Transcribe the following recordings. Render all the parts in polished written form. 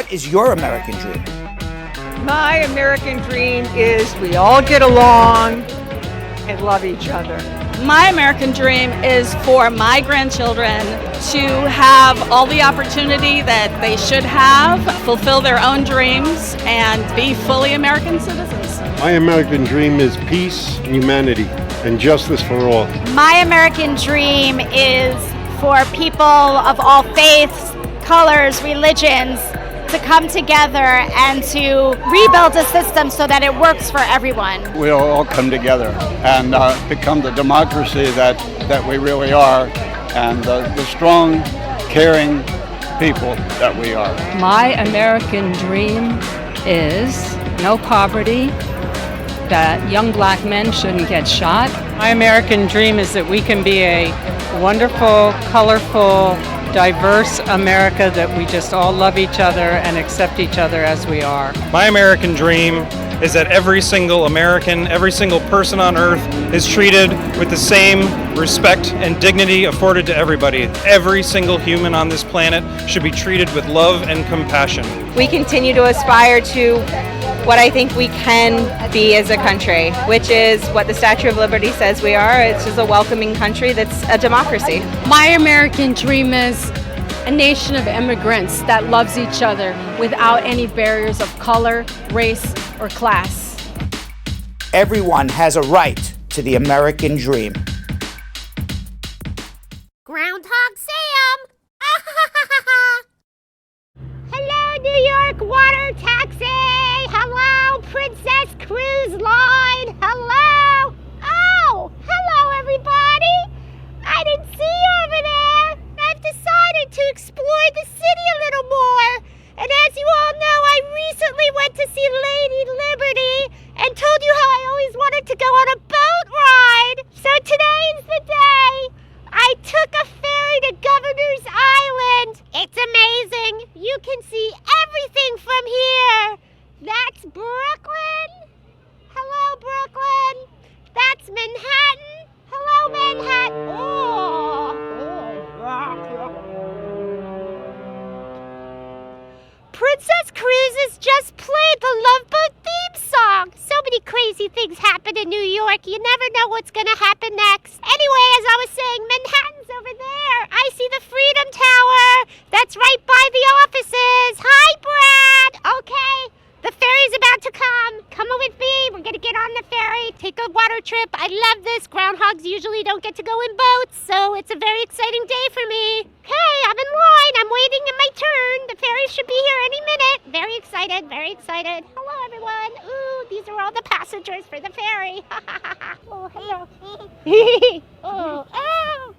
What is your American dream? My American dream is we all get along and love each other. My American dream is for my grandchildren to have all the opportunity that they should have, fulfill their own dreams, and be fully American citizens. My American dream is peace, humanity, and justice for all. My American dream is for people of all faiths, colors, religions to come together and to rebuild a system so that it works for everyone. We'll all come together and become the democracy that we really are, and the strong, caring people that we are. My American dream is no poverty, that young black men shouldn't get shot. My American dream is that we can be a wonderful, colorful, diverse America, that we just all love each other and accept each other as we are. My American dream is that every single American, every single person on earth is treated with the same respect and dignity afforded to everybody. Every single human on this planet should be treated with love and compassion. We continue to aspire to what I think we can be as a country, which is what the Statue of Liberty says we are. It's just a welcoming country that's a democracy. My American dream is a nation of immigrants that loves each other without any barriers of color, race, or class. Everyone has a right to the American dream. Groundhog Sam! Hello, New York water taxi! Hello, Princess Cruise Line! Hello! Oh, hello, everybody! I didn't see you over there! I've decided to explore the city a little more. And as you all know, I recently went to see Lady Liberty and told you how I always wanted to go on a boat ride. So today is the day. I took a ferry to Governor's Island. It's amazing. You can see everything from here. That's Brooklyn. Hello, Brooklyn. That's Manhattan. Hello, Manhattan. Princess Cruises just played the Love Boat theme song. So many crazy things happen in New York. You never know what's going to happen next. Anyway, as I was saying, Manhattan's over there. I see the Freedom Tower. That's right by the offices. Hi, Brad. Okay. The ferry's about to come. Come on with me. We're going to get on the ferry, take a water trip. I love this. Groundhogs usually don't get to go in boats, so it's a very exciting day for me. Okay, I'm in line. I'm waiting in my turn. The ferry should be here any minute. Very excited, very excited. Hello, everyone. Ooh, these are all the passengers for the ferry. Oh, hello. Oh, oh.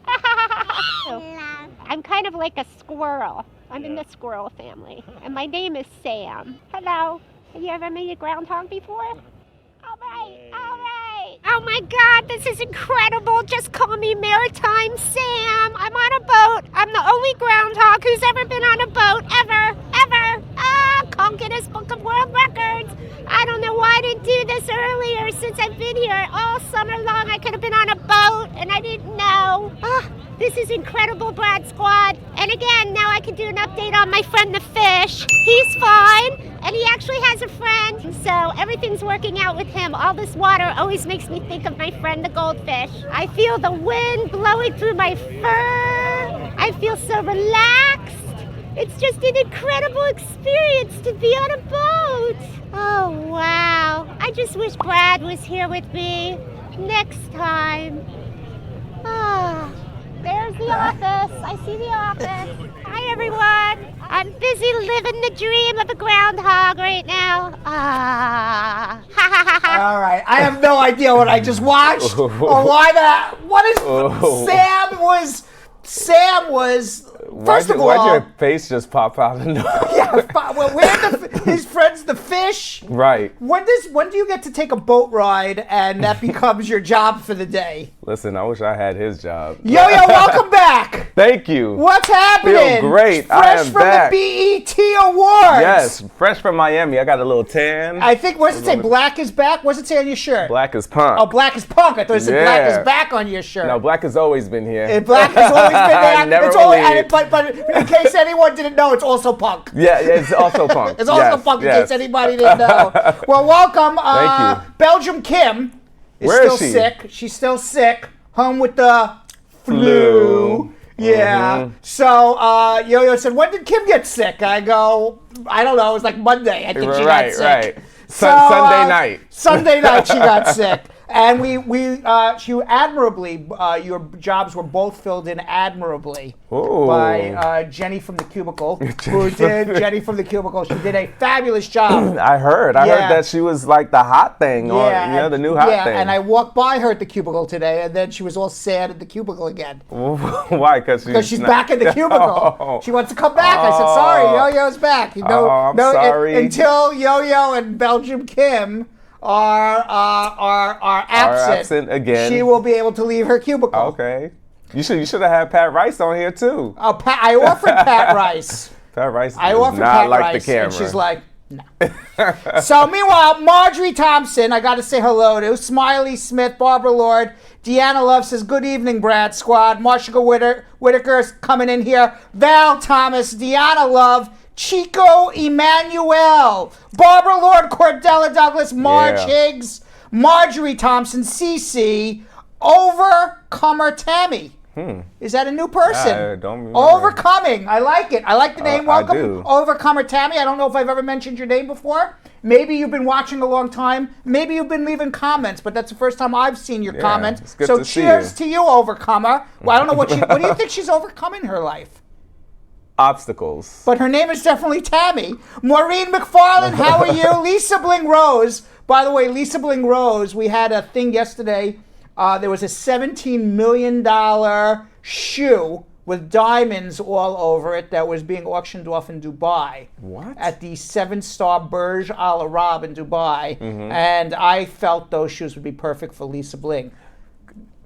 I'm kind of like a squirrel. I'm in the squirrel family, and my name is Sam. Hello. Have you ever made a groundhog before? All right, all right. Oh my God, this is incredible. Just call me Maritime Sam. I'm on a boat. I'm the only groundhog who's ever been on a boat, ever. Call Guinness Book of World Records. I don't know why I didn't do this earlier since I've been here all summer long. I could have been on a boat, and I didn't know. This is incredible, Brad Squad. And again, now I can do an update on my friend the fish. He's fine, and he actually has a friend, so everything's working out with him. All this water always makes me think of my friend the goldfish. I feel the wind blowing through my fur. I feel so relaxed. It's just an incredible experience to be on a boat. Oh, wow. I just wish Brad was here with me next time. There's the office. I see the office. Hi, everyone. I'm busy living the dream of a groundhog right now. All right, I have no idea what I just watched or why that. What is Sam was. First of all, why'd your face just pop out? Yeah, well, his friends, the fish. Right. When do you get to take a boat ride and that becomes your job for the day? Listen, I wish I had his job. Yo, welcome back. Thank you. What's happening? Feel great. Fresh I am from back. the BET Awards. Yes, fresh from Miami. I got a little tan. I think, what does it say? Black is back? What does it say on your shirt? Black is punk. Oh, black is punk. I thought it said Yeah. black is back on your shirt. No, black has always been here. Black has always been there. Never It's always, believed. but in case anyone didn't know, it's also punk. Yeah, it's also punk. It's also Yes, punk in yes. case anybody didn't know. Well, welcome. Thank you. Belgium Kim is Where is still she? sick. She's still sick. Home with the flu. Yeah. So Yo-Yo said, when did Kim get sick? I go, I don't know. It was like Monday. I think she got sick. Right. So, Sunday night. Sunday night she got sick. And she admirably, your jobs were both filled in admirably Ooh. by Jenny from the Cubicle, Jenny from the Cubicle. She did a fabulous job. I heard that she was like the hot thing, the new hot thing. And I walked by her at the Cubicle today, and then she was all sad at the Cubicle again. Why? Because she's back in the Cubicle. Oh. She wants to come back. I said, sorry, Yo-Yo's back. You know, I'm sorry. Until Yo-Yo and Belgium Kim are absent again. she will be able to leave her cubicle. Okay. You should have had Pat Rice on here too. Oh, I offered Pat Rice. Pat Rice I does offered not Pat like Rice, the camera. and she's like, no. So meanwhile, Marjorie Thompson, I got to say hello to. Smiley Smith, Barbara Lord, Deanna Love says, good evening, Brad Squad. Marshall Whitaker's coming in here. Val Thomas, Deanna Love, Chico Emmanuel, Barbara Lord, Cordella Douglas, Marge Higgs, Marjorie Thompson, CC, Overcomer Tammy. Is that a new person? I don't remember. Overcoming. I like it. I like the name. Welcome, I do. Overcomer Tammy. I don't know if I've ever mentioned your name before. Maybe you've been watching a long time. Maybe you've been leaving comments, but that's the first time I've seen your comments. It's good So to see cheers you. to you, Overcomer. Well, I don't know what do you think she's overcome in her life? Obstacles. But her name is definitely Tammy. Maureen McFarland, how are you? Lisa Bling Rose. By the way, Lisa Bling Rose, we had a thing yesterday. There was a $17 million shoe with diamonds all over it that was being auctioned off in Dubai. What? At the 7-star Burj Al Arab in Dubai. And I felt those shoes would be perfect for Lisa Bling.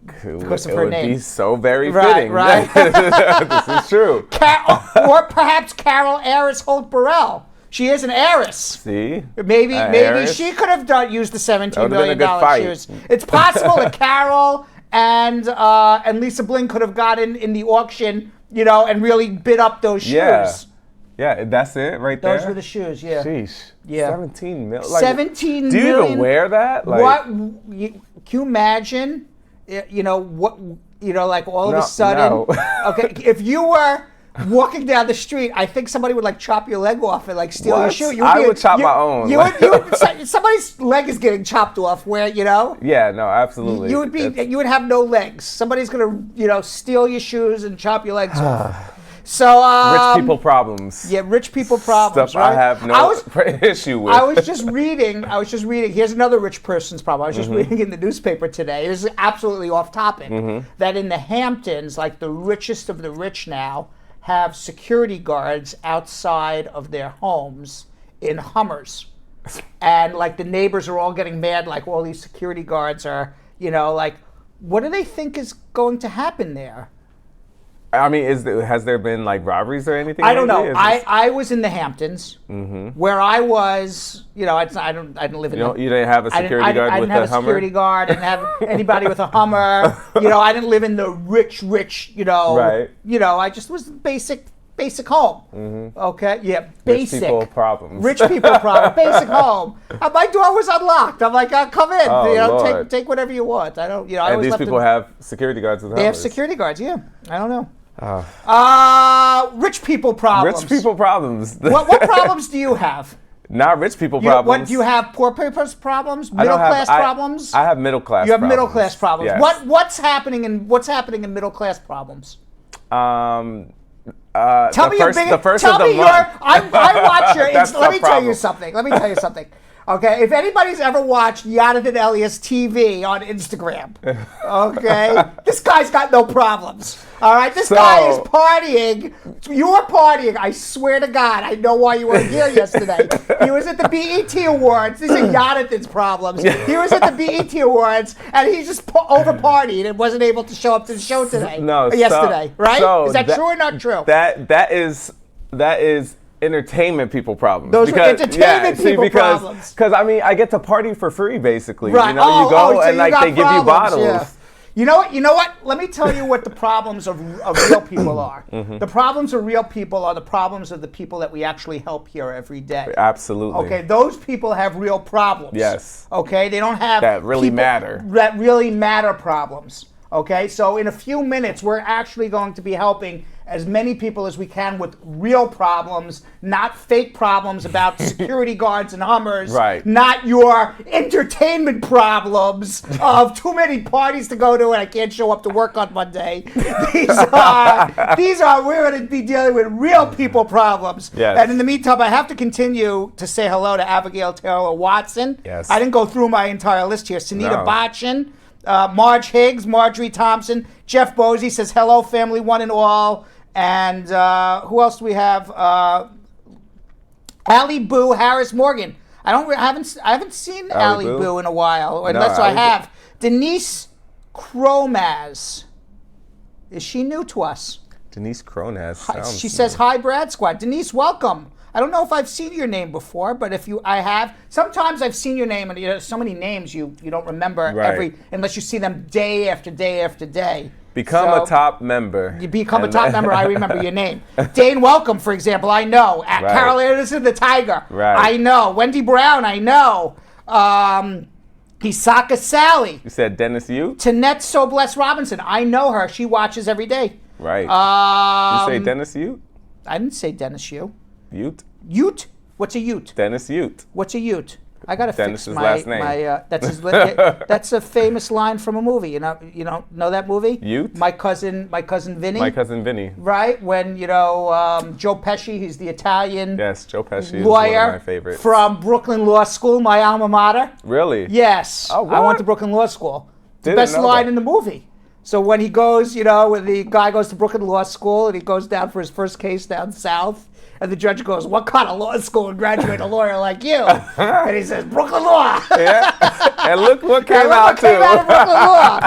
Because of her name. It would be so very Right, fitting. right. This is true. Or perhaps Carol Aris Holt Burrell. She is an heiress. See? Maybe Heiress? she could have used the $17 That would've been a million good fight. shoes. It's possible that Carol and Lisa Bling could have gotten in the auction, and really bid up those shoes. Yeah, that's it right there. Those were the shoes, yeah. Sheesh. Yeah. 17 million. 17 do you million. even wear that? Can you imagine? Like all of a sudden. No. Okay, if you were walking down the street, I think somebody would chop your leg off and steal your What? shoe. I would chop my own. Somebody's leg is getting chopped off. Yeah, no, absolutely. You would have no legs. Somebody's gonna steal your shoes and chop your legs off. So rich people problems. Yeah, rich people problems. Stuff right? I have no issue with. I was just reading. Here's another rich person's problem. I was just reading in the newspaper today. This is absolutely off topic. That in the Hamptons, the richest of the rich now have security guards outside of their homes in Hummers, and the neighbors are all getting mad. All these security guards are, what do they think is going to happen there? I mean, has there been robberies or anything? I don't know. I was in the Hamptons, where I was. I didn't live in. You didn't have a security guard with a Hummer. I didn't have a security guard. I didn't have anybody with a Hummer. I didn't live in the rich. Right. I just was basic home. Okay. Yeah. Basic. Rich people problems. Rich people problem. Basic home. My door was unlocked. I'm like, come in. Lord. Take whatever you want. I don't. I and always these left people have security guards with Hummers. They have security guards. Yeah. I don't know. Rich people problems. Rich people problems. What problems do you have? Not rich people problems. What do you have? Poor people's problems? Middle class problems? I have middle class. You have problems. middle class problems. Yes. What's happening in middle class problems? Tell me your biggest. The first tell of the me month. I watch your. That's Let me the tell you problem. something. Okay, if anybody's ever watched Jonathan Elias TV on Instagram, okay, this guy's got no problems. All right, this guy is partying. You're partying. I swear to God, I know why you weren't here yesterday. He was at the BET Awards. These are Jonathan's problems. He was at the BET Awards, and he just over partied and wasn't able to show up to the show today. Yesterday, right? So is that true or not true? That is entertainment people problems. Those are entertainment people problems. Because I mean, I get to party for free basically. Right. You know, you go and like they give you bottles. Yeah. You know what? Let me tell you what the problems of real people are. The problems of real people are the problems of the people that we actually help here every day. Absolutely. Okay, those people have real problems. Yes. Okay, they don't have that really matter. That really matter problems. Okay, so in a few minutes, we're actually going to be helping as many people as we can with real problems, not fake problems about security guards and Hummers, right? Not your entertainment problems of too many parties to go to and I can't show up to work on Monday. These are we're going to be dealing with real people problems. Yes. And in the meantime, I have to continue to say hello to Abigail Taylor Watson. Yes. I didn't go through my entire list here. Sunita Bachin, Marge Higgs, Marjorie Thompson, Jeff Bosey says hello, family, one and all. And who else do we have? Allie Boo, Harris Morgan. I haven't seen Allie Boo in a while, unless I have. Denise Cromaz. Is she new to us? Denise Cromaz. She says hi, Brad Squad. Denise, welcome. I don't know if I've seen your name before, but I have. Sometimes I've seen your name, and so many names you don't remember unless you see them day after day after day. Become a top member. You become a top member, I remember your name. Dane Welcome, for example, I know. Carol Anderson, the Tiger, I know. Wendy Brown, I know. Hisaka Sally. You said Dennis Ute? Tanette So Bless Robinson, I know her. She watches every day. Right. You say Dennis Ute? I didn't say Dennis Ute. Ute? Ute? What's a Ute? Dennis Ute. What's a Ute? I gotta Dennis's fix my last name. That's a famous line from a movie. You don't know that movie? Ute? My cousin Vinny. My cousin Vinny. Right when Joe Pesci, he's the Italian. Yes, Joe Pesci is lawyer one of my favorites. From Brooklyn Law School, my alma mater. Really? Yes. Oh, what? I went to Brooklyn Law School. The Didn't best know line that. in the movie. So when he goes, when the guy goes to Brooklyn Law School and he goes down for his first case down south. And the judge goes, "What kind of law school would graduate a lawyer like you?" And he says, "Brooklyn Law." Yeah. And look what came out too. Came out of Brooklyn Law.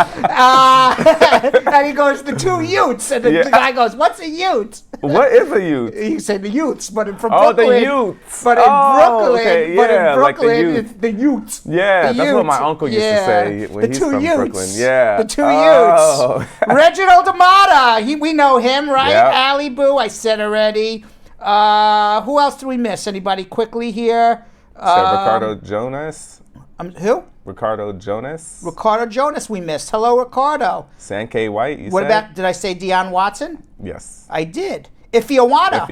And he goes, "The two Utes." And the guy goes, "What's a Ute?" What is a Ute? He said the Utes, but from Brooklyn. Brooklyn. Oh, the Utes. But in Brooklyn, okay. but in Brooklyn, like the it's the Utes. Yeah, the that's Utes. what my uncle used to say when he's from Utes. Brooklyn. Yeah. The two Utes. Reginald D'Amata, we know him, right? Yep. Allie Boo, I said already. Who else did we miss? Anybody quickly here? Ricardo Jonas. Who? Ricardo Jonas. Ricardo Jonas we missed. Hello, Ricardo. Sankey White, you what said? About, did I say Deion Watson? Yes. I did. If you wanna.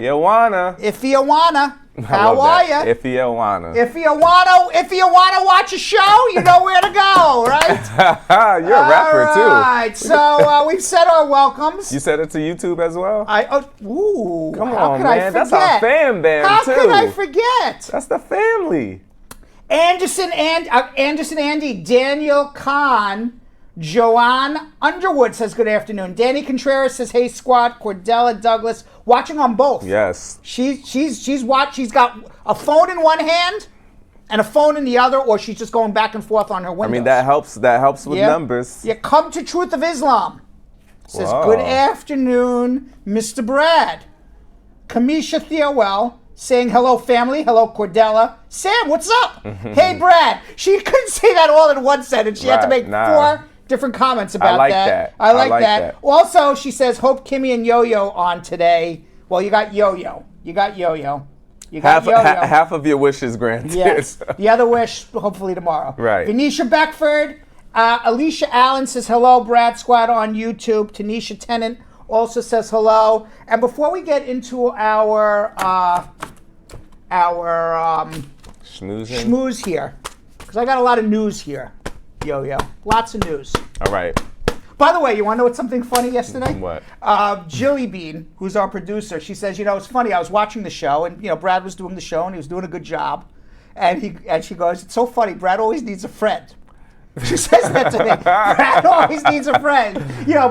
How are you? If you wanna watch a show, you know where to go, right? You're a rapper too. All right, so we've said our welcomes. You said it to YouTube as well? Come how on, could man. I That's our fam band How too. could I forget? That's the family. Anderson Andy, Daniel Kahn, Joanne Underwood says good afternoon. Danny Contreras says hey squad. Cordella Douglas watching on both. Yes. She's got a phone in one hand and a phone in the other, or she's just going back and forth on her windows. I mean that helps with numbers. Yeah, come to Truth of Islam. Says Whoa. good afternoon, Mr. Brad. Kamisha Theowell saying hello family, hello Cordella. Sam, what's up? Hey Brad. She couldn't say that all in one sentence. She had to make 4 different comments about that. I like that. Also, she says, hope Kimmy and Yo-Yo on today. Well, you got Yo-Yo. Half of your wish is granted. Yes. The other wish, hopefully tomorrow. Right. Venetia Beckford. Alicia Allen says, hello, Brad Squad on YouTube. Tanisha Tennant also says hello. And before we get into our schmooze here, because I got a lot of news here. Yo-Yo. Lots of news. All right. By the way, you want to know what's something funny yesterday? What? Jilly Bean, who's our producer, she says, it's funny, I was watching the show, and, Brad was doing the show, and he was doing a good job. And she goes, it's so funny, Brad always needs a friend. She says that to me. Brad always needs a friend.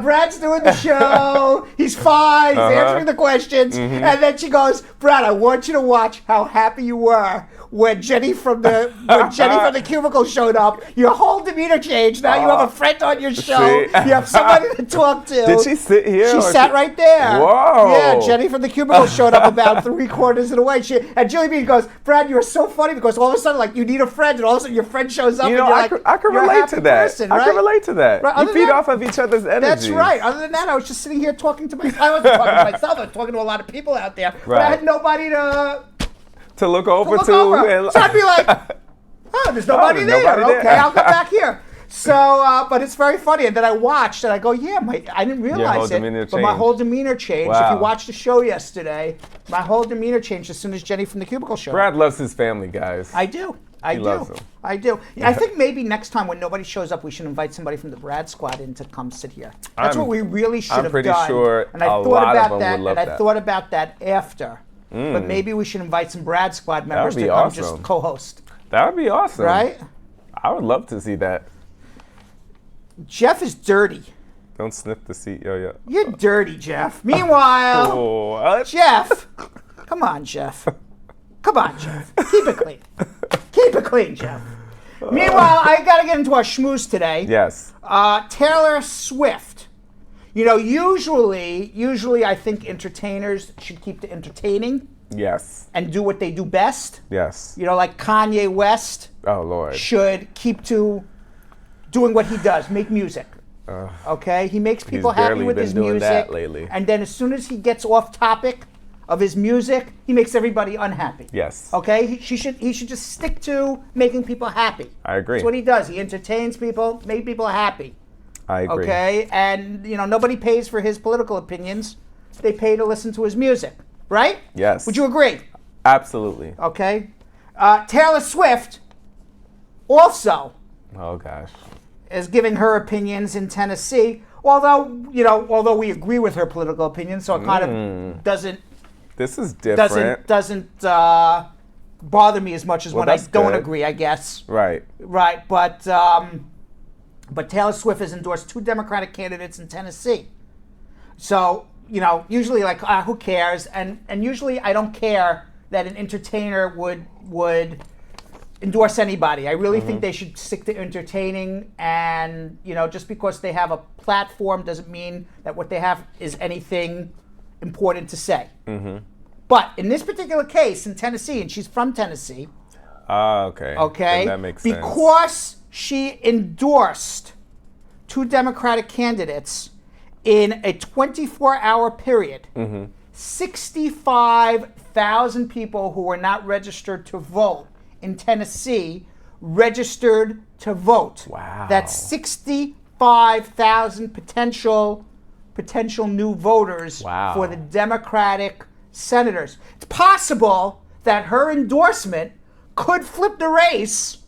Brad's doing the show. He's fine. He's answering the questions. Mm-hmm. And then she goes, Brad, I want you to watch how happy you were when Jenny from the cubicle showed up. Your whole demeanor changed. Now you have a friend on your show. See? You have somebody to talk to. Did she sit here? She sat right there. Whoa. Yeah, Jenny from the cubicle showed up about 3/4 of the way. And Julie B goes, Brad, you're so funny because all of a sudden, like, you need a friend, and all of a sudden your friend shows up. And you're like, I can you're a relate happy to that. person, I right? can relate to that. Right, You other feed than that- off of each other's energy. That's right. Other than that, I was just sitting here talking to myself. I wasn't talking to myself. I was talking to a lot of people out there. But I Right. had nobody To look over look to. over. and- So I'd be like, oh, there's nobody there's there. nobody there. Okay, I'll get back here. So, but it's very funny. And then I watched and I go, yeah, I didn't realize whole it. demeanor But my changed. whole demeanor changed. If Wow. you watched the show yesterday, my whole demeanor changed as soon as Jenny from the cubicle showed up. Brad loves his family, guys. I do. He loves them. I do. I think maybe next time when nobody shows up, we should invite somebody from the Brad Squad in to come sit here. That's what we really should have done. I'm pretty sure and I a thought lot about of them that, would love and I that. thought about that after. But maybe we should invite some Brad Squad members be to come awesome. just co-host. That would be awesome. Right? I would love to see that. Jeff is dirty. Don't sniff the seat, yo. You're dirty, Jeff. Meanwhile, Oh, Jeff, come on, Jeff. Come on, Jeff. Keep it clean. Keep it clean, Jeff. Meanwhile, I got to get into our schmooze today. Yes. Taylor Swift. Usually I think entertainers should keep to entertaining Yes. and do what they do best. Yes. Like Kanye West Oh, Lord. should keep to doing what he does, make music. Okay? He makes people He's happy barely with been his doing music. that lately. And then as soon as he gets off topic of his music, he makes everybody unhappy. Yes. Okay? He should just stick to making people happy. I agree. That's what he does. He entertains people, make people happy. I agree. Okay? And, nobody pays for his political opinions. They pay to listen to his music. Right? Yes. Would you agree? Absolutely. Okay? Taylor Swift also Oh, gosh. is giving her opinions in Tennessee. Although we agree with her political opinions, so it kind of doesn't This is different. doesn't bother me as much as when I that's don't good. agree, I guess. Right. Right, but Taylor Swift has endorsed 2 Democratic candidates in Tennessee. So, usually who cares? And usually I don't care that an entertainer would endorse anybody. I really think they should stick to entertaining, and just because they have a platform doesn't mean that what they have is anything important to say. But in this particular case in Tennessee, and she's from Tennessee, Okay. okay, Then that makes sense. because she endorsed 2 Democratic candidates in a 24-hour period, 65,000 people who were not registered to vote in Tennessee registered to vote. Wow. That's 65,000 potential new voters Wow. for the Democratic senators. It's possible that her endorsement could flip the race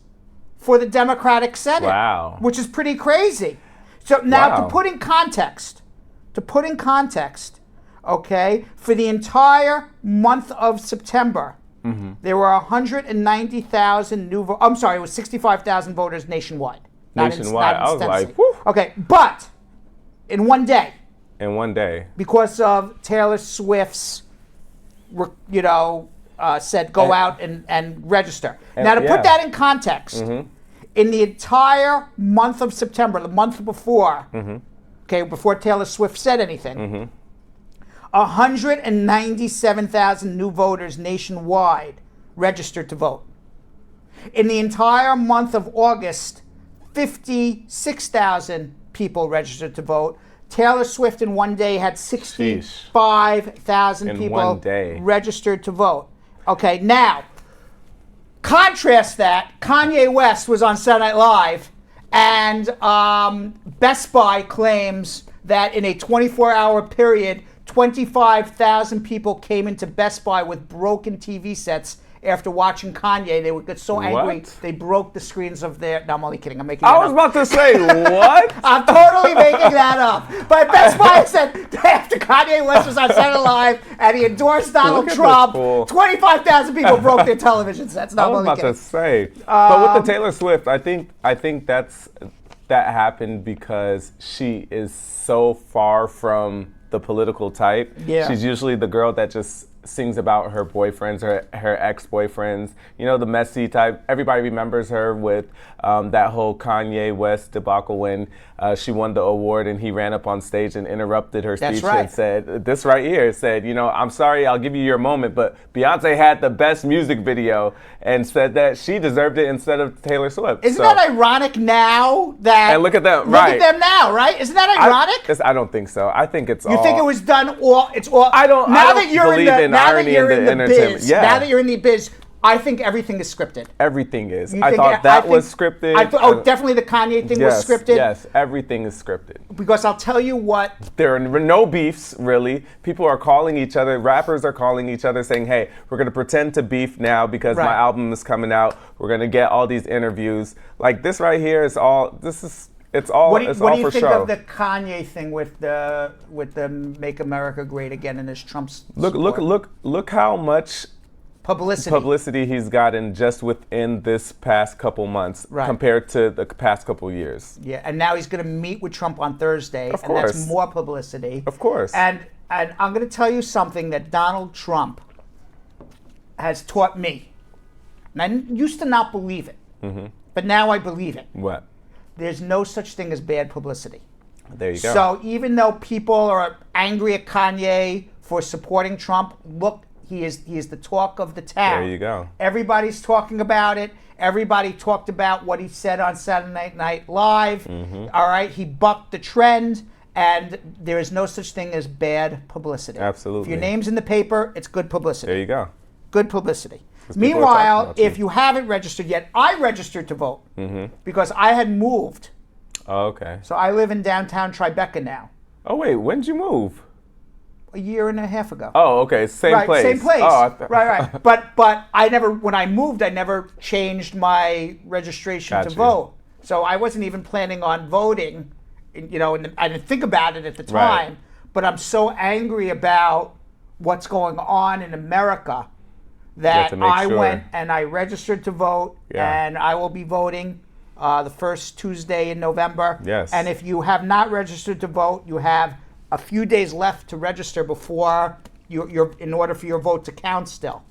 for the Democratic Senate. Wow. Which is pretty crazy. So now Wow. to put in context, okay, for the entire month of September, there were 190,000 new voters. I'm sorry, it was 65,000 voters nationwide. Nationwide. I was Tennessee. like, whew. Okay, but in one day, In one day. because of Taylor Swift's, said go out and register. Now to yeah. put that in context, in the entire month of September, the month before, okay, before Taylor Swift said anything, 197,000 new voters nationwide registered to vote. In the entire month of August, 56,000 people registered to vote. Taylor Swift in one day had 65,000 In people one day. registered to vote. Okay, now, contrast that, Kanye West was on Saturday Night Live, and Best Buy claims that in a 24-hour period, 25,000 people came into Best Buy with broken TV sets after watching Kanye. They would get so angry What? they broke the screens of their. No, I'm only kidding. I'm making. I that was up. about to say, what? I'm totally making that up. But that's why I said after Kanye West was on Saturday Night Live and he endorsed Donald Look at Trump, this fool. 25,000 people broke their television sets. No, I I'm was only about kidding. to say, but with the Taylor Swift, I think that happened because she is so far from the political type. Yeah. She's usually the girl that just sings about her boyfriends, her ex-boyfriends. You know, the messy type. Everybody remembers her with that whole Kanye West debacle when she won the award and he ran up on stage and interrupted her That's speech right. and said, this right here, said, you know, I'm sorry, I'll give you your moment, but Beyonce had the best music video and said that she deserved it instead of Taylor Swift. Isn't that ironic now that... And look at them, Look right. at them now, right? Isn't that ironic? I don't think so. I think it's all... You think it was done all... It's all... I don't believe in now that irony you're in the entertainment. biz, Yeah. Now that you're in the biz, I think everything is scripted. Everything is. You I think- thought I that was think- scripted. Definitely the Kanye thing yes, was scripted. Yes, everything is scripted. Because I'll tell you what... There are no beefs, really. People are calling each other, rappers are calling each other saying, hey, we're going to pretend to beef now because my Right. album is coming out. We're going to get all these interviews. Like this right here is all, it's all What do you for think show. of the Kanye thing with the Make America Great Again and his Trump's Look how much publicity he's gotten just within this past couple months compared to the past couple years. Yeah, and now he's going to meet with Trump on Thursday, Of and that's course. more publicity. Of course. And I'm going to tell you something that Donald Trump has taught me. And I used to not believe it, but now I believe it. What? There's no such thing as bad publicity. There you go. So even though people are angry at Kanye for supporting Trump, look, he is the talk of the town. There you go. Everybody's talking about it. Everybody talked about what he said on Saturday Night Live. All right, he bucked the trend, and there is no such thing as bad publicity. Absolutely. If your name's in the paper, it's good publicity. There you go. Good publicity. 'Cause people are talking Meanwhile, about you. if you haven't registered yet, I registered to vote because I had moved. Oh, okay. So I live in downtown Tribeca now. Oh, wait, when did you move? A year and a half ago. Oh, okay, same place. Same place. Oh, right. But I never, when I moved, I never changed my registration Gotcha. to vote. So I wasn't even planning on voting. You know, and I didn't think about it at the time. Right. But I'm so angry about what's going on in America that to make I sure. went and I registered to vote, Yeah. and I will be voting the first Tuesday in November. Yes. And if you have not registered to vote, you have a few days left to register before you're in order for your vote to count still.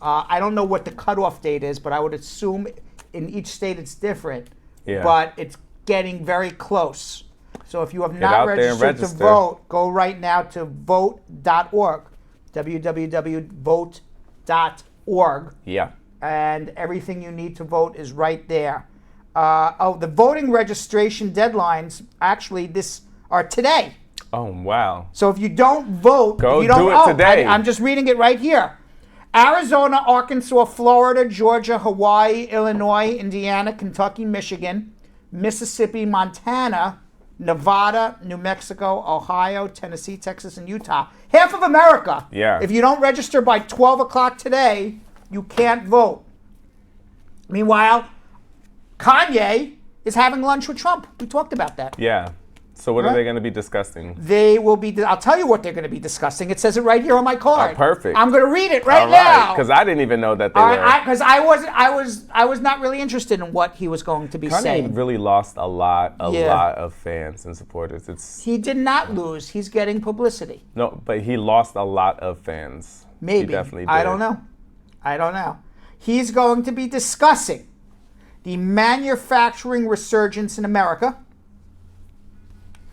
I don't know what the cutoff date is, but I would assume in each state it's different. Yeah. But it's getting very close. So if you have out not there and registered to register. vote, go right now to vote.org, www.vote.org, Yeah. and everything you need to vote is right there. The voting registration deadlines actually are today. Oh, wow. So if you don't vote, Go if you don't, do it today. I'm just reading it right here. Arizona, Arkansas, Florida, Georgia, Hawaii, Illinois, Indiana, Kentucky, Michigan, Mississippi, Montana, Nevada, New Mexico, Ohio, Tennessee, Texas, and Utah. Half of America. Yeah. If you don't register by 12 o'clock today, you can't vote. Meanwhile, Kanye is having lunch with Trump. We talked about that. Yeah. So what are Right. they going to be discussing? They will be. I'll tell you what they're going to be discussing. It says it right here on my card. Oh, perfect. I'm going to read it right All now. Because I didn't even know that they were. Because I was not really interested in what he was going to be Kanye saying. really lost a lot Yeah. of fans and supporters. He did not lose. He's getting publicity. No, but he lost a lot of fans. Maybe. He definitely did. I don't know. He's going to be discussing the manufacturing resurgence in America.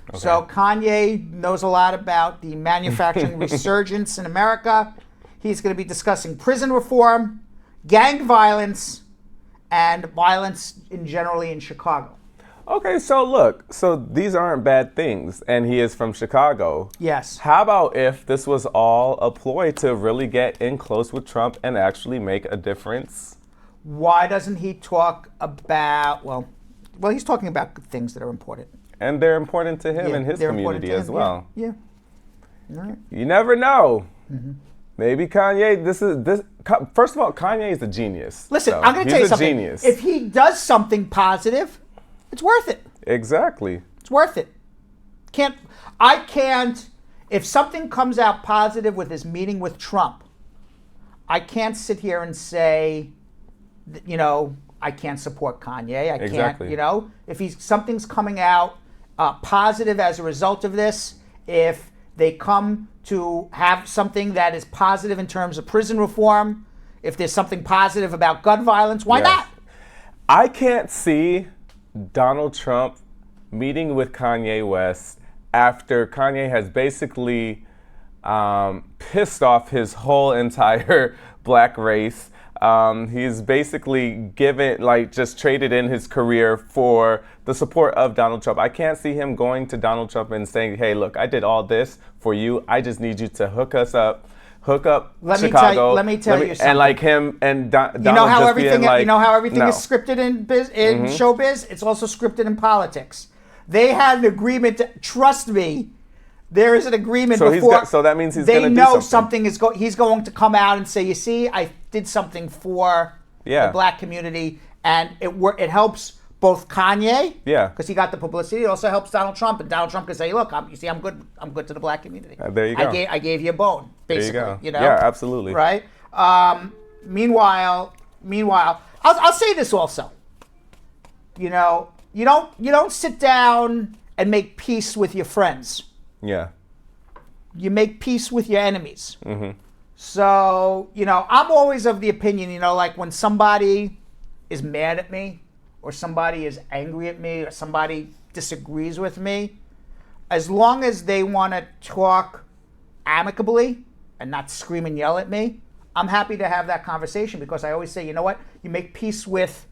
Okay. So Kanye knows a lot about the manufacturing resurgence in America. He's going to be discussing prison reform, gang violence, and violence generally in Chicago. Okay, so look, these aren't bad things, and he is from Chicago. Yes. How about if this was all a ploy to really get in close with Trump and actually make a difference? Why doesn't he talk about, well, he's talking about things that are important. And they're important to him Yeah, and his they're important community to as him, well. Yeah. All right. You never know. Maybe Kanye. First of all, Kanye is a genius. Listen, so I'm going to tell you something. Genius. If he does something positive, it's worth it. Exactly. It's worth it. I can't. If something comes out positive with his meeting with Trump, I can't sit here and say, I can't support Kanye. I Exactly. can't, if something's coming out positive as a result of this, if they come to have something that is positive in terms of prison reform, if there's something positive about gun violence, why not? I can't see Donald Trump meeting with Kanye West after Kanye has basically pissed off his whole entire black race. He's basically just traded in his career for the support of Donald Trump. I can't see him going to Donald Trump and saying, hey, look, I did all this for you. I just need you to hook up Chicago. Let me tell you something. And like him and Donald you know how just everything being like, you know how everything no. is scripted in showbiz? It's also scripted in politics. They had an agreement. Trust me, there is an agreement before. So that means he's going to do They know something. He's going to come out and say, you see, I did something for the black community, and it helps both Kanye, because he got the publicity. It also helps Donald Trump, and Donald Trump can say, look, I'm good to the black community. There you go. I gave you a bone, basically. There you go. Yeah, absolutely. Right. Meanwhile, I'll say this also. You don't sit down and make peace with your friends. Yeah. You make peace with your enemies. Mm-hmm. So, I'm always of the opinion, like when somebody is mad at me or somebody is angry at me or somebody disagrees with me, as long as they want to talk amicably and not scream and yell at me, I'm happy to have that conversation, because I always say, you know what? You make peace with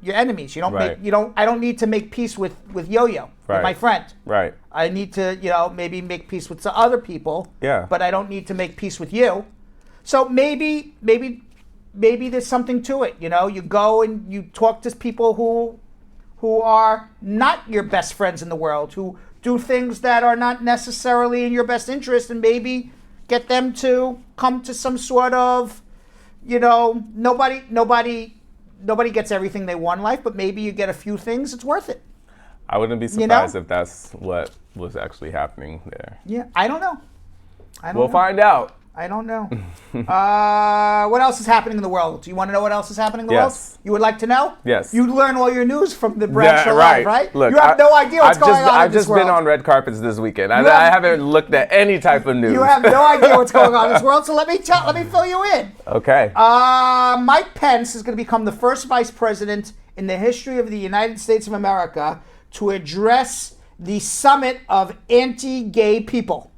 your enemies. You don't I don't need to make peace with Yo-Yo, with my friend. Right. I need to, maybe make peace with some other people. Yeah. But I don't need to make peace with you. So maybe there's something to it. You go and you talk to people who are not your best friends in the world, who do things that are not necessarily in your best interest, and maybe get them to come to some sort of, nobody gets everything they want in life, but maybe you get a few things. It's worth it. I wouldn't be surprised if that's what was actually happening there. Yeah, I don't know. We'll find out. I don't know. What else is happening in the world? Do you want to know what else is happening in the world? You would like to know? Yes. You learn all your news from the Brad Show right. Live, right? Look, you have no idea what's going on I've in this just world. been on red carpets this weekend. I haven't looked at any type of news. You have no idea what's going on in this world, so let me fill you in. Okay. Mike Pence is going to become the first vice president in the history of the United States of America to address the summit of anti-gay people.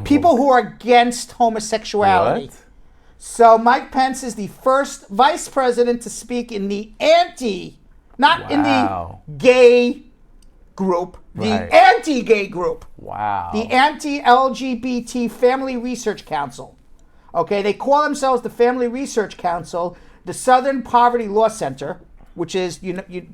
People who are against homosexuality. What? So Mike Pence is the first vice president to speak in the in the gay group, the anti-gay group. Wow. The anti-LGBT Family Research Council. Okay, they call themselves the Family Research Council, the Southern Poverty Law Center, which is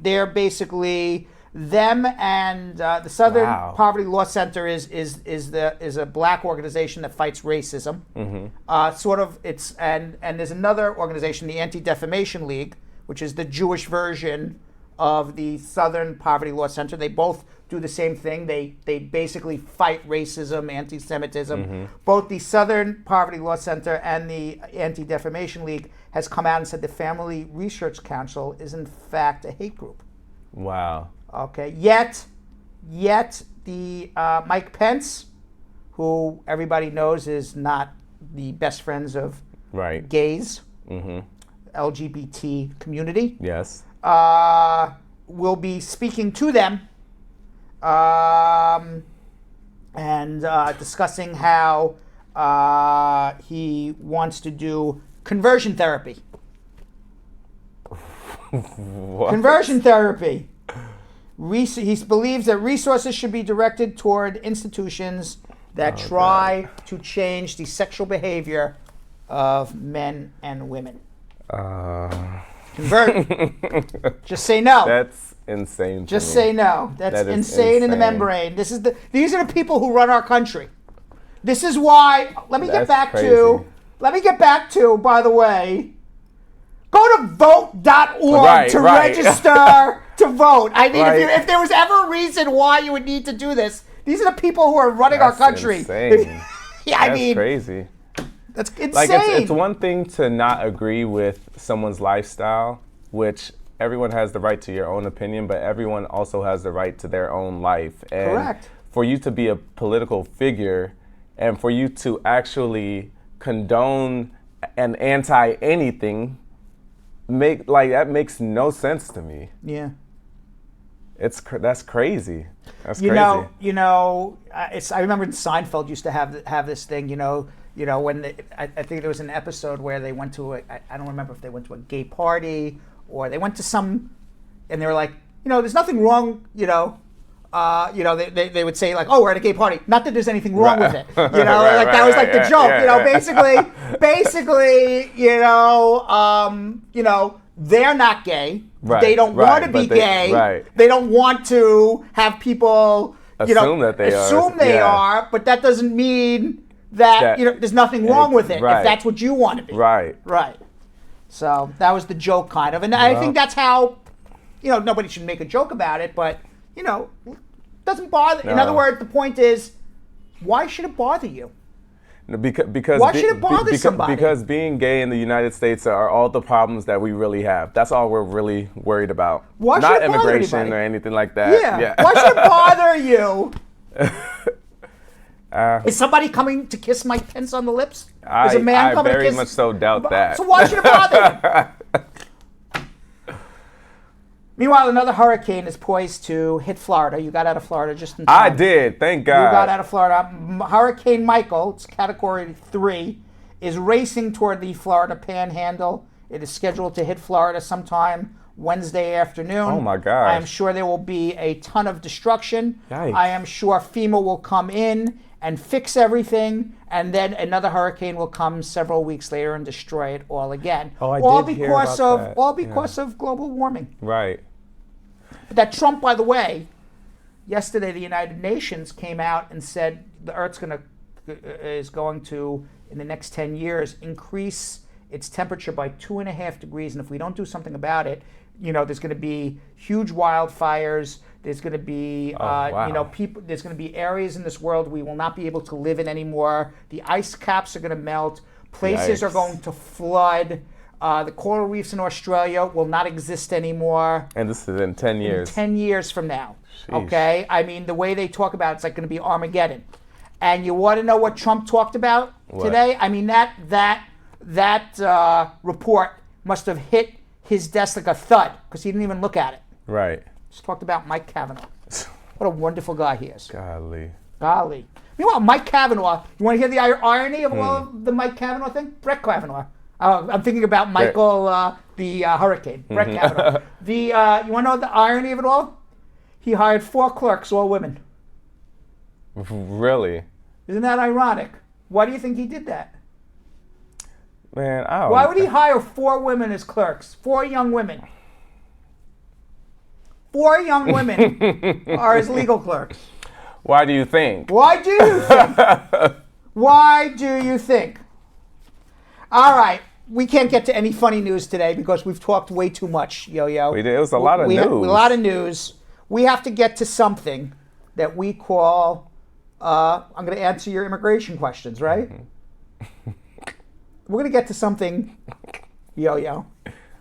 they're basically them, and the Southern Poverty Law Center is a black organization that fights racism. Mm-hmm. And there's another organization, the Anti-Defamation League, which is the Jewish version of the Southern Poverty Law Center. They both do the same thing. They basically fight racism, anti-Semitism. Mm-hmm. Both the Southern Poverty Law Center and the Anti-Defamation League has come out and said the Family Research Council is in fact a hate group. Wow. Okay. Yet the Mike Pence, who everybody knows is not the best friends of gays, LGBT community. Yes. Will be speaking to them and discussing how he wants to do conversion therapy. What? Conversion therapy. He believes that resources should be directed toward institutions that try to change the sexual behavior of men and women. Convert. Just say no. That's insane. Just say no. That's insane in the membrane. These are the people who run our country. This is why. Let me get back to. By the way, go to vote.org to register to vote. I mean, if there was ever a reason why you would need to do this, these are the people who are running our country. Insane. That's crazy. That's insane. Like it's one thing to not agree with someone's lifestyle, which everyone has the right to your own opinion, but everyone also has the right to their own life. And correct. For you to be a political figure and for you to actually condone and anti anything, that makes no sense to me. Yeah. That's crazy. That's crazy. I remember Seinfeld used to have this thing. When I think there was an episode where they went to I don't remember if they went to a gay party or they went to some, and they were like, there's nothing wrong. They would say like, oh, we're at a gay party. Not that there's anything wrong with it. That was like the joke. Basically, they're not gay. Right, they don't want to be gay. Right. They don't want to have people assume that they are. But that doesn't mean that there's nothing wrong with it if that's what you want to be. Right. Right. So that was the joke, kind of, and I think that's how. Nobody should make a joke about it, but doesn't bother. No. In other words, the point is, why should it bother you? Because why should it bother somebody? Because being gay in the United States are all the problems that we really have. That's all we're really worried about. Why Not should it bother immigration anybody? or anything like that. Yeah. Why should it bother you? Is somebody coming to kiss Mike Pence on the lips? Is a man coming to kiss? I very much so doubt that. So why should it bother you? Meanwhile, another hurricane is poised to hit Florida. You got out of Florida just in time. I did, thank God. You got out of Florida. Hurricane Michael, it's Category 3, is racing toward the Florida Panhandle. It is scheduled to hit Florida sometime Wednesday afternoon. Oh my gosh. I am sure there will be a ton of destruction. Yikes. I am sure FEMA will come in and fix everything, and then another hurricane will come several weeks later and destroy it all again. Oh, I all did hear because about of that. all because of global warming. Right. But that Trump, by the way, yesterday the United Nations came out and said the Earth's is going to, in the next 10 years, increase its temperature by 2.5 degrees, and if we don't do something about it, there's going to be huge wildfires. There's going to be, people. There's going to be areas in this world we will not be able to live in anymore. The ice caps are going to melt. Places are going to flood. The coral reefs in Australia will not exist anymore. And this is in 10 years. 10 years from now. Sheesh. Okay? I mean, the way they talk about it's like going to be Armageddon. And you want to know what Trump talked about today? I mean, that report must have hit his desk like a thud because he didn't even look at it. Right. Just talked about Mike Kavanaugh. What a wonderful guy he is. Golly. Meanwhile, Mike Kavanaugh, you want to hear the irony of all of the Mike Kavanaugh thing? Brett Kavanaugh. I'm thinking about Michael, the hurricane, Brett Kavanaugh. You want to know the irony of it all? He hired 4 clerks, all women. Really? Isn't that ironic? Why do you think he did that? Man, I don't Why would he hire 4 women as clerks? 4 young women. 4 young women are his legal clerks. Why do you think? Why do you think? Why do you think? All right. We can't get to any funny news today because we've talked way too much, Yo-Yo. We did. It was a lot of news. A lot of news. We have to get to something that we call, I'm going to answer your immigration questions, right? Mm-hmm. We're going to get to something, Yo-Yo,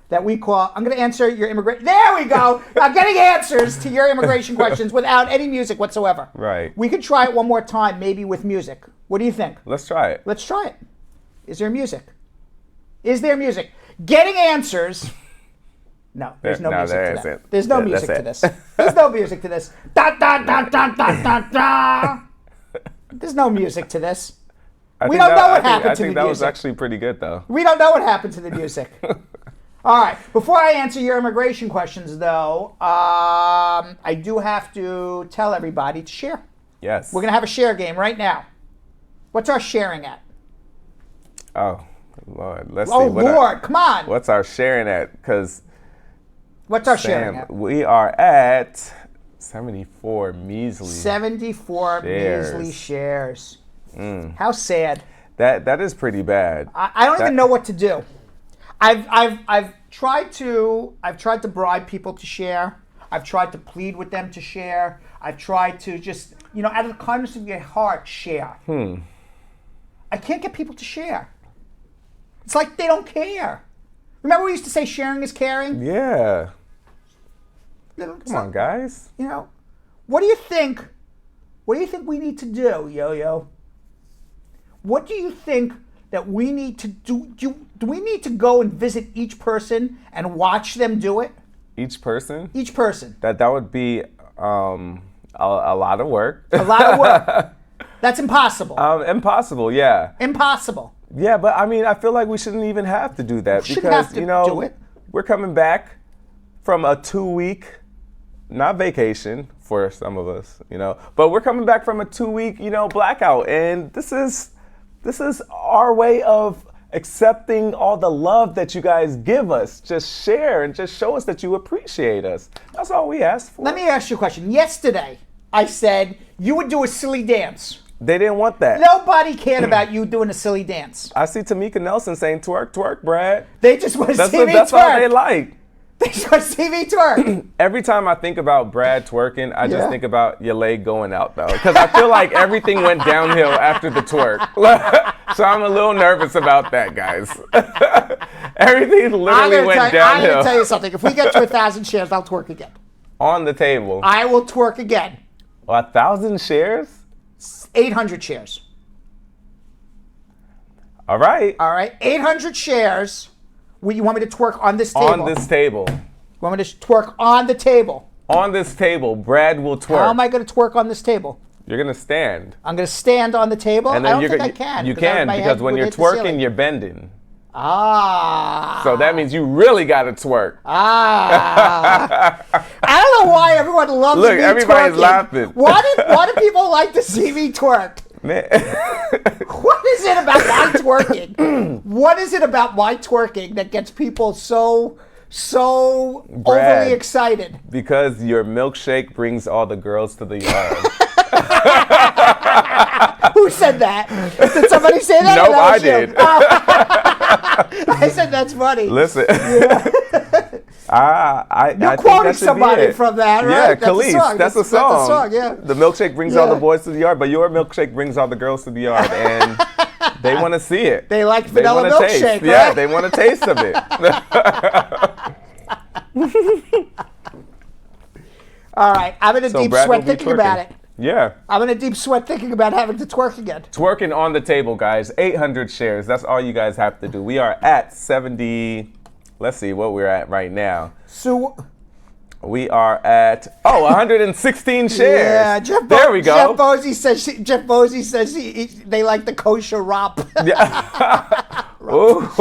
that we call, I'm going to answer your immigration, there we go! I'm getting answers to your immigration questions without any music whatsoever. Right. We could try it one more time, maybe with music. What do you think? Let's try it. Let's try it. Is there music? Is there music? Getting answers. No, there's no music to that. There's no music to this. There's no music to this. Da, da, da, da, da, da, da. There's no music to this. We don't know what happened to the music. I think that was actually pretty good, though. We don't know what happened to the music. All right. Before I answer your immigration questions, though, I do have to tell everybody to share. Yes. We're going to have a share game right now. What's our sharing at? Oh, Lord. Let's see. Oh, Lord. Come on. What's our sharing at? Because what's our sharing at? We are at 74 measly 74 shares. measly shares. How sad. That is pretty bad. I don't even know what to do. I've tried to bribe people to share. I've tried to plead with them to share. I've tried to just, out of the kindness of your heart, share. I can't get people to share. It's like they don't care. Remember we used to say sharing is caring? Yeah. Come on, guys. What do you think? What do you think we need to do, Yo-Yo? What do you think that we need to do? Do we need to go and visit each person and watch them do it? Each person? Each person. That would be a lot of work. A lot of work. That's impossible. Impossible, yeah. Impossible. Yeah, but I feel like we shouldn't even have to do that Shouldn't because have to do it. We're coming back from a 2-week, not vacation for some of us, but we're coming back from a 2-week, blackout, and this is our way of accepting all the love that you guys give us. Just share and just show us that you appreciate us. That's all we ask for. Let me ask you a question. Yesterday, I said you would do a silly dance. They didn't want that. Nobody cared about you doing a silly dance. I see Tamika Nelson saying twerk, twerk, Brad. They just want to see me twerk. That's all they like. They just want to see me twerk. Every time I think about Brad twerking, I just think about your leg going out, though. Because I feel like everything went downhill after the twerk. So I'm a little nervous about that, guys. Everything literally went downhill. I'm going to tell you something. If we get to 1,000 shares, I'll twerk again. On the table. I will twerk again. 1,000 shares? 800 shares. All right. 800 shares. You want me to twerk on this table? On this table. You want me to twerk on the table? On this table, Brad will twerk. How am I going to twerk on this table? You're going to stand. I'm going to stand on the table? And then I don't think I can. You can because when you're twerking, you're bending. Ah. So that means you really got to twerk. Ah. I don't know why everyone loves me twerking. Look, everybody's laughing. Why do people like to see me twerk? Man. What is it about my twerking? What is it about my twerking that gets people so Brad, overly excited? Because your milkshake brings all the girls to the yard. Who said that? Did somebody say that? Nope, I did. I said that's funny. Listen. Yeah. You're quoting somebody from that, right? Yeah, Khalees. That's a song. That's a song, yeah. The milkshake brings all the boys to the yard, but your milkshake brings all the girls to the yard, and they want to see it. They like vanilla milkshake, right? Yeah, they want a taste of it. All right, I'm in a deep sweat thinking about it. Yeah. I'm in a deep sweat thinking about having to twerk again. Twerking on the table, guys. 800 shares. That's all you guys have to do. We are at 70. Let's see what we're at right now. So we are at 116 shares. Yeah, there we go. Jeff Bosey says they like the kosher romp. Yeah. Romp.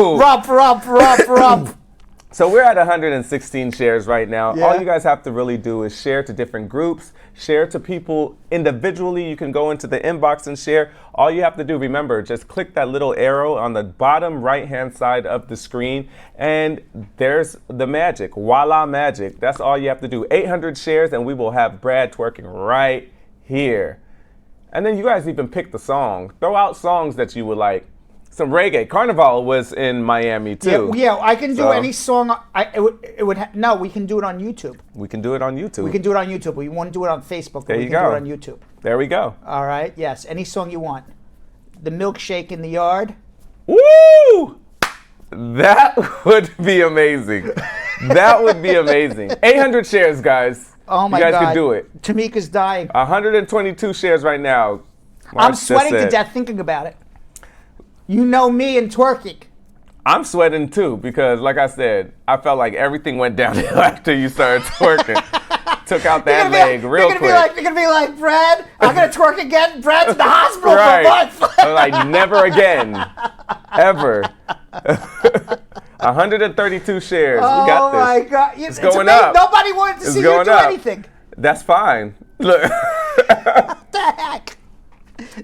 So we're at 116 shares right now. Yeah. All you guys have to really do is share to different groups, share to people individually. You can go into the inbox and share. All you have to do, remember, just click that little arrow on the bottom right-hand side of the screen, and there's the magic. Voila, magic. That's all you have to do. 800 shares, and we will have Brad twerking right here. And then you guys even pick the song. Throw out songs that you would like. Some reggae. Carnival was in Miami too. Yeah, I can do any song. No, we can do it on YouTube. We can do it on YouTube. We can do it on YouTube. We want to do it on Facebook. There we you can go. do it on YouTube. There we go. All right. Yes. Any song you want. The milkshake in the yard. Woo! That would be amazing. That would be amazing. 800 shares, guys. Oh my God. You guys God. can do it. Tamika's dying. 122 shares right now. I'm sweating to death thinking about it. You know me and twerking. I'm sweating too because, like I said, I felt like everything went downhill after you started twerking. Took out that leg real quick. You're gonna be like, Brad, I'm gonna twerk again. Brad's in the hospital for a month. I'm like, never again, ever. 132 shares. We got this. Oh my God! It's going up. Nobody wanted to see you do anything. That's fine. Look. What the heck?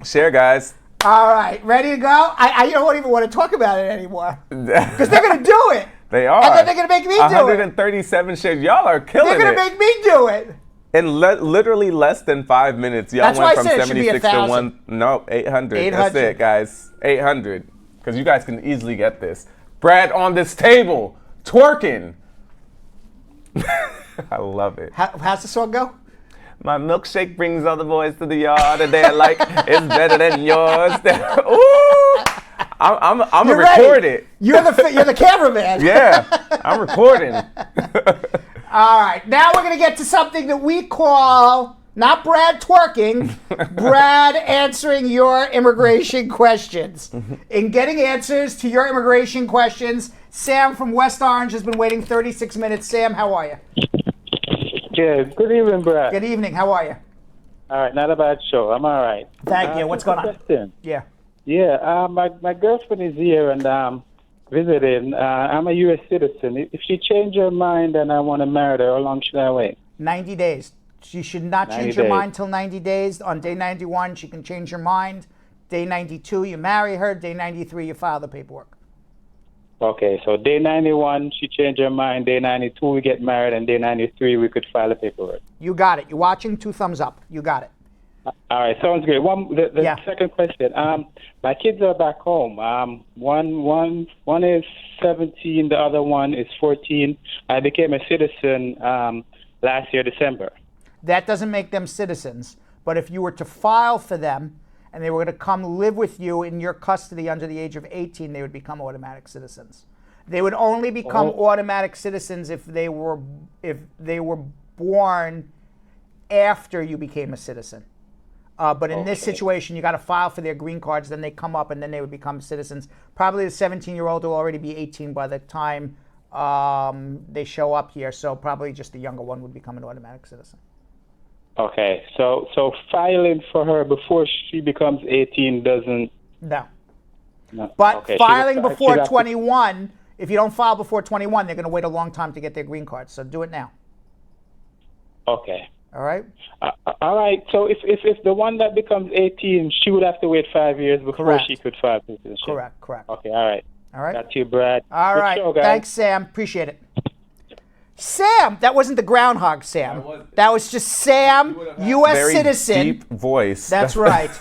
Share, guys. All right, ready to go? I don't even want to talk about it anymore because they're gonna do it. They are. And then they're gonna make me do it. 137 shares. Y'all are killing it. They're gonna make me do it. In literally less than 5 minutes, y'all That's why went I from said it should be 76 to 1,000. 800. That's 800. it, guys. 800. Because you guys can easily get this. Brad on this table, twerking. I love it. How's the song go? My milkshake brings all the boys to the yard, and they're like, it's better than yours. Ooh! I'm gonna record it. You're the cameraman. Yeah, I'm recording. All right, now we're going to get to something that we call, not Brad twerking, Brad answering your immigration questions. In getting answers to your immigration questions, Sam from West Orange has been waiting 36 minutes. Sam, how are you? Good. Good evening, Brad. Good evening. How are you? All right, not a bad show. I'm all right. Thank you. What's going on? Question. Yeah. Yeah, my girlfriend is here and visiting. I'm a U.S. citizen. If she changes her mind and I want to marry her, how long should I wait? 90 days. She should not 90 change her days. mind till 90 days. On day 91, she can change her mind. Day 92, you marry her. Day 93, you file the paperwork. Okay, so day 91, she changed her mind. Day 92, we get married. And day 93, we could file the paperwork. You got it. You're watching? 2 thumbs up. You got it. All right, sounds great. The second question. My kids are back home. One is 17, the other one is 14. I became a citizen last year, December. That doesn't make them citizens. But if you were to file for them and they were going to come live with you in your custody under the age of 18, they would become automatic citizens. They would only become automatic citizens if they were born after you became a citizen. But in this situation, you got to file for their green cards, then they come up, and then they would become citizens. Probably the 17-year-old will already be 18 by the time they show up here, so probably just the younger one would become an automatic citizen. Okay, so filing for her before she becomes 18 doesn't... No. No. But okay, filing she before got 21, if you don't file before 21, they're going to wait a long time to get their green cards, so do it now. Okay. All right? All right. So if the one that becomes 18, she would have to wait 5 years before she could file citizenship. Correct. Okay. All right. All right. Got you, Brad. All Good right. show, guys. Thanks, Sam. Appreciate it. Sam, that wasn't the groundhog Sam. That was just Sam, U.S. Very citizen. deep voice. That's right.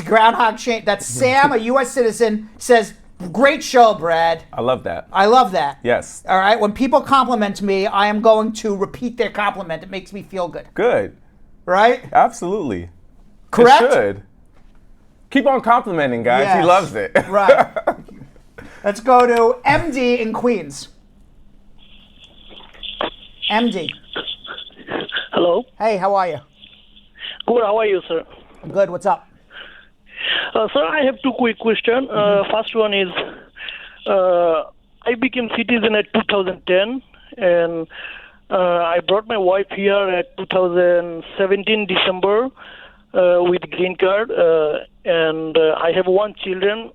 Groundhog change. That's Sam, a U.S. citizen, says, great show, Brad. I love that. I love that. Yes. All right. When people compliment me, I am going to repeat their compliment. It makes me feel good. Good. Right? Absolutely. Correct? It should. Keep on complimenting, guys. Yes. He loves it. Right. Let's go to MD in Queens. MD. Hello. Hey, how are you? Good. How are you, sir? Good. What's up? Sir, I have 2 quick questions. First one is, I became citizen at 2010, and I brought my wife here at 2017 December with green card, and I have 1 children.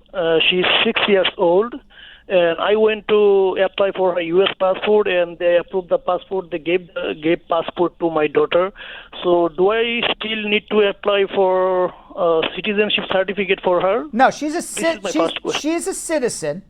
She's 6 years old, and I went to apply for a U.S. passport, and they approved the passport. They gave passport to my daughter. So do I still need to apply for citizenship certificate for her? No, she's a citizen.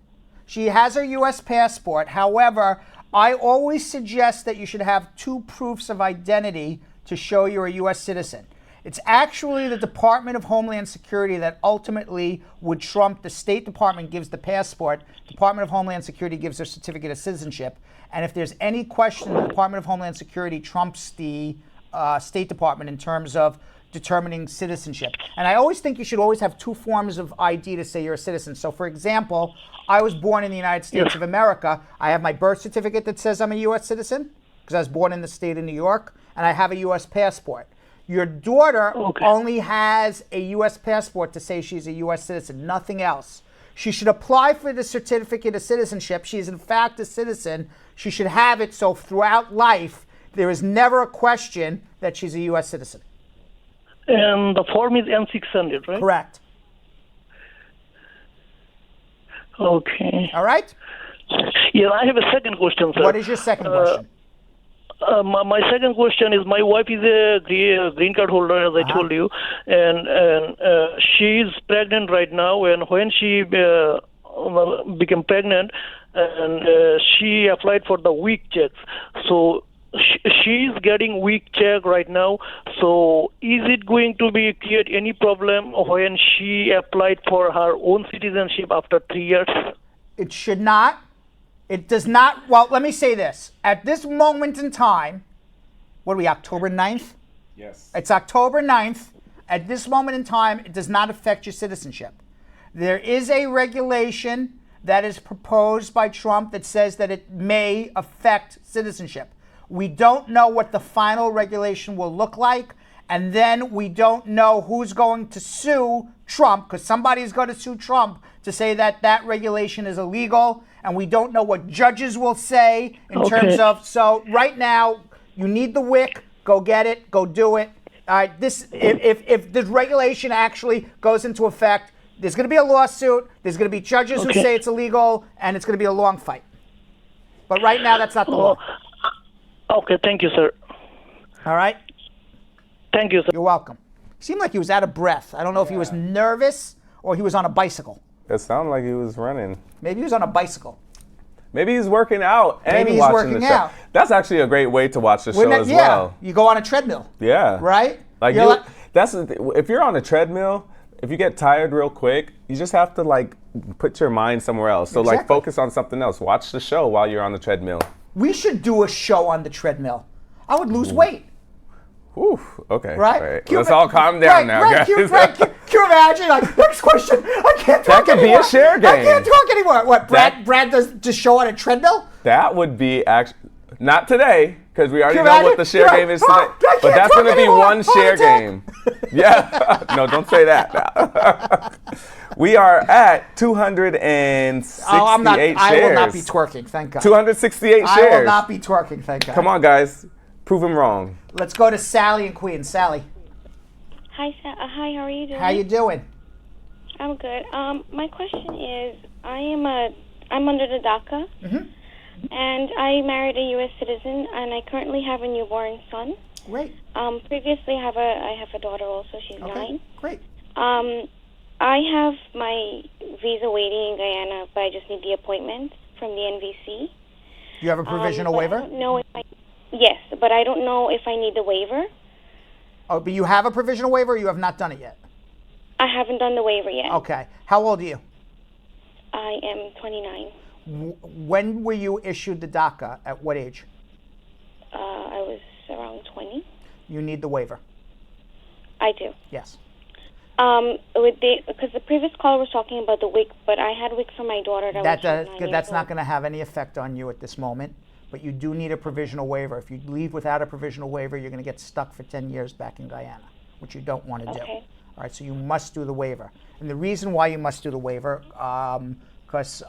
She has her U.S. passport. However, I always suggest that you should have 2 proofs of identity to show you're a U.S. citizen. It's actually the Department of Homeland Security that ultimately would trump. The State Department gives the passport. Department of Homeland Security gives their certificate of citizenship. And if there's any question, the Department of Homeland Security trumps the State Department in terms of determining citizenship. And I always think you should always have 2 forms of ID to say you're a citizen. So, for example, I was born in the United States of America. I have my birth certificate that says I'm a U.S. citizen because I was born in the state of New York, and I have a U.S. passport. Your daughter only has a U.S. passport to say she's a U.S. citizen, nothing else. She should apply for the certificate of citizenship. She is, in fact, a citizen. She should have it so throughout life, there is never a question that she's a U.S. citizen. And the form is N600, right? Correct. Okay. All right? Yeah, I have a second question, sir. What is your second question? My second question is, my wife is a green card holder, as I told you, and she's pregnant right now. And when she became pregnant, and she applied for the week checks. So she's getting weak check right now. So is it going to be create any problem when she applied for her own citizenship after 3 years? It should not. It does not. Well, let me say this. At this moment in time, what are we, October 9th? Yes. It's October 9th. At this moment in time, it does not affect your citizenship. There is a regulation that is proposed by Trump that says that it may affect citizenship. We don't know what the final regulation will look like, and then we don't know who's going to sue Trump, because somebody's going to sue Trump to say that that regulation is illegal, and we don't know what judges will say in terms of, so right now, you need the WIC, go get it, go do it. If this regulation actually goes into effect, there's going to be a lawsuit, there's going to be judges who say it's illegal, and it's going to be a long fight. But right now, that's not the law. Okay, thank you, sir. All right? Thank you, sir. You're welcome. Seemed like he was out of breath. I don't know if he was nervous or he was on a bicycle. It sounded like he was running. Maybe he was on a bicycle. Maybe he's working out and Maybe he's watching working the show. out. That's actually a great way to watch the show as well. You go on a treadmill. Yeah. Right? Like if you're on a treadmill, if you get tired real quick, you just have to like put your mind somewhere else. So like focus on something else. Watch the show while you're on the treadmill. We should do a show on the treadmill. I would lose weight. Ooh, okay. Right? Let's all calm down now, guys. Can you imagine? Like, next question. I can't talk That could anymore. be a share game. I can't talk anymore. What, Brad does the show on a treadmill? That would be not today, because we already know what the share game is today. But that's going to be one share game. Yeah. No, don't say that. We are at 268 shares. I will not be twerking, thank God. 268 shares. I will not be twerking, thank God. Come on, guys. Prove him wrong. Let's go to Sally in Queens. Sally. Hi, hi. How are you doing? How you doing? I'm good. My question is, I'm under the DACA, and I married a U.S. citizen, and I currently have a newborn son. Great. Previously, I have a daughter also. She's 9. Great. I have my visa waiting in Guyana, but I just need the appointment from the NVC. You have a provisional waiver? I don't know if yes, but I don't know if I need the waiver. Oh, but you have a provisional waiver, or you have not done it yet? I haven't done the waiver yet. Okay. How old are you? I am 29. When were you issued the DACA? At what age? I was around 20. You need the waiver. I do. Yes. Because the previous caller was talking about the WIC, but I had WIC for my daughter. That's not going to have any effect on you at this moment, but you do need a provisional waiver. If you leave without a provisional waiver, you're going to get stuck for 10 years back in Guyana, which you don't want to do. All right, so you must do the waiver. And the reason why you must do the waiver, because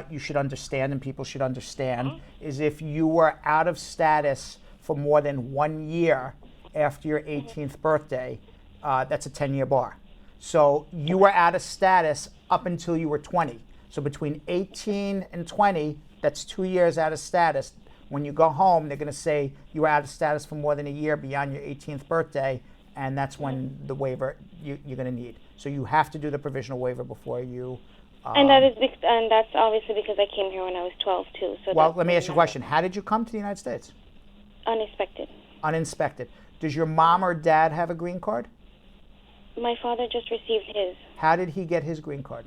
you should understand and people should understand, is if you were out of status for more than 1 year after your 18th birthday, that's a 10-year bar. So you were out of status up until you were 20. So between 18 and 20, that's 2 years out of status. When you go home, they're going to say you were out of status for more than a year beyond your 18th birthday, and that's when the waiver you're going to need. So you have to do the provisional waiver before you. And that's obviously because I came here when I was 12 too. So well, let me ask you a question. How did you come to the United States? Unexpected. Uninspected. Does your mom or dad have a green card? My father just received his. How did he get his green card?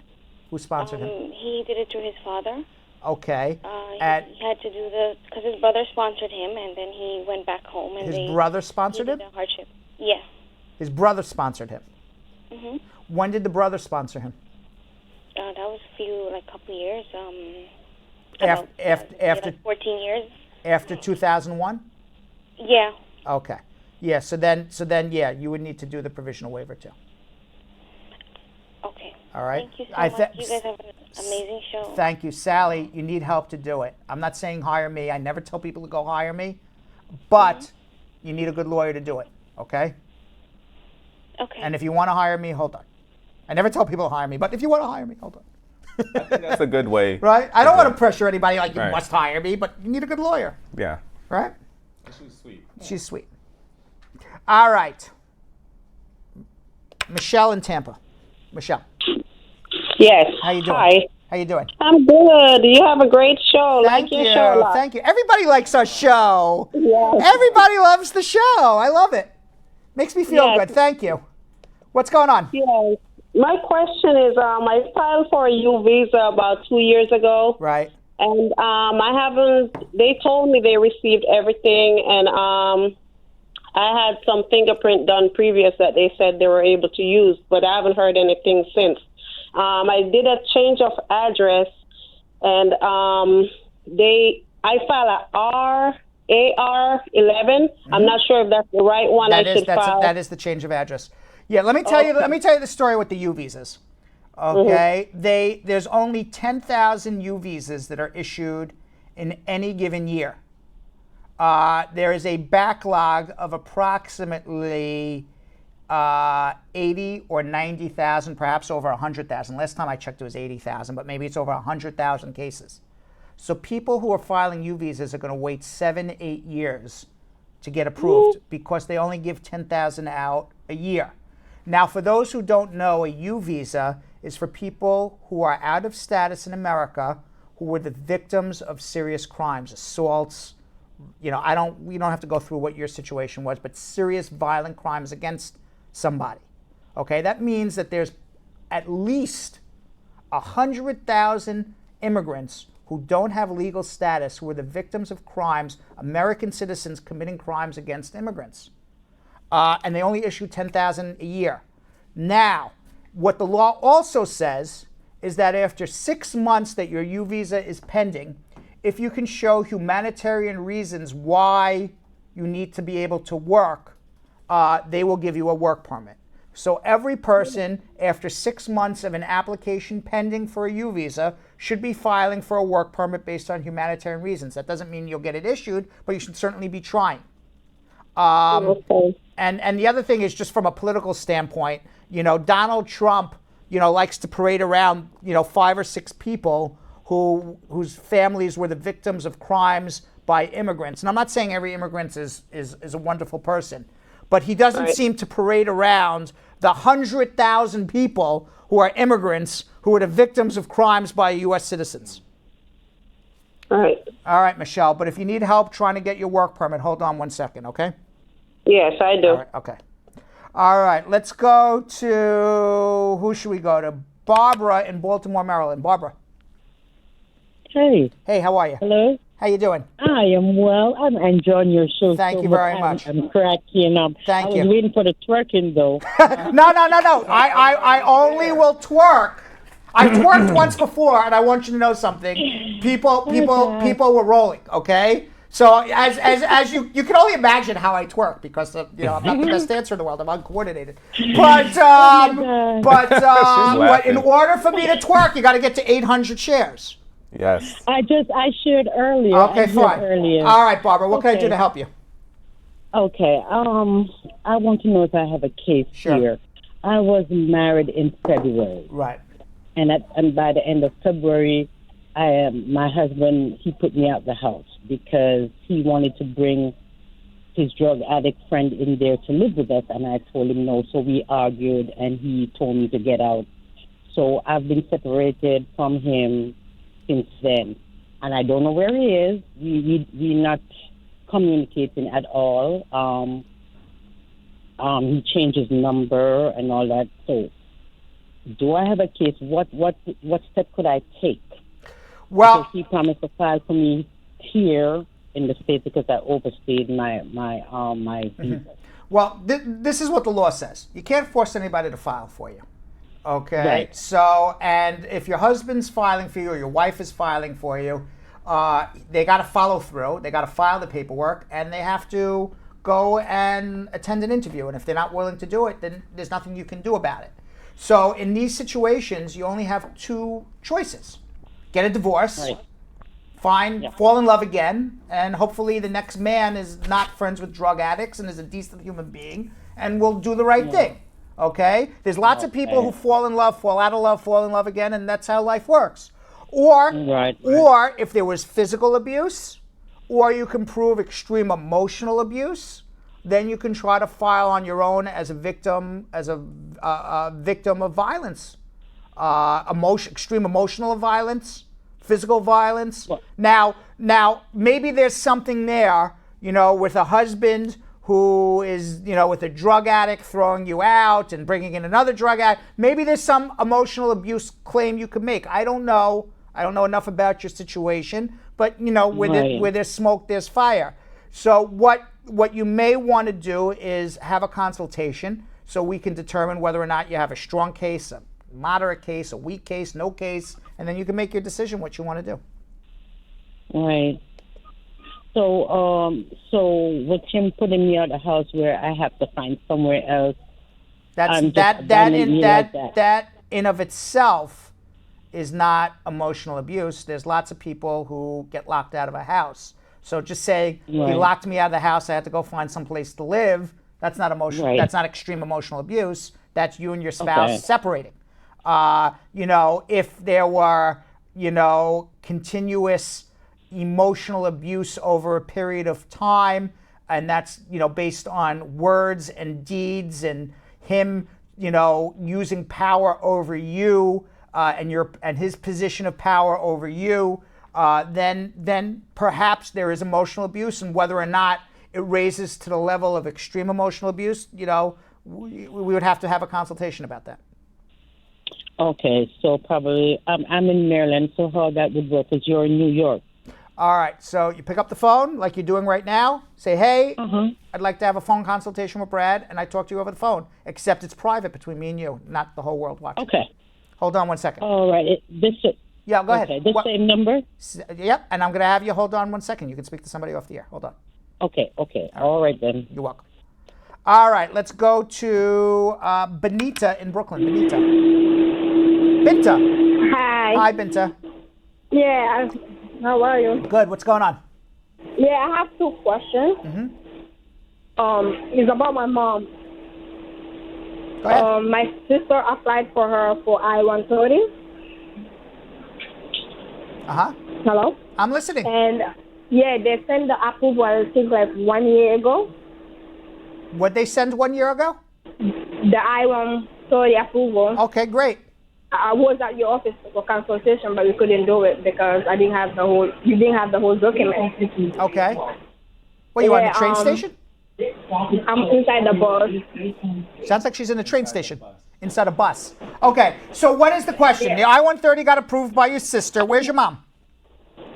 Who sponsored him? He did it through his father. Okay. He had to do because his brother sponsored him, and then he went back home. And his brother sponsored him? The hardship. Yeah. His brother sponsored him. Mhm. When did the brother sponsor him? That was a couple of years. After 14 years. After 2001? Yeah. Okay. Yeah. So then, yeah, you would need to do the provisional waiver too. Okay. All right. Thank you so much. You guys have an amazing show. Thank you, Sally. You need help to do it. I'm not saying hire me. I never tell people to go hire me, but you need a good lawyer to do it. Okay. Okay. And if you want to hire me, hold on. I never tell people to hire me, but if you want to hire me, hold on. I think that's a good way. Right? I don't want to pressure anybody like you must hire me, but you need a good lawyer. Yeah. Right? She's sweet. She's sweet. All right. Michelle in Tampa. Michelle. Yes. How you doing? Hi. How you doing? I'm good. You have a great show. Thank your you. show a lot. Thank you. Everybody likes our show. Yes. Everybody loves the show. I love it. Makes me feel Yes. good. Thank you. What's going on? Yes. My question is, I filed for a U visa about 2 years ago. Right. And I haven't. They told me they received everything, and I had some fingerprint done previous that they said they were able to use, but I haven't heard anything since. I did a change of address, and I filed a AR11. I'm not sure if that's the right one. That is the change of address. Yeah, let me tell you the story with the U visas. Okay, there's only 10,000 U visas that are issued in any given year. There is a backlog of approximately 80 or 90,000, perhaps over 100,000. Last time I checked, it was 80,000, but maybe it's over 100,000 cases. So people who are filing U visas are going to wait 7-8 years to get approved because they only give 10,000 out a year. Now, for those who don't know, a U visa is for people who are out of status in America who were the victims of serious crimes, assaults. We don't have to go through what your situation was, but serious violent crimes against somebody. Okay, that means that there's at least 100,000 immigrants who don't have legal status who are the victims of crimes, American citizens committing crimes against immigrants. And they only issue 10,000 a year. Now, what the law also says is that after 6 months that your U visa is pending, if you can show humanitarian reasons why you need to be able to work, they will give you a work permit. So every person, after 6 months of an application pending for a U visa, should be filing for a work permit based on humanitarian reasons. That doesn't mean you'll get it issued, but you should certainly be trying. And the other thing is, just from a political standpoint, Donald Trump, likes to parade around, 5 or 6 people whose families were the victims of crimes by immigrants. And I'm not saying every immigrant is a wonderful person, but he doesn't seem to parade around the 100,000 people who are immigrants who are the victims of crimes by U.S. citizens. All right, Michelle, but if you need help trying to get your work permit, hold on 1 second, okay? Yes, I do. All right, okay. All right, let's go to, who should we go to? Barbara in Baltimore, Maryland. Barbara. Hey. Hey, how are you? Hello. How you doing? I am well. I'm enjoying your show. Thank you very much. I'm cracking up. Thank you. I was waiting for the twerking, though. No. I only will twerk. I twerked once before, and I want you to know something. People were rolling. Okay. So as you can only imagine how I twerk because I'm not the best dancer in the world. I'm uncoordinated. But in order for me to twerk, you got to get to 800 shares. Yes. I shared earlier. Okay, fine. All right, Barbara. What can I do to help you? Okay. I want to know if I have a case here. I was married in February. Right. And by the end of February, my husband, he put me out the house because he wanted to bring his drug addict friend in there to live with us, and I told him no. So we argued, and he told me to get out. So I've been separated from him since then, and I don't know where he is. We're not communicating at all. He changed his number and all that. So, do I have a case? What step could I take? Well, because he promised to file for me here in the States because I overstayed my visa. Well, this is what the law says. You can't force anybody to file for you. Okay. Right. So, and if your husband's filing for you or your wife is filing for you, they got to follow through. They got to file the paperwork, and they have to go and attend an interview. And if they're not willing to do it, then there's nothing you can do about it. So, in these situations, you only have 2 choices: get a divorce, fall in love again, and hopefully the next man is not friends with drug addicts and is a decent human being and will do the right thing. Okay? There's lots of people who fall in love, fall out of love, fall in love again, and that's how life works. Or if there was physical abuse, or you can prove extreme emotional abuse, then you can try to file on your own as a victim of violence. extreme emotional violence, physical violence. Now, maybe there's something there, with a husband who is, with a drug addict throwing you out and bringing in another drug addict. Maybe there's some emotional abuse claim you could make. I don't know. I don't know enough about your situation, but where there's smoke, there's fire. So what you may want to do is have a consultation so we can determine whether or not you have a strong case, a moderate case, a weak case, no case, and then you can make your decision what you want to do. Right. So with him putting me out of the house where I have to find somewhere else, that in of itself is not emotional abuse. There's lots of people who get locked out of a house. So just saying he locked me out of the house, I had to go find some place to live. That's not emotional. That's not extreme emotional abuse. That's you and your spouse separating. If there were, continuous emotional abuse over a period of time, and that's, based on words and deeds and him, using power over you, and his position of power over you, then perhaps there is emotional abuse, and whether or not it raises to the level of extreme emotional abuse, we would have to have a consultation about that. Okay, so probably I'm in Maryland, so how that would work, because you're in New York. All right, so you pick up the phone like you're doing right now, say, hey, I'd like to have a phone consultation with Brad, and I talk to you over the phone, except it's private between me and you, not the whole world watching. Okay. Hold on one second. All right, yeah, go ahead. The same number? Yep, and I'm going to have you hold on 1 second. You can speak to somebody off the air. Hold on. Okay. All right, then. You're welcome. All right, let's go to Benita in Brooklyn. Binta. Hi. Hi, Binta. Yeah, how are you? Good. What's going on? Yeah, I have two questions. It's about my mom. Go ahead. My sister applied for her for I-130. Hello? I'm listening. And yeah, they sent the approval, I think, like 1 year ago. What they send 1 year ago? The I-130 approval. Okay, great. I was at your office for consultation, but we couldn't do it because you didn't have the whole document. Okay. What, you on the train station? I'm inside the bus. Sounds like she's in the train station, inside a bus. Okay, so what is the question? The I-130 got approved by your sister. Where's your mom?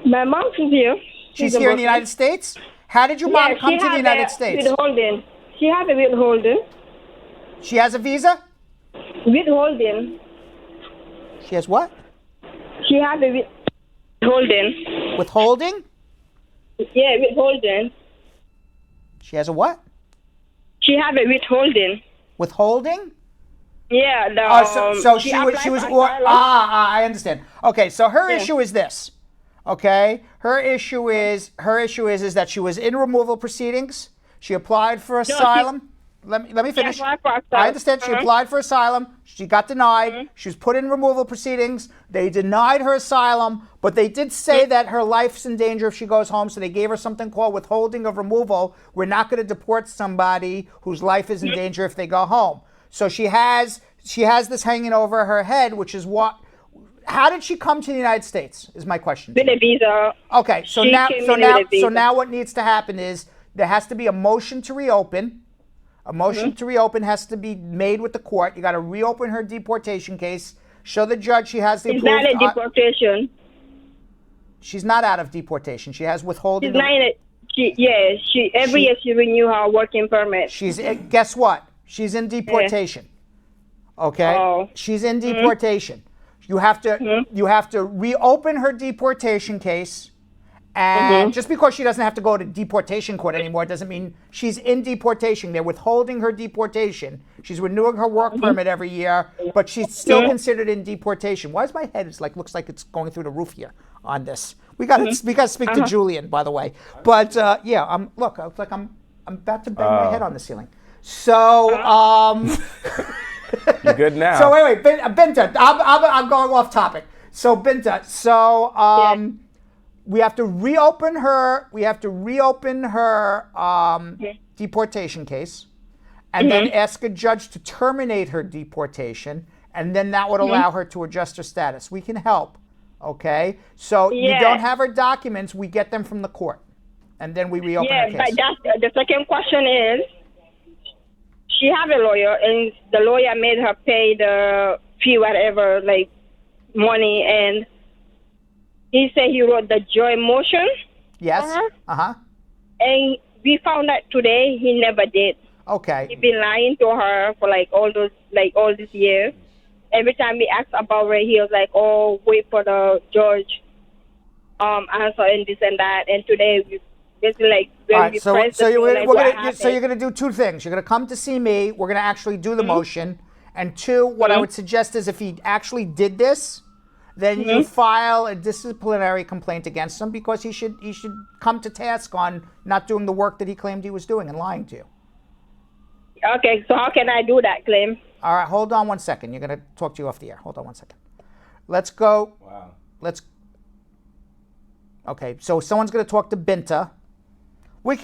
My mom is here. She's here in the United States? How did your mom come to the United States? Withholding. She has a withholding. She has a visa? Withholding. She has what? She has a withholding. Withholding? Yeah, withholding. She has a what? She has a withholding. Withholding? Yeah. So she was. I understand. Okay, so her issue is this. Okay, her issue is that she was in removal proceedings. She applied for asylum. Let me finish. I understand. She applied for asylum. She got denied. She was put in removal proceedings. They denied her asylum, but they did say that her life's in danger if she goes home, so they gave her something called withholding of removal. We're not going to deport somebody whose life is in danger if they go home. So she has this hanging over her head, which is what. How did she come to the United States? Is my question. With a visa. Okay, so now what needs to happen is there has to be a motion to reopen. A motion to reopen has to be made with the court. You got to reopen her deportation case. Show the judge she has the. She's not a deportation. She's not out of deportation. She has withholding. She's not in it. Every year she renew her working permit. Guess what? She's in deportation. Okay. Oh. She's in deportation. You have to reopen her deportation case. And just because she doesn't have to go to deportation court anymore doesn't mean she's in deportation. They're withholding her deportation. She's renewing her work permit every year, but she's still considered in deportation. Why is my head looks like it's going through the roof here on this? We got to speak to Julian, by the way. But I'm about to bang my head on the ceiling. So you're good now. So wait, Binta, I'm going off topic. So Binta, we have to reopen her. Deportation case, and then ask a judge to terminate her deportation, and then that would allow her to adjust her status. We can help, okay? So you don't have her documents, we get them from the court, and then we reopen her case. But that's, the second question is, she have a lawyer, and the lawyer made her pay the fee, whatever, like money, and he said he wrote the joint motion. Yes. For her, Uh-huh. and we found out today he never did. Okay. He been lying to her for all these years. Every time we asked about her, he was like, "Oh, wait for the judge answer and this and that." And today we basically when All right, we so pressed the you're, thing, we're what gonna, so happened? you're going to do two things. You're going to come to see me. We're going to actually do the motion. And two, what I would suggest is if he actually did this, then you file a disciplinary complaint against him because he should come to task on not doing the work that he claimed he was doing and lying to you. Okay, so how can I do that claim? All right, hold on one second. You're going to talk to you off the air. Hold on one second. Let's go. Wow. Okay, so someone's going to talk to Binta. I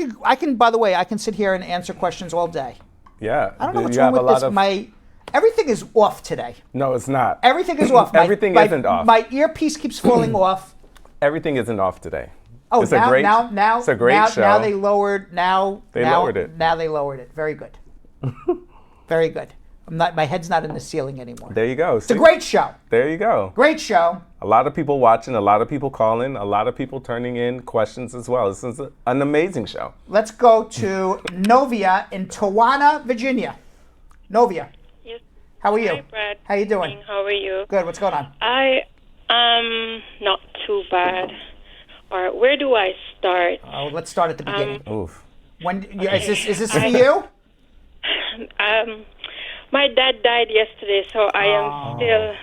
can sit here and answer questions all day. Yeah. I don't know what's wrong with this. Everything is off today. No, it's not. Everything is off. Everything isn't off. My earpiece keeps falling off. Everything isn't off today. Oh, it's a great show. Now they lowered. Lowered it. Now they lowered it. Very good. Very good. My head's not in the ceiling anymore. There you go. It's a great show. There you go. Great show. A lot of people watching, a lot of people calling, a lot of people turning in questions as well. This is an amazing show. Let's go to Novia in Tawana, Virginia. Novia. Yes. How are you? Hi, Brad. How you doing? How are you? Good. What's going on? I am not too bad. All right, where do I start? Oh, let's start at the beginning. Oof. Is this for you? My dad died yesterday, so I am still.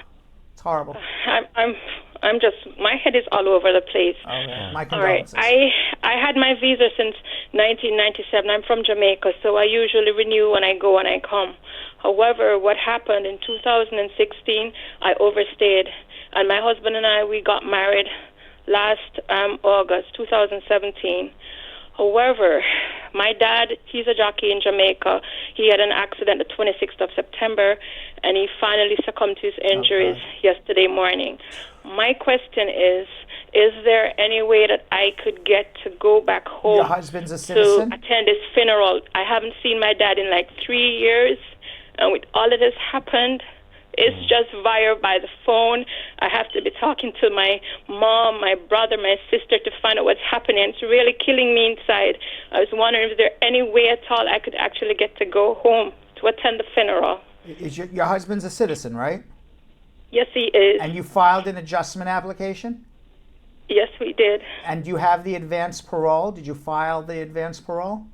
It's horrible. I'm just, my head is all over the place. My All right, condolences. I had my visa since 1997. I'm from Jamaica, so I usually renew when I go and I come. However, what happened in 2016, I overstayed, and my husband and I, we got married last August 2017. However, my dad, he's a jockey in Jamaica. He had an accident the 26th of September, and he finally succumbed to his injuries yesterday morning. My question is there any way that I could get to go back home Your husband's a citizen? to attend his funeral? I haven't seen my dad in like 3 years, and with all that has happened, it's just via by the phone. I have to be talking to my mom, my brother, my sister to find out what's happening. It's really killing me inside. I was wondering if there any way at all I could actually get to go home to attend the funeral. Is your husband's a citizen, right? Yes, he is. And you filed an adjustment application? Yes, we did. And do you have the advance parole? Did you file the advance parole?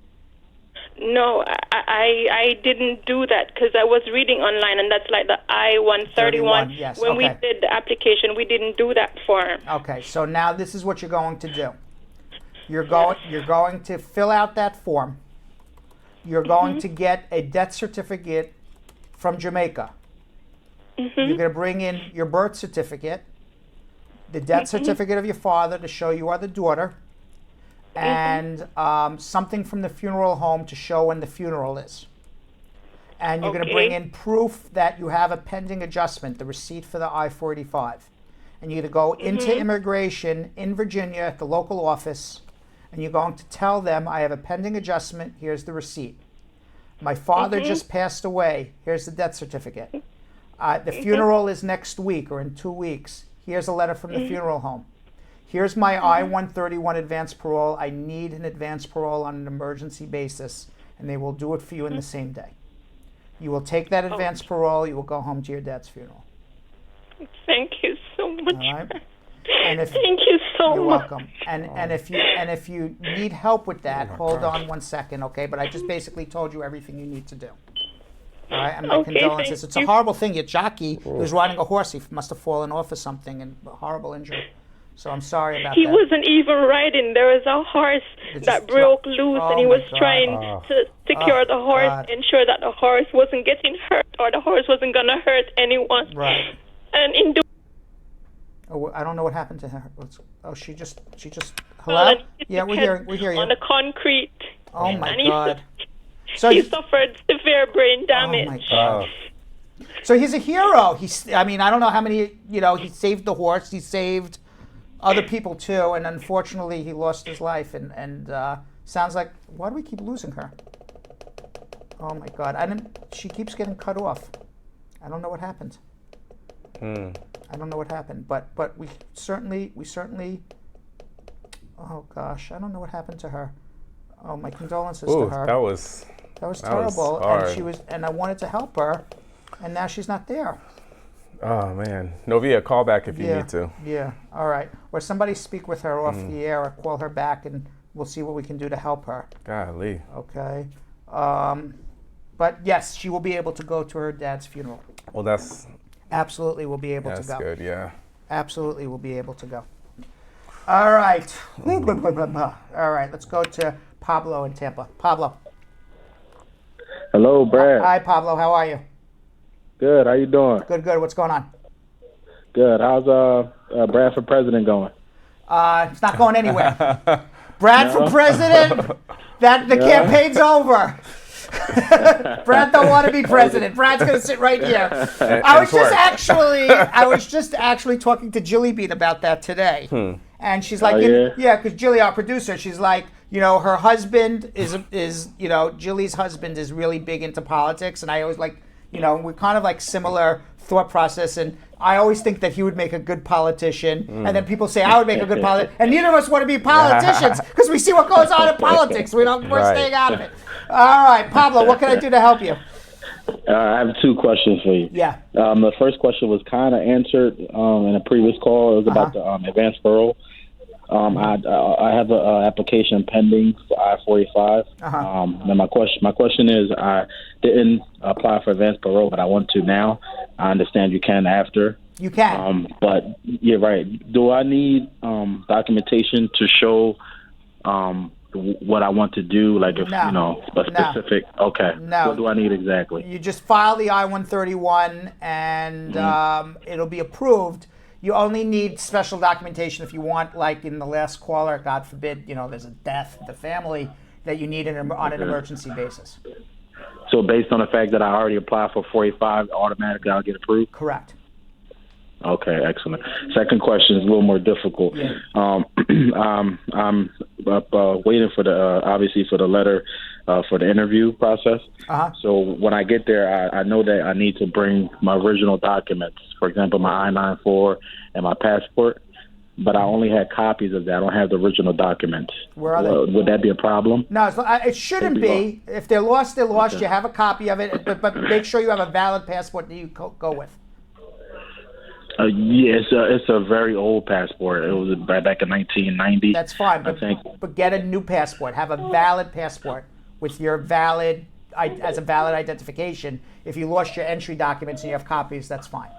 No, I didn't do that because I was reading online, and that's like the I-131. Yes, when we okay. did the application, we didn't do that form. Okay, so now this is what you're going to do. You're going to fill out that form. You're going to get a death certificate from Jamaica. You're going to bring in your birth certificate, the death certificate of your father to show you are the daughter, and something from the funeral home to show when the funeral is. And you're going to bring in proof that you have a pending adjustment, the receipt for the I-485. And you're going to go into immigration in Virginia at the local office, and you're going to tell them, I have a pending adjustment, here's the receipt. My father just passed away, here's the death certificate. The funeral is next week or in 2 weeks. Here's a letter from the funeral home. Here's my I-131 advance parole. I need an advance parole on an emergency basis, and they will do it for you in the same day. You will take that advance parole. You will go home to your dad's funeral. Thank you so much. All right? And if, Thank you so you're much. welcome. And if you need help with that, hold on 1 second, okay? But I just basically told you everything you need to do. All right, and my condolences. It's a horrible thing. Your jockey was riding a horse. He must have fallen off or something, and a horrible injury. So I'm sorry about He that. wasn't even riding. There was a horse that broke loose, and he was trying to secure the horse, ensure that the horse wasn't getting hurt or the horse wasn't going to hurt anyone. Right. And in doing Oh, I don't know what happened to her. She just. Hello? Yeah, we hear you. on the concrete. Oh my and God. He suffered severe brain damage. Oh my God. So he's a hero. I mean, I don't know how many, he saved the horse. He saved other people too. And unfortunately, he lost his life. And sounds like, why do we keep losing her? Oh my God. She keeps getting cut off. I don't know what happened. I don't know what happened. But we certainly, oh gosh, I don't know what happened to her. Oh, my condolences to her. That was terrible. Hard. And I wanted to help her, and now she's not there. Oh man, Novia, call back if you need to. Yeah. All right. Or somebody speak with her off the air, or call her back, and we'll see what we can do to help her. Golly. Okay. But yes, she will be able to go to her dad's funeral. Well, that's absolutely will be able to go. That's good. Yeah. Absolutely will be able to go. All right. All right. Let's go to Pablo in Tampa. Pablo. Hello, Brad. Hi, Pablo. How are you? Good. How you doing? Good. What's going on? Good. How's Brad for president going? It's not going anywhere. Brad for president. The campaign's over. Brad don't want to be president. Brad's going to sit right here. I was just actually talking to Jilly Bean about that today. And she's like, because Jilly, our producer, she's like, her husband is Jilly's husband is really big into politics. And I always like, we're kind of like similar thought process. And I always think that he would make a good politician. And then people say I would make a good politician. And neither of us want to be politicians because we see what goes on in politics. We're staying out of it. All right, Pablo, what can I do to help you? I have two questions for you. Yeah. The first question was kind of answered in a previous call. It was about the advanced parole. I have an application pending for I-45. Now my question is, I didn't apply for advanced parole, but I want to now. I understand you can after. You can. But you're right. Do I need documentation to show what I want to do? Like if a specific. Okay. No. What do I need exactly? You just file the I-131 and it'll be approved. You only need special documentation if you want, like in the last caller, God forbid, there's a death in the family that you need on an emergency basis. So based on the fact that I already applied for 45, automatically I'll get approved? Correct. Okay, excellent. Second question is a little more difficult. Yeah. I'm waiting for obviously for the letter for the interview process. So when I get there, I know that I need to bring my original documents, for example, my I-94 and my passport, but I only had copies of that. I don't have the original documents. Where are they? Would that be a problem? No, it shouldn't be. If they're lost, they're lost. Okay. You have a copy of it, but make sure you have a valid passport that you go with. It's a very old passport. It was back in 1990. That's fine, but get a new passport. Have a valid passport with your valid identification. If you lost your entry documents and you have copies, that's fine.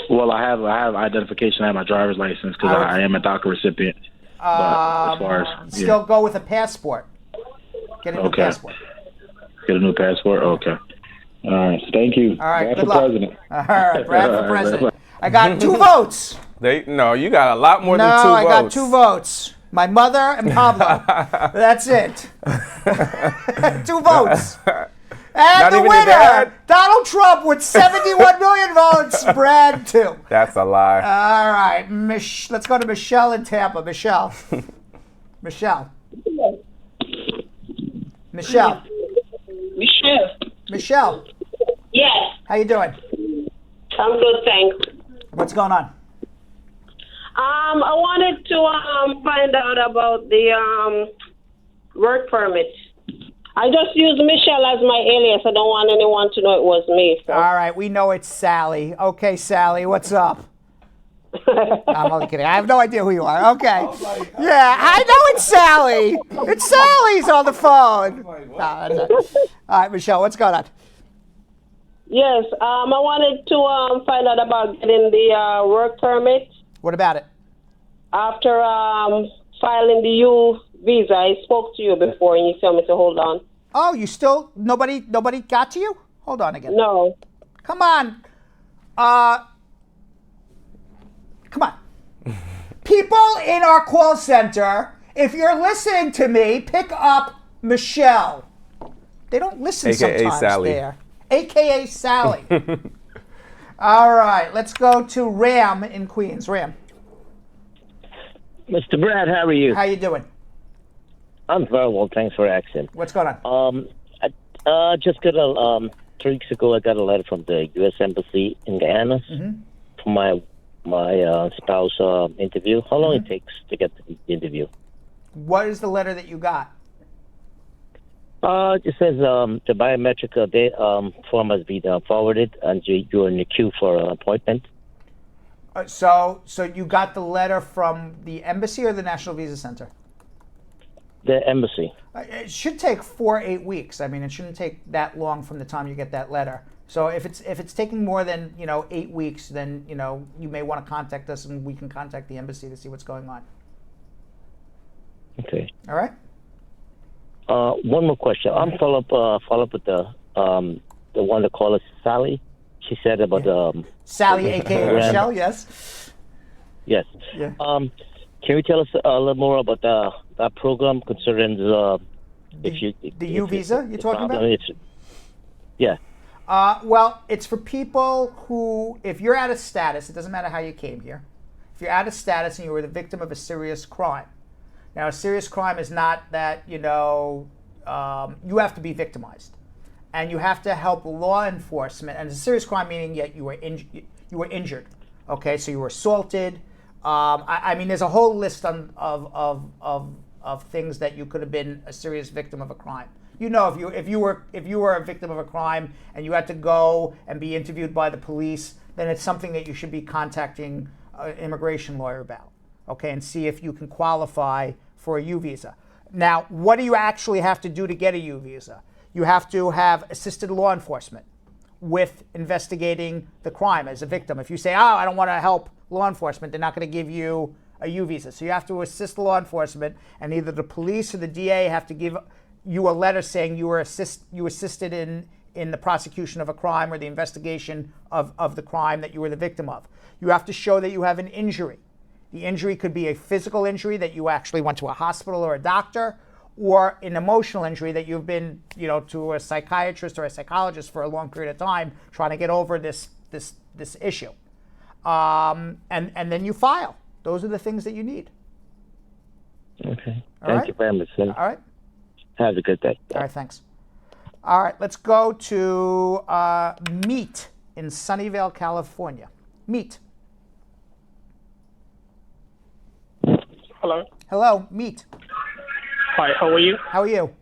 Well, I have identification. I have my driver's license because I am a DACA recipient. But as far as still go with a passport. Get a new passport. Get a new passport. Okay. All right. Thank you. All right. Brad good for luck. president. All right. Brad for president. I got 2 votes. You got a lot more than 2 votes. No, I got 2 votes. My mother and Pablo. That's it. 2 votes. And the winner, Donald Trump with 71 million votes. Brad, 2. That's a lie. All right. Let's go to Michelle in Tampa. Michelle. Michelle. Yes. How you doing? I'm good, thanks. What's going on? I wanted to find out about the work permit. I just used Michelle as my alias. I don't want anyone to know it was me. So. All right, we know it's Sally. Okay, Sally, what's up? I'm only kidding. I have no idea who you are. Okay. Yeah, I know it's Sally. It's Sally's on the phone. All right, Michelle, what's going on? Yes, I wanted to find out about getting the work permit. What about it? After filing the U visa, I spoke to you before and you told me to hold on. Oh, you still, nobody got to you? Hold on again. No. Come on. Come on. People in our call center, if you're listening to me, pick up Michelle. They don't listen AKA sometimes Sally. there. a.k.a. Sally. All right, let's go to Ram in Queens. Ram. Mr. Brad, how are you? How you doing? I'm very well, thanks for asking. What's going on? I just got 3 weeks ago, I got a letter from the U.S. Embassy in Guyana for my spouse interview. How long it takes to get the interview? What is the letter that you got? It says the biometric form has been forwarded, and you're in the queue for an appointment. So you got the letter from the embassy or the National Visa Center? The embassy. It should take 4 to 8 weeks. I mean, it shouldn't take that long from the time you get that letter. So if it's taking more than 8 weeks, then you may want to contact us, and we can contact the embassy to see what's going on. Okay. All right. One more question. I'm follow up with the one that called us Sally. She said about Sally, aka Michelle. Yes. Yes. Yeah. Can you tell us a little more about that program concerning the U visa you're talking about? Yeah. Well, it's for people who, if you're out of status, it doesn't matter how you came here. If you're out of status and you were the victim of a serious crime. Now, a serious crime is not that, you have to be victimized. And you have to help law enforcement. And it's a serious crime meaning yet you were injured. Okay, so you were assaulted. I mean, there's a whole list of things that you could have been a serious victim of a crime. If you were a victim of a crime and you had to go and be interviewed by the police, then it's something that you should be contacting an immigration lawyer about. Okay, and see if you can qualify for a U visa. Now, what do you actually have to do to get a U visa? You have to have assisted law enforcement with investigating the crime as a victim. If you say, I don't want to help law enforcement, they're not going to give you a U visa. So you have to assist law enforcement, and either the police or the DA have to give you a letter saying you assisted in the prosecution of a crime or the investigation of the crime that you were the victim of. You have to show that you have an injury. The injury could be a physical injury that you actually went to a hospital or a doctor, or an emotional injury that you've been, to a psychiatrist or a psychologist for a long period of time trying to get over this issue. And then you file. Those are the things that you need. Okay. All Thank right? you very much, sir. All right. Have a good day. All right, thanks. All right, let's go to Meet in Sunnyvale, California. Meet. Hello. Hello, Meet. Hi, how are you? How are you?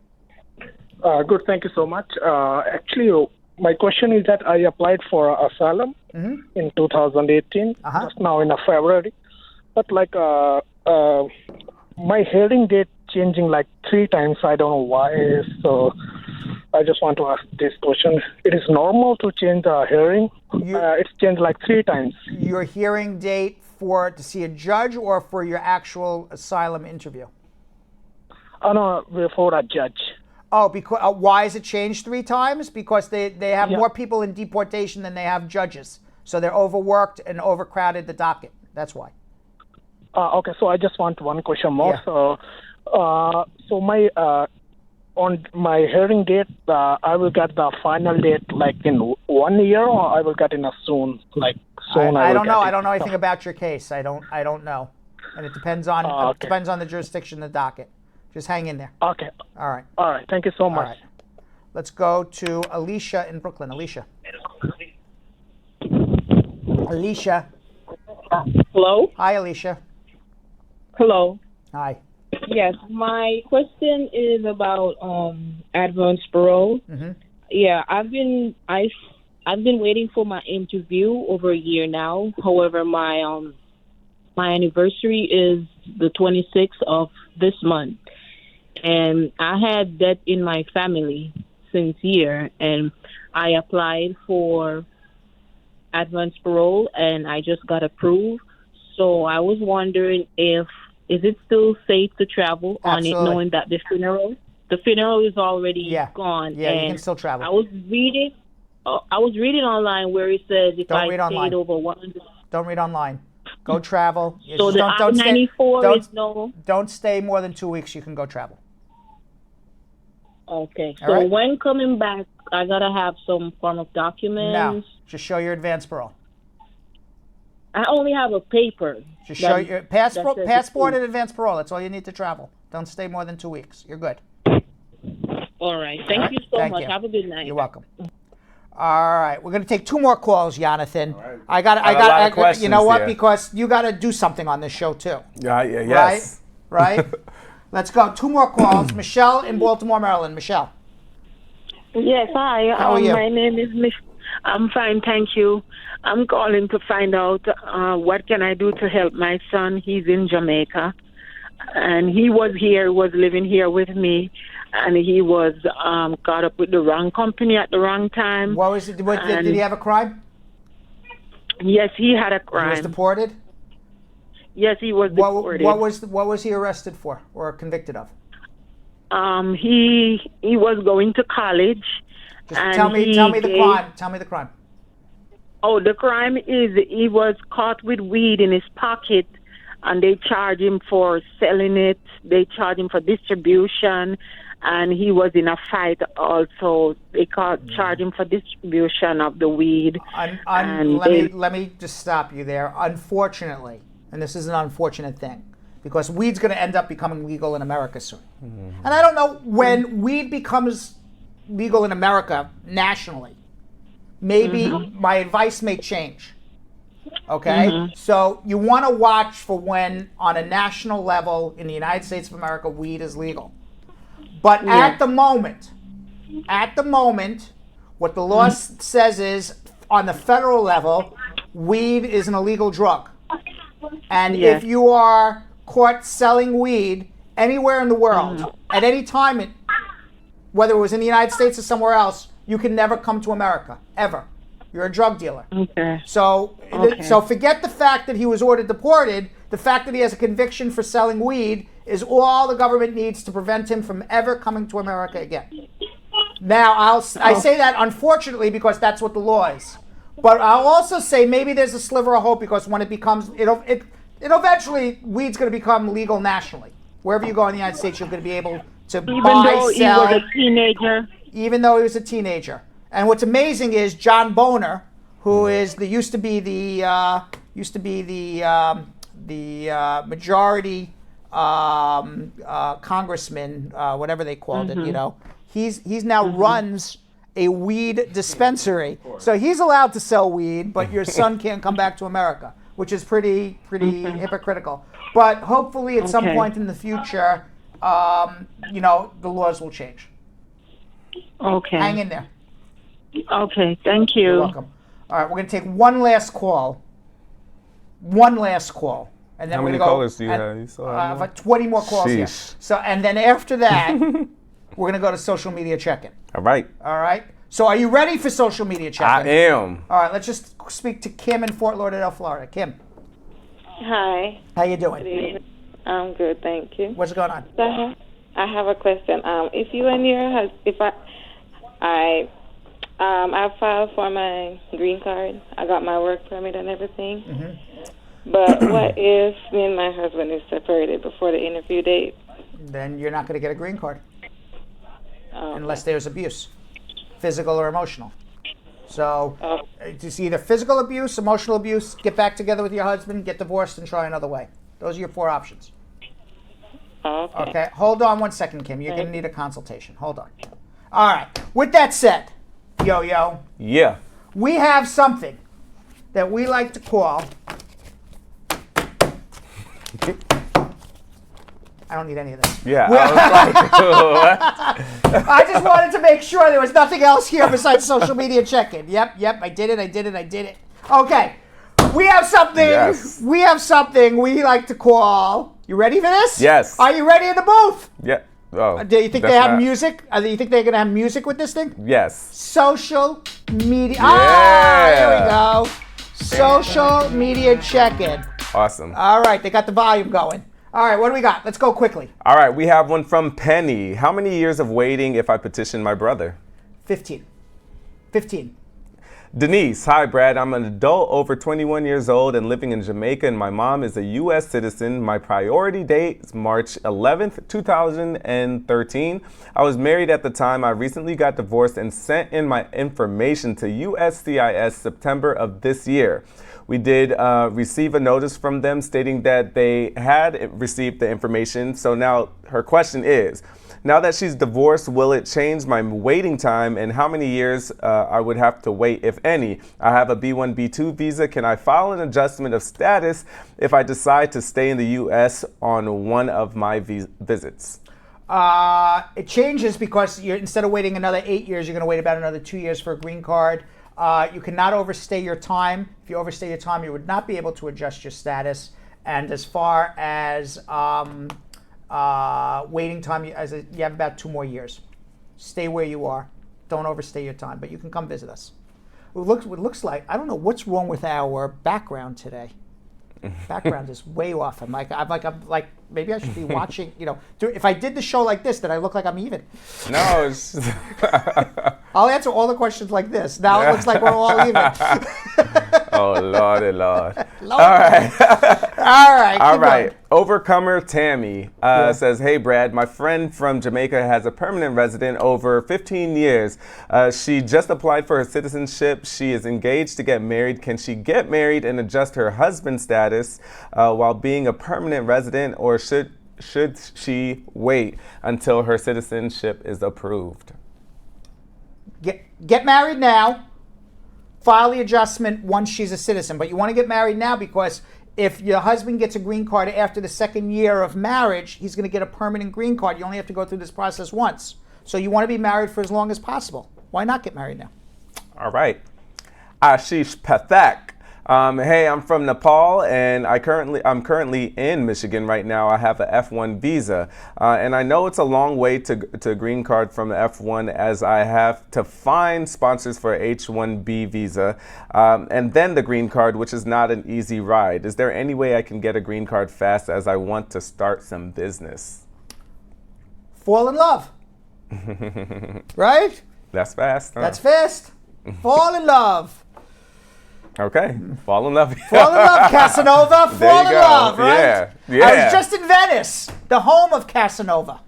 Good, thank you so much. Actually, my question is that I applied for asylum in 2018, just now in February. But my hearing date changing 3 times. I don't know why. So I just want to ask this question. It is normal to change the hearing? It's changed 3 times. Your hearing date to see a judge or for your actual asylum interview? Oh, no, before a judge. Oh, because why is it changed 3 times? Because they have more people in deportation than they have judges. So they're overworked and overcrowded the docket. That's why. Okay, so I just want one question more. Yeah. So my on my hearing date, I will get the final date in 1 year, or I will get in a soon, soon. I don't know. I don't know anything about your case. I don't know, and it depends on depends on the jurisdiction, the docket. Just hang in there. Okay. All right. All right. Thank you so much. All right. Let's go to Alicia in Brooklyn. Alicia. Alicia. Hello? Hi, Alicia. Hello. Hi. Yes, my question is about advance parole. Yeah, I've been waiting for my interview over a year now. However, my anniversary is the 26th of this month, and I had that in my family since year, and I applied for advance parole, and I just got approved. So I was wondering is it still safe to travel on it, knowing that the funeral is already gone? Yeah, and you can still travel. I was reading online where it says if Don't I read stayed online. over 100. Don't read online. Go travel. Yeah, So just the I-94 is no. Don't stay more than 2 weeks. You can go travel. Okay. All So right. when coming back, I gotta have some form of documents. No, just show your advance parole. I only have a paper. Just show your passport, that says passport it's and advance parole. That's all you need to travel. Don't stay more than 2 weeks. You're good. all right. Thank you so Thank much. you. Have a good night. You're welcome. All right, we're gonna take 2 more calls, Jonathan. Right. I got. A lot of You know questions what? here. Because you got to do something on this show too. Yes. Right. Let's go. 2 more calls. Michelle in Baltimore, Maryland. Michelle. Yes, hi. How are you? My name is Mich. I'm fine, thank you. I'm calling to find out what can I do to help my son. He's in Jamaica, and he was living here with me, and he was caught up with the wrong company at the wrong time. What was it? Did he have a crime? Yes, he had a crime. He was deported. Yes, he was deported. What was he arrested for or convicted of? He was going to college. Just and tell me the crime. Tell me the crime. Oh, the crime is he was caught with weed in his pocket, and they charge him for selling it. They charge him for distribution, and he was in a fight also. They charge him for distribution of the weed. Let me just stop you there. Unfortunately, and this is an unfortunate thing, because weed's going to end up becoming legal in America soon. And I don't know when weed becomes legal in America nationally. Maybe my advice may change. Okay? So you want to watch for when, on a national level in the United States of America, weed is legal. But at the moment, what the law says is, on the federal level, weed is an illegal drug. And if you are caught selling weed anywhere in the world, at any time, whether it was in the United States or somewhere else, you can never come to America, ever. You're a drug dealer. Okay. So forget the fact that he was ordered deported. The fact that he has a conviction for selling weed is all the government needs to prevent him from ever coming to America again. Now, I say that unfortunately because that's what the law is. But I'll also say maybe there's a sliver of hope, because when it becomes, it'll eventually, weed's going to become legal nationally. Wherever you go in the United States, you're going to be able to Even buy, though sell. he was a teenager. Even though he was a teenager. And what's amazing is John Boner, who is used to be the majority congressman, whatever they called it, you know. He's now runs a weed dispensary. So he's allowed to sell weed, but your son can't come back to America, which is pretty hypocritical. But hopefully at some point in the future, you know, the laws will change. Okay. Hang in there. Okay, thank you. You're welcome. All right, we're going to take one last call. And then How we're many going to go. callers do you have? You still have more? 20 more calls here. Sheesh. So, and then after that, we're going to go to social media check-in. All right. All right. So are you ready for social media check-in? I am. All right, let's just speak to Kim in Fort Lauderdale, Florida. Kim, Hi. how you doing? Good evening. I'm good, thank you. What's going on? So I have a question. If you and your husband, if I filed for my green card, I got my work permit and everything. But what if me and my husband is separated before the interview date? Then you're not going to get a green card Okay. unless there's abuse, physical or emotional. So it's either physical abuse, emotional abuse, get back together with your husband, get divorced, and try another way. Those are your 4 options. Okay. Hold on 1 second, Kim. You're going to need a consultation. Hold on. All right. With that said, Yo-Yo. Yeah. We have something that we like to call. I don't need any of this. Yeah. I I just wanted to make sure there was nothing else here besides social media check-in. Yep. I did it. Okay. We have something. Yes. We have something we like to call. You ready for this? Yes. Are you ready in the booth? Yeah. Oh. Do you think they have music? Do you think they're going to have music with this thing? Yes. Social media. Yeah. There we go. Social media check-in. Awesome. All right, they got the volume going. All right, what do we got? Let's go quickly. All right, we have one from Penny. How many years of waiting if I petition my brother? 15. Denise, hi Brad. I'm an adult over 21 years old and living in Jamaica, and my mom is a U.S. citizen. My priority date is March 11th, 2013. I was married at the time. I recently got divorced and sent in my information to USCIS September of this year. We did receive a notice from them stating that they had received the information. So now her question is, now that she's divorced, will it change my waiting time and how many years I would have to wait, if any? I have a B1, B2 visa. Can I file an adjustment of status if I decide to stay in the U.S. on one of my visits? It changes because instead of waiting another 8 years, you're going to wait about another 2 years for a green card. You cannot overstay your time. If you overstay your time, you would not be able to adjust your status. And as far as waiting time, you have about 2 more years. Stay where you are. Don't overstay your time, but you can come visit us. It looks like, I don't know what's wrong with our background today. Background is way off. I'm like, maybe I should be watching, if I did the show like this, then I look like I'm even. No, it's I'll answer all the questions like this. Now it looks like we're all even. Oh, Lordy, Lord. Lord. All right. All right. Overcomer Tammy says, hey, Brad, my friend from Jamaica has a permanent resident over 15 years. She just applied for her citizenship. She is engaged to get married. Can she get married and adjust her husband's status while being a permanent resident, or should she wait until her citizenship is approved? Get married now. File the adjustment once she's a citizen. But you want to get married now because if your husband gets a green card after the 2nd year of marriage, he's going to get a permanent green card. You only have to go through this process once. So you want to be married for as long as possible. Why not get married now? All right. Ashish Pathak. Hey, I'm from Nepal, and I'm currently in Michigan right now. I have a F1 visa, and I know it's a long way to green card from the F1, as I have to find sponsors for H1B visa, and then the green card, which is not an easy ride. Is there any way I can get a green card fast, as I want to start some business? Fall in love. Right? That's fast. Huh? That's fast. Fall in love. Okay, fall in love. Fall in love, Casanova. Fall in love, right? Yeah. I was just in Venice, the home of Casanova.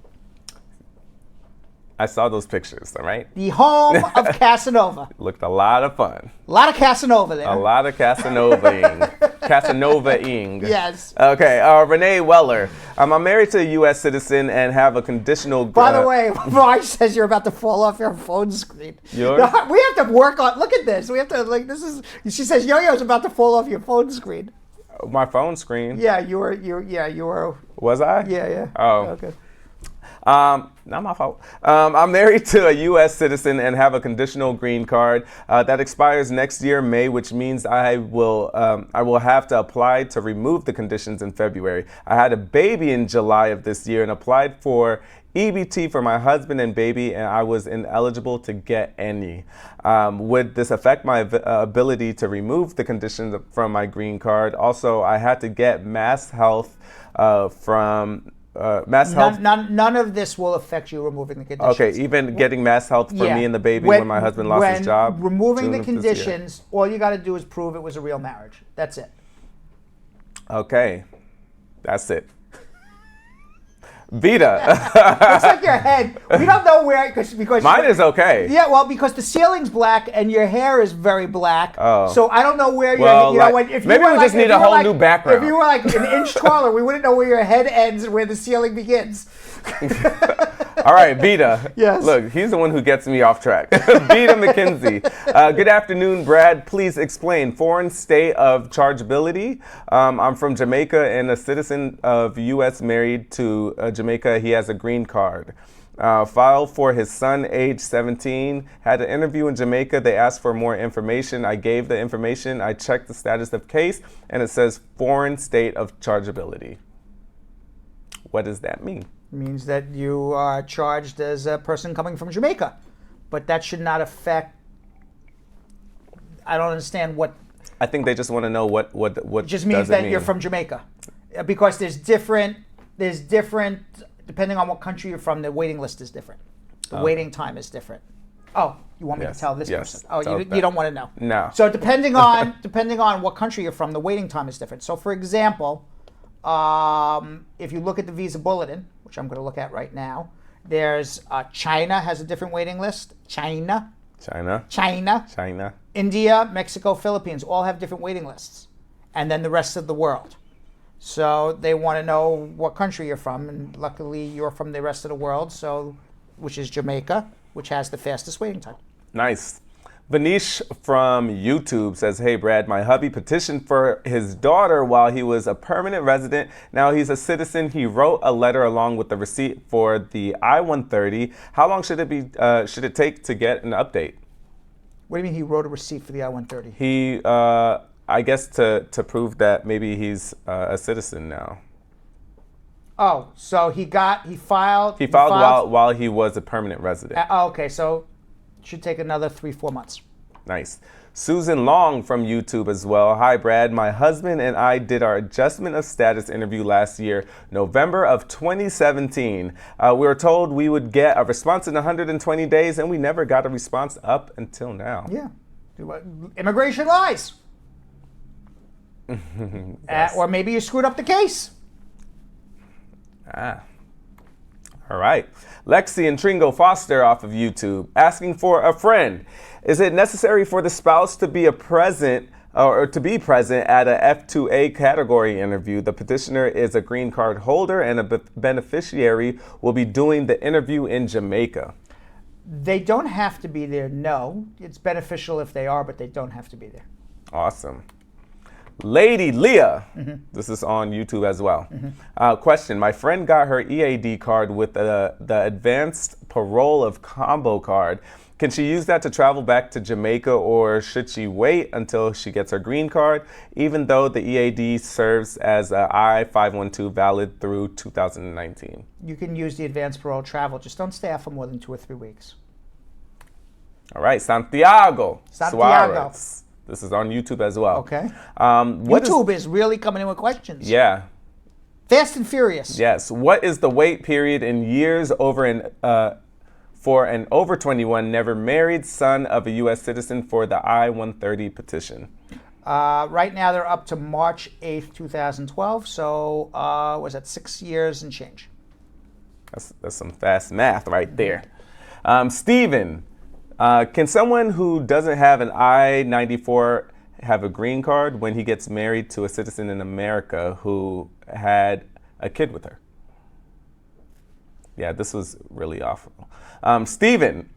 I saw those pictures, all right? The home of Casanova. Looked a lot of fun. A lot of Casanova there. A lot of Casanova-ing. Casanova-ing. Yes. Okay, Renee Weller. I'm married to a U.S. citizen and have a conditional... By the way, Raj says you're about to fall off your phone screen. Yours? We have to work on... Look at this. We have to, she says Yo-Yo's about to fall off your phone screen. My phone screen? Yeah, you were... Was I? Yeah. Oh. Okay. Not my fault. I'm married to a U.S. citizen and have a conditional green card that expires next year, May, which means I will have to apply to remove the conditions in February. I had a baby in July of this year and applied for EBT for my husband and baby, and I was ineligible to get any. Would this affect my ability to remove the conditions from my green card? Also, I had to get Mass Health from... Health. None of this will affect you removing the conditions. Okay, even getting Mass Health for me and the baby when my husband lost his job. Removing the conditions, all you got to do is prove it was a real marriage. That's it. Okay, that's it. Vita. Looks like your head. We don't know where because mine is okay. Yeah, well, because the ceiling's black and your hair is very black. Oh. So I don't know where if maybe we just need a whole new background. If you were like an inch taller, we wouldn't know where your head ends and where the ceiling begins. All right, Vita. Yes. Look, he's the one who gets me off track. Vita McKenzie. Good afternoon, Brad. Please explain foreign state of chargeability. I'm from Jamaica and a citizen of U.S. married to Jamaica. He has a green card. Filed for his son, age 17. Had an interview in Jamaica. They asked for more information. I gave the information. I checked the status of case, and it says foreign state of chargeability. What does that mean? It means that you are charged as a person coming from Jamaica. But that should not affect... I don't understand what... I think they just want to know what it just means that you're from Jamaica. Because there's different, depending on what country you're from, the waiting list is different. The waiting time is different. Oh, you want me to tell this person? Oh, you don't want to know. No. So depending on what country you're from, the waiting time is different. So for example, if you look at the visa bulletin, which I'm going to look at right now, there's China has a different waiting list. China. India, Mexico, Philippines all have different waiting lists. And then the rest of the world. So they want to know what country you're from, and luckily you're from the rest of the world, so which is Jamaica, which has the fastest waiting time. Nice. Vanish from YouTube says, hey, Brad, my hubby petitioned for his daughter while he was a permanent resident. Now he's a citizen. He wrote a letter along with the receipt for the I-130. How long should it take to get an update? What do you mean he wrote a receipt for the I-130? He, I guess to prove that maybe he's a citizen now. Oh, so he filed. He filed while he was a permanent resident. Okay, so it should take another 3-4 months. Nice. Susan Long from YouTube as well. Hi, Brad. My husband and I did our adjustment of status interview last year, November of 2017. We were told we would get a response in 120 days, and we never got a response up until now. Yeah. Immigration lies. Yes. Or maybe you screwed up the case. All right. Lexi and Tringo Foster off of YouTube asking for a friend. Is it necessary for the spouse to be present at a F2A category interview? The petitioner is a green card holder and a beneficiary will be doing the interview in Jamaica. They don't have to be there, no. It's beneficial if they are, but they don't have to be there. Awesome. Lady Leah, this is on YouTube as well. Question, my friend got her EAD card with the advanced parole of combo card. Can she use that to travel back to Jamaica, or should she wait until she gets her green card, even though the EAD serves as a I-512 valid through 2019? You can use the advanced parole travel. Just don't stay out for more than 2 or 3 weeks. All right, Santiago Suarez. This is on YouTube as well. Okay. YouTube is really coming in with questions. Yeah. Fast and Furious. Yes. What is the wait period in years for an over 21 never married son of a U.S. citizen for the I-130 petition? Right now they're up to March 8th, 2012. So was that 6 years and change? That's some fast math right there. Steven. Can someone who doesn't have an I-94 have a green card when he gets married to a citizen in America who had a kid with her? Yeah, this was really awful. Steven,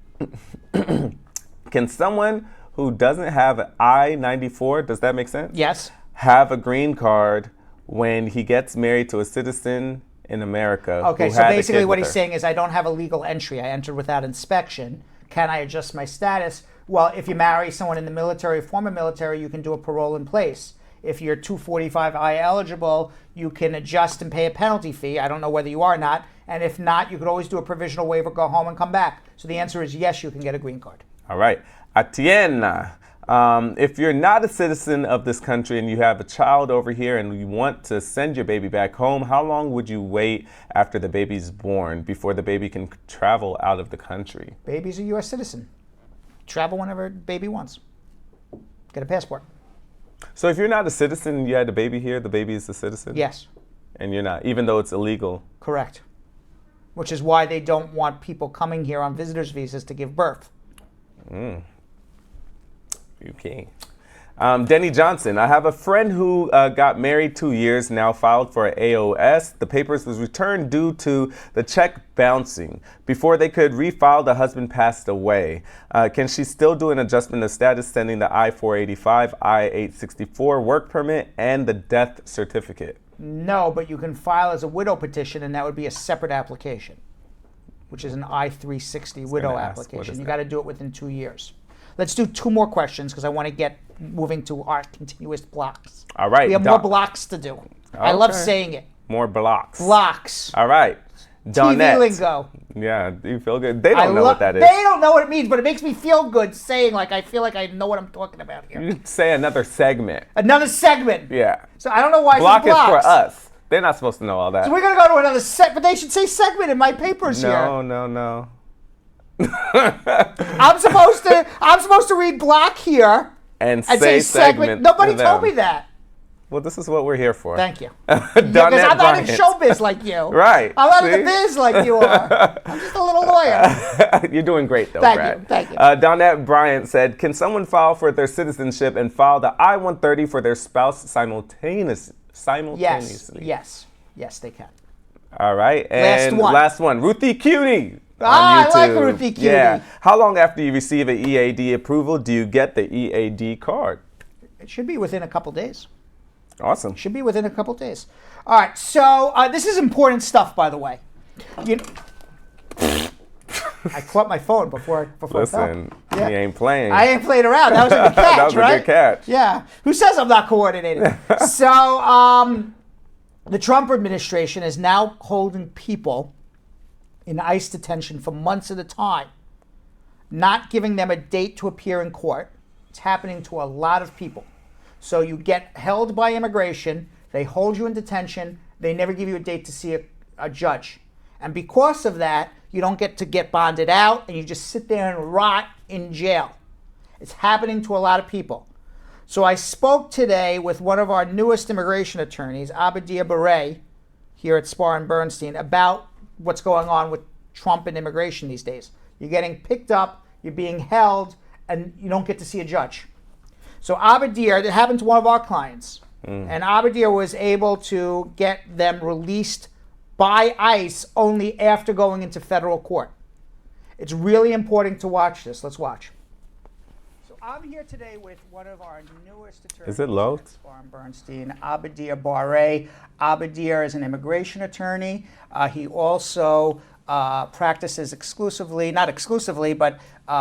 can someone who doesn't have an I-94, does that make sense? Yes. Have a green card when he gets married to a citizen in America? Okay, so basically what he's saying is I don't have a legal entry. I entered without inspection. Can I adjust my status? Well, if you marry someone in the military, former military, you can do a parole in place. If you're 245I eligible, you can adjust and pay a penalty fee. I don't know whether you are or not. And if not, you could always do a provisional waiver, go home and come back. So the answer is yes, you can get a green card. All right. Atiena, if you're not a citizen of this country and you have a child over here and you want to send your baby back home, how long would you wait after the baby's born before the baby can travel out of the country? Baby's a U.S. citizen. Travel whenever baby wants. Get a passport. So if you're not a citizen and you had a baby here, the baby is a citizen? Yes. And you're not, even though it's illegal? Correct. Which is why they don't want people coming here on visitors' visas to give birth. Okay. Denny Johnson, I have a friend who got married 2 years now, filed for AOS. The papers was returned due to the check bouncing. Before they could refile, the husband passed away. Can she still do an adjustment of status, sending the I-485, I-864 work permit, and the death certificate? No, but you can file as a widow petition, and that would be a separate application, which is an I-360 widow application. You got to do it within 2 years. Let's do 2 more questions because I want to get moving to our continuous blocks. All right. We have more blocks to do. Okay. I love saying it. More blocks. Blocks. All right. TV lingo. Yeah, do you feel good? They don't know what that is. They don't know what it means, but it makes me feel good saying like I feel like I know what I'm talking about here. You say another segment. Another segment. Yeah. So I don't know why block it's blocks. Is for us. They're not supposed to know all that. So we're going to go to another segment, but they should say segment in my papers here. No. I'm supposed to read black here and say segment. Nobody told me that. Well, this is what we're here for. Thank you. Because I'm not in showbiz like you. Right. I'm not in the biz like you are. I'm just a little lawyer. You're doing great, though, Thank Brad. you. Thank you. Donette Bryant said, can someone file for their citizenship and file the I-130 for their spouse simultaneously? Yes, they can. All right. And last one. Ruthie Cutie. I like Ruthie Cutie. Yeah. How long after you receive an EAD approval do you get the EAD card? It should be within a couple days. Awesome. Should be within a couple days. All right. So this is important stuff, by the way. I caught my phone before. Listen, I fell. he ain't playing. I ain't playing around. That was a good catch, that was right? a good catch. Yeah. Who says I'm not coordinated? So the Trump administration is now holding people in ICE detention for months at a time, not giving them a date to appear in court. It's happening to a lot of people. So you get held by immigration, they hold you in detention, they never give you a date to see a judge. And because of that, you don't get to get bonded out, and you just sit there and rot in jail. It's happening to a lot of people. So I spoke today with one of our newest immigration attorneys, Abadia Beret, here at Spar and Bernstein, about what's going on with Trump and immigration these days. You're getting picked up, you're being held, and you don't get to see a judge. So Abadir, that happened to one of our clients, and Abadir was able to get them released by ICE only after going into federal court. It's really important to watch this. Let's watch. So I'm here today with one of our newest attorneys. Is it low? At Spar and Bernstein, Abadir Barre. Abadir is an immigration attorney. He also practices not exclusively, but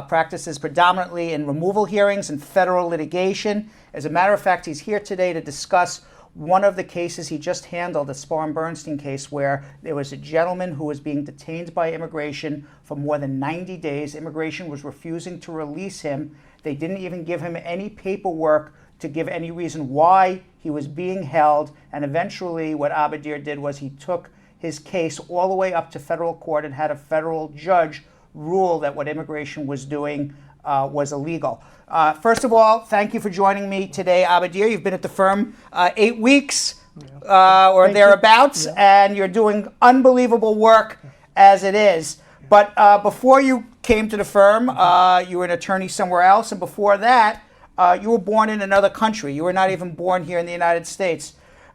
practices predominantly in removal hearings and federal litigation. As a matter of fact, he's here today to discuss one of the cases he just handled, the Spar and Bernstein case, where there was a gentleman who was being detained by immigration for more than 90 days. Immigration was refusing to release him. They didn't even give him any paperwork to give any reason why he was being held. And eventually what Abadir did was he took his case all the way up to federal court and had a federal judge rule that what immigration was doing was illegal. First of all, thank you for joining me today, Abadir. You've been at the firm 8 weeks or thereabouts, and you're doing unbelievable work as it is. But before you came to the firm, you were an attorney somewhere else, and before that, you were born in another country. You were not even born here in the United States.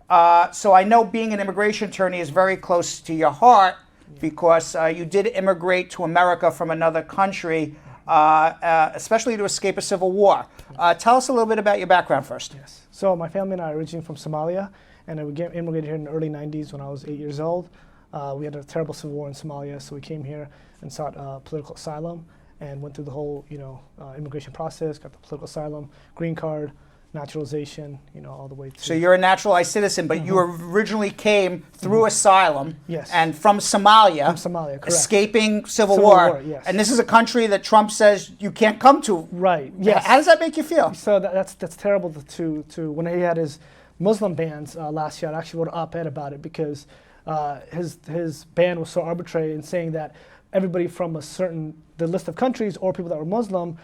So I know being an immigration attorney is very close to your heart because you did immigrate to America from another country, especially to escape a civil war. Tell us a little bit about your background first. Yes. So my family and I are originally from Somalia, and we immigrated here in the early 90s when I was 8 years old. We had a terrible civil war in Somalia, so we came here and sought political asylum and went through the whole, immigration process, got the political asylum, green card, naturalization, all the way to... So you're a naturalized citizen, but you originally came through asylum and from Somalia. From Somalia, correct. Escaping civil war. Yes. And this is a country that Trump says you can't come to. Right, yes. How does that make you feel? So that's terrible to when he had his Muslim bans last year, I actually wrote an op-ed about it because his ban was so arbitrary in saying that everybody from the list of countries or people that were Muslim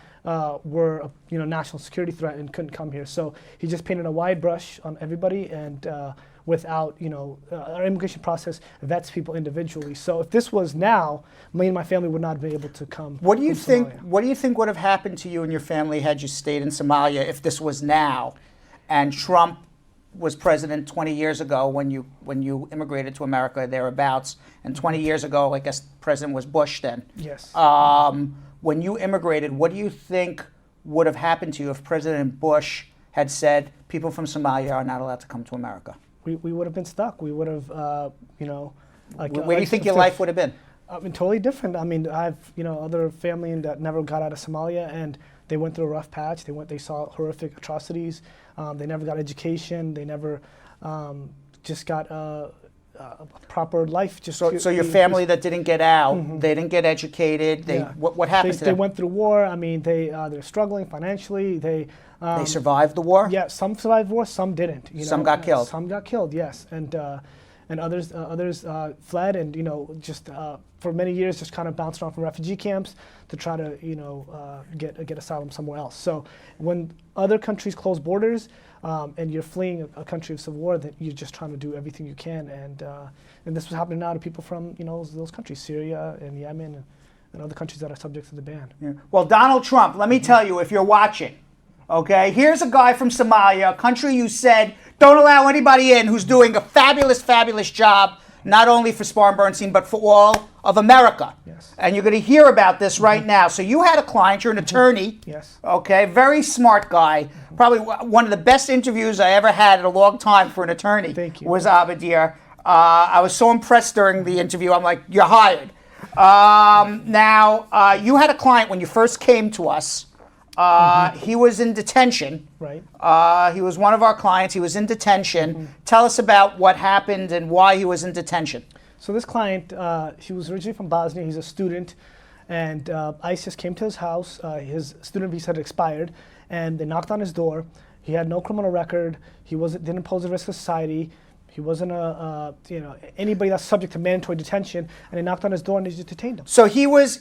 were a national security threat and couldn't come here. So he just painted a wide brush on everybody, and without our immigration process vets people individually. So if this was now, me and my family would not be able to come. What do you think? What do you think would have happened to you and your family had you stayed in Somalia if this was now, and Trump was president 20 years ago when you immigrated to America thereabouts, and 20 years ago I guess President was Bush then. Yes. When you immigrated, what do you think would have happened to you if President Bush had said people from Somalia are not allowed to come to America? We would have been stuck. We would have, where do you think your life would have been? Totally different. I mean, I have, other family that never got out of Somalia, and they went through a rough patch. They saw horrific atrocities. They never got education. They never just got a proper life. So your family that didn't get out, they didn't get educated. What happened to them? They went through war. I mean, they're struggling financially. They survived the war? Yeah, some survived war, some didn't. Some got killed. Some got killed, yes. And and others fled, and just for many years just kind of bounced around from refugee camps to try to get asylum somewhere else. So when other countries close borders and you're fleeing a country of civil war, that you're just trying to do everything you can, and this was happening now to people from those countries, Syria and Yemen and other countries that are subject to the ban. Yeah. Well, Donald Trump, let me tell you, if you're watching, okay, here's a guy from Somalia, a country you said don't allow anybody in, who's doing a fabulous, fabulous job, not only for Spar and Bernstein, but for all of America. Yes. And you're going to hear about this right now. So you had a client, you're an attorney. Yes. Okay, very smart guy. Probably one of the best interviews I ever had in a long time for an attorney. Thank you. Was Abadir. I was so impressed during the interview. I'm like, you're hired. Now, you had a client when you first came to us. He was in detention. Right. He was one of our clients. He was in detention. Tell us about what happened and why he was in detention. So this client, he was originally from Bosnia. He's a student, and ICE just came to his house. His student visa had expired, and they knocked on his door. He had no criminal record. He didn't pose a risk to society. He wasn't anybody that's subject to mandatory detention, and they knocked on his door and they just detained him. So he was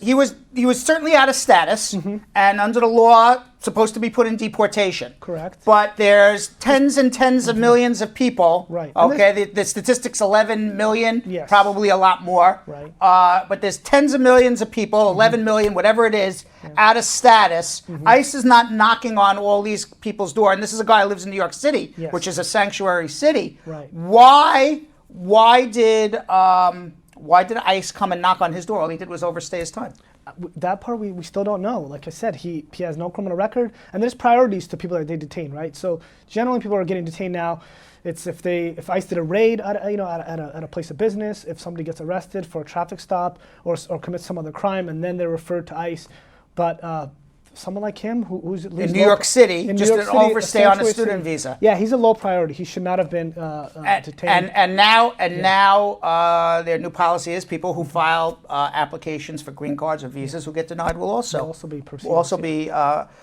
certainly out of status, and under the law supposed to be put in deportation. Correct. But there's tens and tens of millions of people. Right. Okay. The statistic's 11 million. Yes. Probably a lot more. Right. But there's tens of millions of people, 11 million, whatever it is, out of status. ICE is not knocking on all these people's door, and this is a guy who lives in New York City, Yes. which is a sanctuary city. Right. Why did ICE come and knock on his door? All he did was overstay his time. That part we still don't know. Like I said, he has no criminal record, and there's priorities to people that they detain, right? So generally, people are getting detained now. It's if ICE did a raid at a place of business, if somebody gets arrested for a traffic stop or commits some other crime, and then they're referred to ICE. But someone like him who's in New York City, just an overstay on a student visa. Yeah, he's a low priority. He should not have been detained. And now their new policy is people who file applications for green cards or visas who get denied will also be proceeded.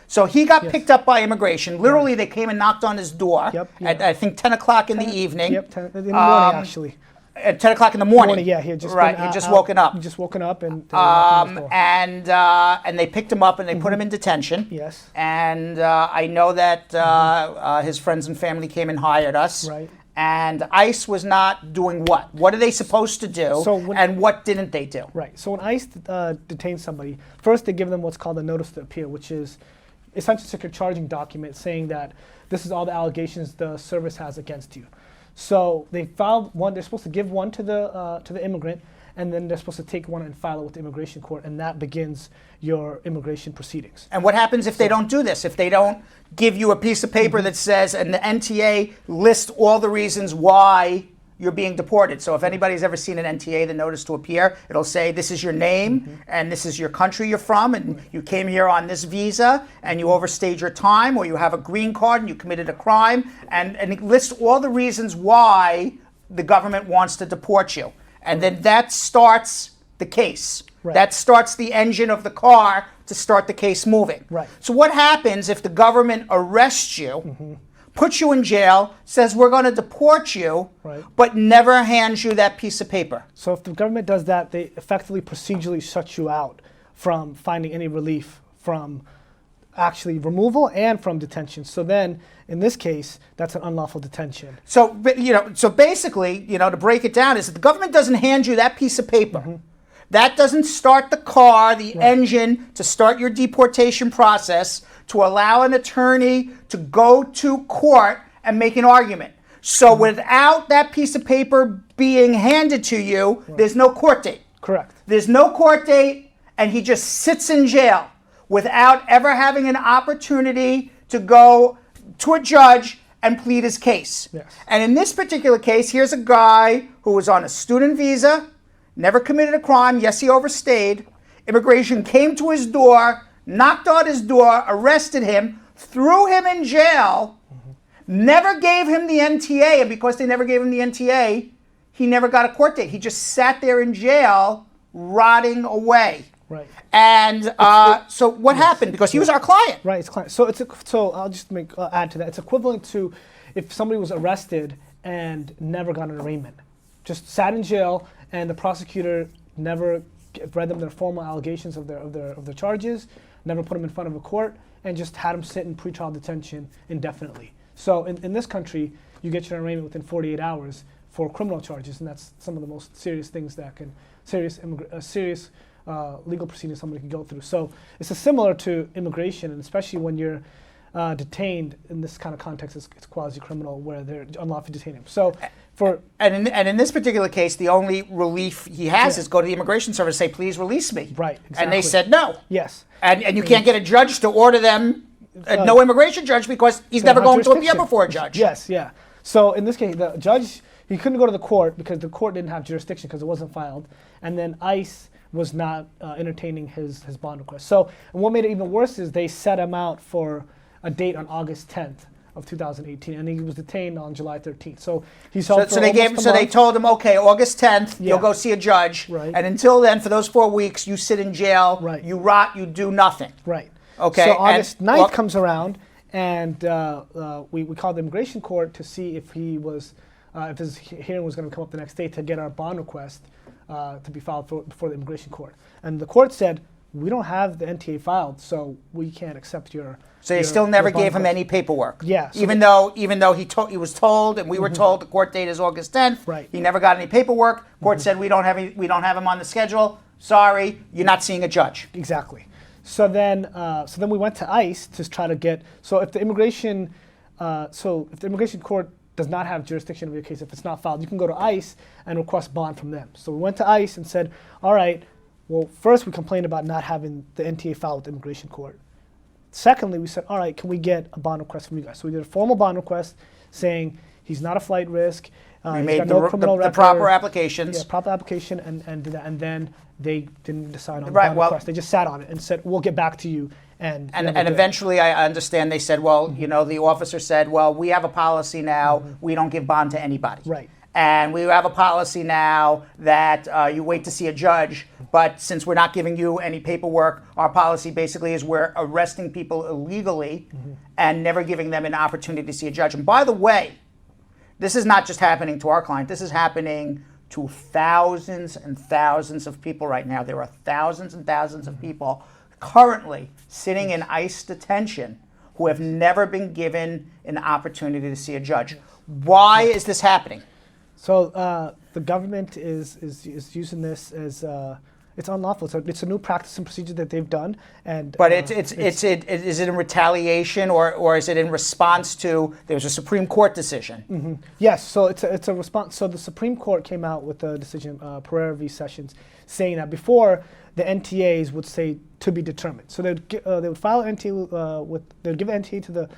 So he got picked up by immigration. Literally, they came and knocked on his door at I think 10 o'clock in the evening. Yep, in the morning actually. At 10 o'clock in the morning. Yeah, he had just He'd just woken up. He just woken up and and they picked him up and they put him in detention. Yes. And I know that his friends and family came and hired us. Right. And ICE was not doing what? What are they supposed to do? And what didn't they do? Right. So when ICE detains somebody, first they give them what's called a notice to appear, which is essentially like a charging document saying that this is all the allegations the service has against you. So they filed one. They're supposed to give one to the immigrant, and then they're supposed to take one and file it with the immigration court, and that begins your immigration proceedings. And what happens if they don't do this? If they don't give you a piece of paper that says, and the NTA lists all the reasons why you're being deported. So if anybody's ever seen an NTA, the notice to appear, it'll say this is your name and this is your country you're from, and you came here on this visa and you overstayed your time, or you have a green card and you committed a crime, and it lists all the reasons why the government wants to deport you. And then that starts the case. Right. That starts the engine of the car to start the case moving. Right. So what happens if the government arrests you, puts you in jail, says we're going to deport you, but never hands you that piece of paper? So if the government does that, they effectively procedurally shut you out from finding any relief from actually removal and from detention. So then, in this case, that's an unlawful detention. So basically, to break it down, is that the government doesn't hand you that piece of paper. That doesn't start the car, the engine, to start your deportation process, to allow an attorney to go to court and make an argument. So without that piece of paper being handed to you, there's no court date. Correct. There's no court date, and he just sits in jail without ever having an opportunity to go to a judge and plead his case. Yes. And in this particular case, here's a guy who was on a student visa, never committed a crime. Yes, he overstayed. Immigration came to his door, knocked on his door, arrested him, threw him in jail, never gave him the NTA, and because they never gave him the NTA, he never got a court date. He just sat there in jail, rotting away. Right. And so what happened? Because he was our client. Right, it's client. So so I'll just add to that. It's equivalent to if somebody was arrested and never got an arraignment just sat in jail, and the prosecutor never read them their formal allegations of their charges, never put them in front of a court, and just had them sit in pretrial detention indefinitely. So in this country, you get your arraignment within 48 hours for criminal charges, and that's some of the most serious things that can serious legal proceedings somebody can go through. So it's similar to immigration, and especially when you're detained in this kind of context, it's quasi-criminal where they're unlawfully detaining. So and in this particular case, the only relief he has is go to the immigration service and say, please release me. Right, exactly. And they said no. Yes. And you can't get a judge to order them, no immigration judge, because he's never going to appear before a judge. Yes, yeah. So in this case, the judge, he couldn't go to the court because the court didn't have jurisdiction because it wasn't filed. And then ICE was not entertaining his bond request. So and what made it even worse is they set him out for a date on August 10th of 2018, and he was detained on July 13th. So he's held for almost a month. So they told him, okay, August 10th, you'll go see a judge, right. And until then, for those 4 weeks, you sit in jail, right. You rot, you do nothing. Right. Okay. So August 9th comes around, and we called the immigration court to see if if his hearing was going to come up the next day to get our bond request to be filed before the immigration court. And the court said, we don't have the NTA filed, so we can't accept your. So they still never gave him any paperwork. Yeah. So even though he was told, and we were told the court date is August 10th. Right. He never got any paperwork. Court said we don't have him on the schedule. Sorry, you're not seeing a judge. Exactly. So then we went to ICE to try to get. So if the immigration court does not have jurisdiction of your case, if it's not filed, you can go to ICE and request bond from them. So we went to ICE and said, all right. Well, first we complained about not having the NTA filed with the immigration court. Secondly, we said, all right, can we get a bond request from you guys? So we did a formal bond request saying he's not a flight risk. We made the proper applications. Yeah, proper application, and did that. And then they didn't decide on the bond request. They just sat on it and said, we'll get back to you. And eventually, I understand they said, well, the officer said, well, we have a policy now. We don't give bond to anybody. Right. And we have a policy now that you wait to see a judge, but since we're not giving you any paperwork, our policy basically is we're arresting people illegally and never giving them an opportunity to see a judge. And by the way, this is not just happening to our client. This is happening to thousands and thousands of people right now. There are thousands and thousands of people currently sitting in ICE detention who have never been given an opportunity to see a judge. Why is this happening? So the government is using this as it's unlawful. So it's a new practice and procedure that they've done. But is it in retaliation or is it in response to there's a Supreme Court decision? Mm-hmm. Yes. So it's a response. So the Supreme Court came out with a decision, Pereira v. Sessions, saying that before the NTAs would say to be determined. So they would file an NTA they'd give an NTA to the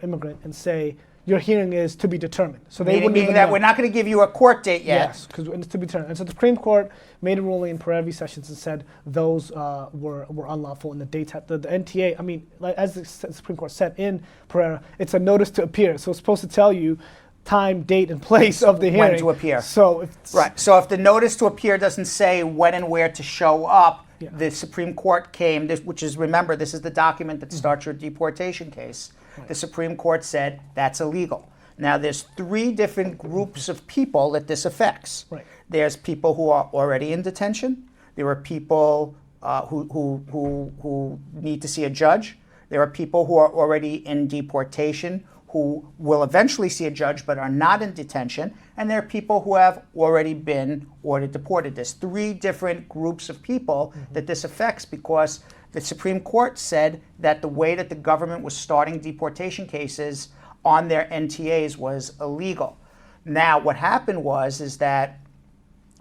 immigrant and say, your hearing is to be determined. So they meaning that we're not going to give you a court date yet. Yes, because it's to be determined. And so the Supreme Court made a ruling in Pereira v. Sessions and said those were unlawful. And the NTA, I mean, like, as the Supreme Court said in Pereira, it's a notice to appear. So it's supposed to tell you time, date, and place of the hearing. When to appear. So So if the notice to appear doesn't say when and where to show up, the Supreme Court came, which is, remember, this is the document that starts your deportation case. Right. The Supreme Court said that's illegal. Now, there's 3 different groups of people that this affects. Right. There's people who are already in detention. There are people who need to see a judge. There are people who are already in deportation who will eventually see a judge but are not in detention. And there are people who have already been ordered deported. There's 3 different groups of people that this affects because the Supreme Court said that the way that the government was starting deportation cases on their NTAs was illegal. Now, what happened is that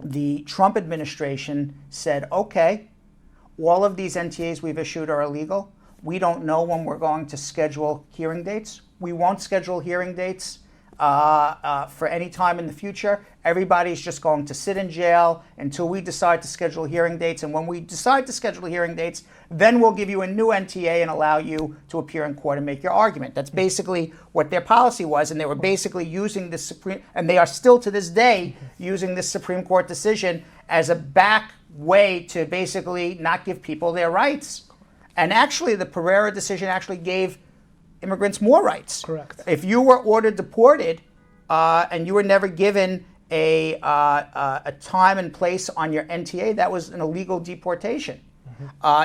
the Trump administration said, okay, all of these NTAs we've issued are illegal. We don't know when we're going to schedule hearing dates. We won't schedule hearing dates for any time in the future. Everybody's just going to sit in jail until we decide to schedule hearing dates. And when we decide to schedule hearing dates, then we'll give you a new NTA and allow you to appear in court and make your argument. That's basically what their policy was. And they were basically using this and they are still to this day using this Supreme Court decision as a back way to basically not give people their rights. And actually, the Pereira decision actually gave immigrants more rights. Correct. If you were ordered deported and you were never given a time and place on your NTA, that was an illegal deportation.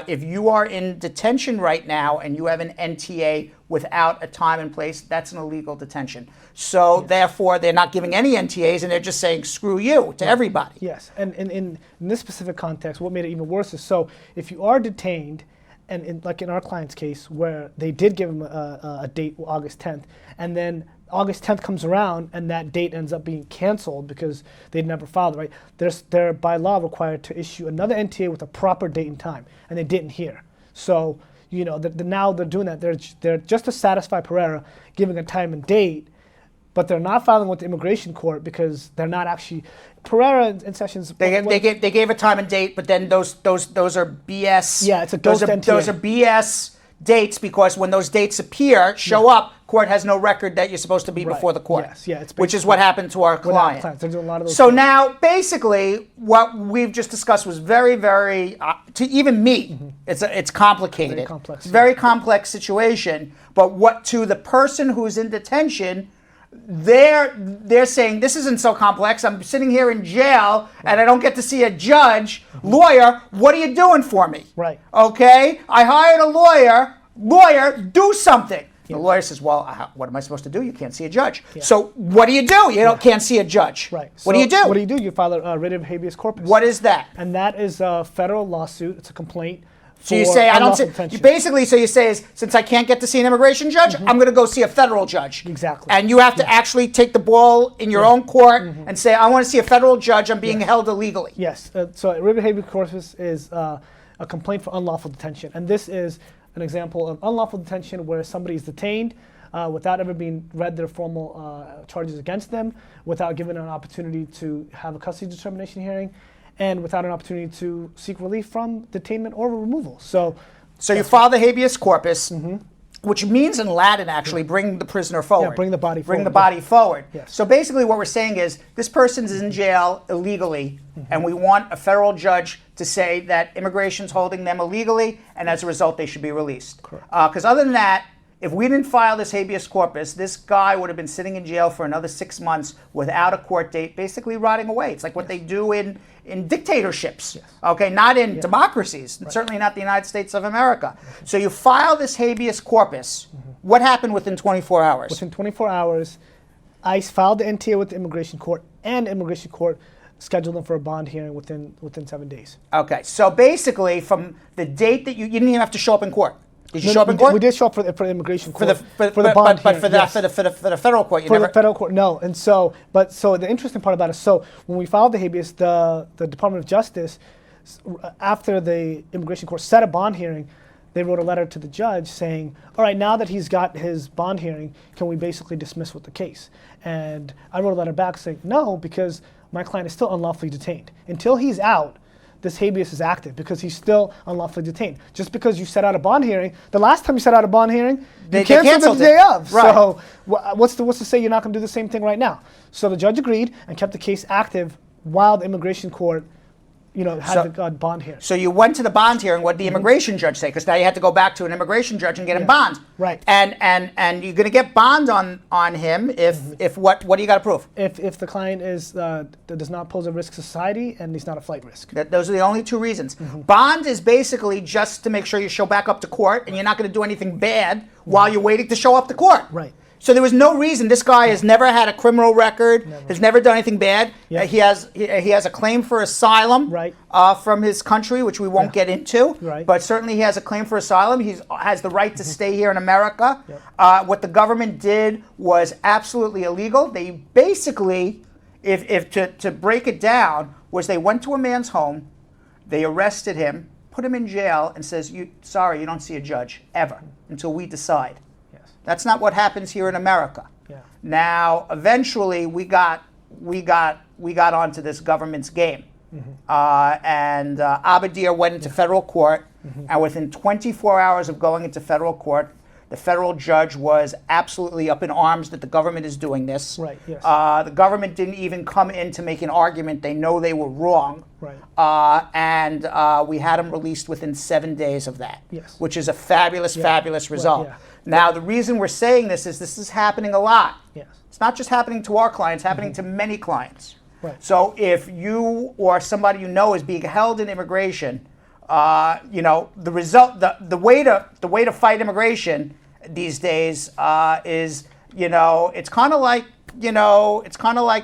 If you are in detention right now and you have an NTA without a time and place, that's an illegal detention. So therefore, they're not giving any NTAs, and they're just saying screw you to everybody. Yes, and in this specific context, what made it even worse is, so if you are detained, and like in our client's case, where they did give him a date, August 10th, and then August 10th comes around and that date ends up being canceled because they'd never filed, right? They're by law required to issue another NTA with a proper date and time, and they didn't here. So, you know, now they're doing that. They're just to satisfy Pereira, giving a time and date, but they're not filing with the immigration court because they're not actually Pereira and Sessions. They gave a time and date, but then those are BS. Yeah, it's a ghost NTA. Those are BS dates, because when those dates show up, court has no record that you're supposed to be before the court. Yes, yeah, which is what happened to our client. They're doing a lot of those so things. now, basically, what we've just discussed was very, very, to even me, it's complicated. Very complex. It's a very complex situation. But what to the person who's in detention, they're saying, this isn't so complex. I'm sitting here in jail and I don't get to see a judge. Lawyer, what are you doing for me? Right. Okay, I hired a lawyer. Lawyer, do something. The lawyer says, well, what am I supposed to do? You can't see a judge. So what do? You can't see a judge. Right. What do you do? What do? You file a writ of habeas corpus. What is that? And that is a federal lawsuit. It's a complaint. So you say, you say, since I can't get to see an immigration judge, I'm going to go see a federal judge. Exactly. And you have to actually take the ball in your own court and say, I want to see a federal judge. I'm being held illegally. Yes. So a writ of habeas corpus is a complaint for unlawful detention. And this is an example of unlawful detention where somebody is detained without ever being read their formal charges against them, without given an opportunity to have a custody determination hearing, and without an opportunity to seek relief from detainment or removal. So you file the habeas corpus, which means in Latin, actually, bring the prisoner forward. Yeah, bring the body forward. Bring the body forward. Yes. So basically what we're saying is, this person's in jail illegally, and we want a federal judge to say that immigration's holding them illegally, and as a result, they should be released. Because other than that, if we didn't file this habeas corpus, this guy would have been sitting in jail for another 6 months without a court date, basically rotting away. It's like what they do in dictatorships, okay, not in democracies, and certainly not the United States of America. So you file this habeas corpus. What happened within 24 hours? Within 24 hours, ICE filed the NTA with the immigration court, and immigration court scheduled them for a bond hearing within 7 days. Okay, so basically from the date that you didn't even have to show up in court. Did you show up in court? We did show up for the immigration court. For the bond hearing, for the federal court, the federal court, no. And so the interesting part about it, so when we filed the habeas, the Department of Justice, after the immigration court set a bond hearing, they wrote a letter to the judge saying, all right, now that he's got his bond hearing, can we basically dismiss with the case? And I wrote a letter back saying, no, because my client is still unlawfully detained. Until he's out, this habeas is active because he's still unlawfully detained. Just because you set out a bond hearing, the last time you set out a bond hearing, you canceled the day of. Right. So what's to say you're not going to do the same thing right now? So the judge agreed and kept the case active while the immigration court, had the bond hearing. So you went to the bond hearing. What did the immigration judge say? Because now you had to go back to an immigration judge and get him bond. Right. And you're going to get bond on him if what do you got to prove? If the client does not pose a risk to society and he's not a flight risk. Those are the only two reasons. Bond is basically just to make sure you show back up to court and you're not going to do anything bad while you're waiting to show up to court. Right. So there was no reason. This guy has never had a criminal record, has never done anything bad. He has a claim for asylum from his country, which we won't get into. Right. But certainly he has a claim for asylum. He has the right to stay here in America. What the government did was absolutely illegal. They basically, to break it down, was they went to a man's home, they arrested him, put him in jail, and says, sorry, you don't see a judge ever until we decide. That's not what happens here in America. Now, eventually, we got onto this government's game, and Abadir went into federal court, and within 24 hours of going into federal court, the federal judge was absolutely up in arms that the government is doing this. Right. Yes. The government didn't even come in to make an argument. They know they were wrong. Right. And we had him released within 7 days of that. Yes. Which is a fabulous result. Right, Now, the reason we're saying this is happening a lot. Yes. It's not just happening to our clients, it's happening to many clients. Right. So if you or somebody you know is being held in immigration, the result, the way to fight immigration these days is, it's kind of like,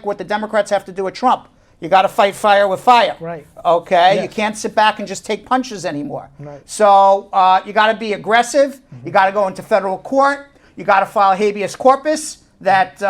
what the Democrats have to do with Trump. You got to fight fire with fire. Right. Okay. Yes. You can't sit back and just take punches anymore. Right. So you got to be aggressive. You got to go into federal court. You got to file habeas corpus that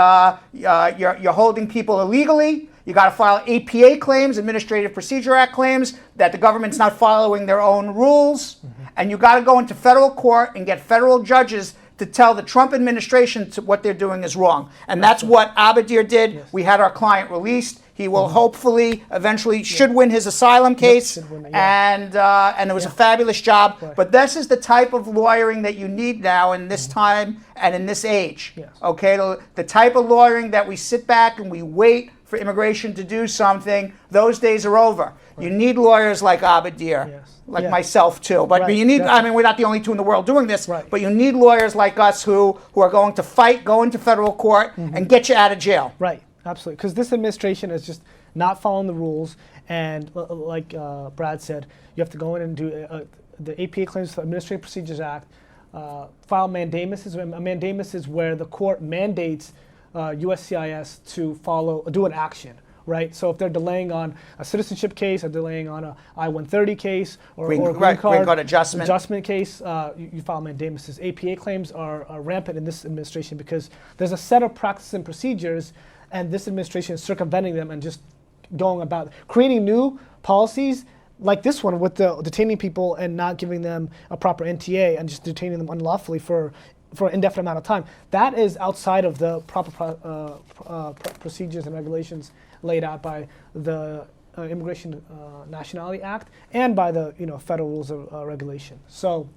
you're holding people illegally. You got to file APA claims, Administrative Procedure Act claims, that the government's not following their own rules. And you got to go into federal court and get federal judges to tell the Trump administration what they're doing is wrong. And that's what Abadir did. Yes. We had our client released. He will hopefully eventually should win his asylum case, and it was a fabulous job. Right. But this is the type of lawyering that you need now in this time and in this age. Yes. Okay, the type of lawyering that we sit back and we wait for immigration to do something, those days are over. Right. You need lawyers like Abadir, like myself too. But you need, we're not the only two in the world doing this, but you need lawyers like us who are going to fight, go into federal court, and get you out of jail. Right. Absolutely, because this administration is just not following the rules, and like Brad said, you have to go in and do the APA claims for Administrative Procedures Act, file mandamuses. A mandamus is where the court mandates USCIS to do an action, right? So if they're delaying on a citizenship case, or delaying on a I-130 case, or green card adjustment case, you file mandamuses. APA claims are rampant in this administration because there's a set of practices and procedures, and this administration is circumventing them and just going about creating new policies like this one with the detaining people and not giving them a proper NTA and just detaining them unlawfully for an indefinite amount of time. That is outside of the proper procedures and regulations laid out by the Immigration Nationality Act and by the federal rules of regulation. So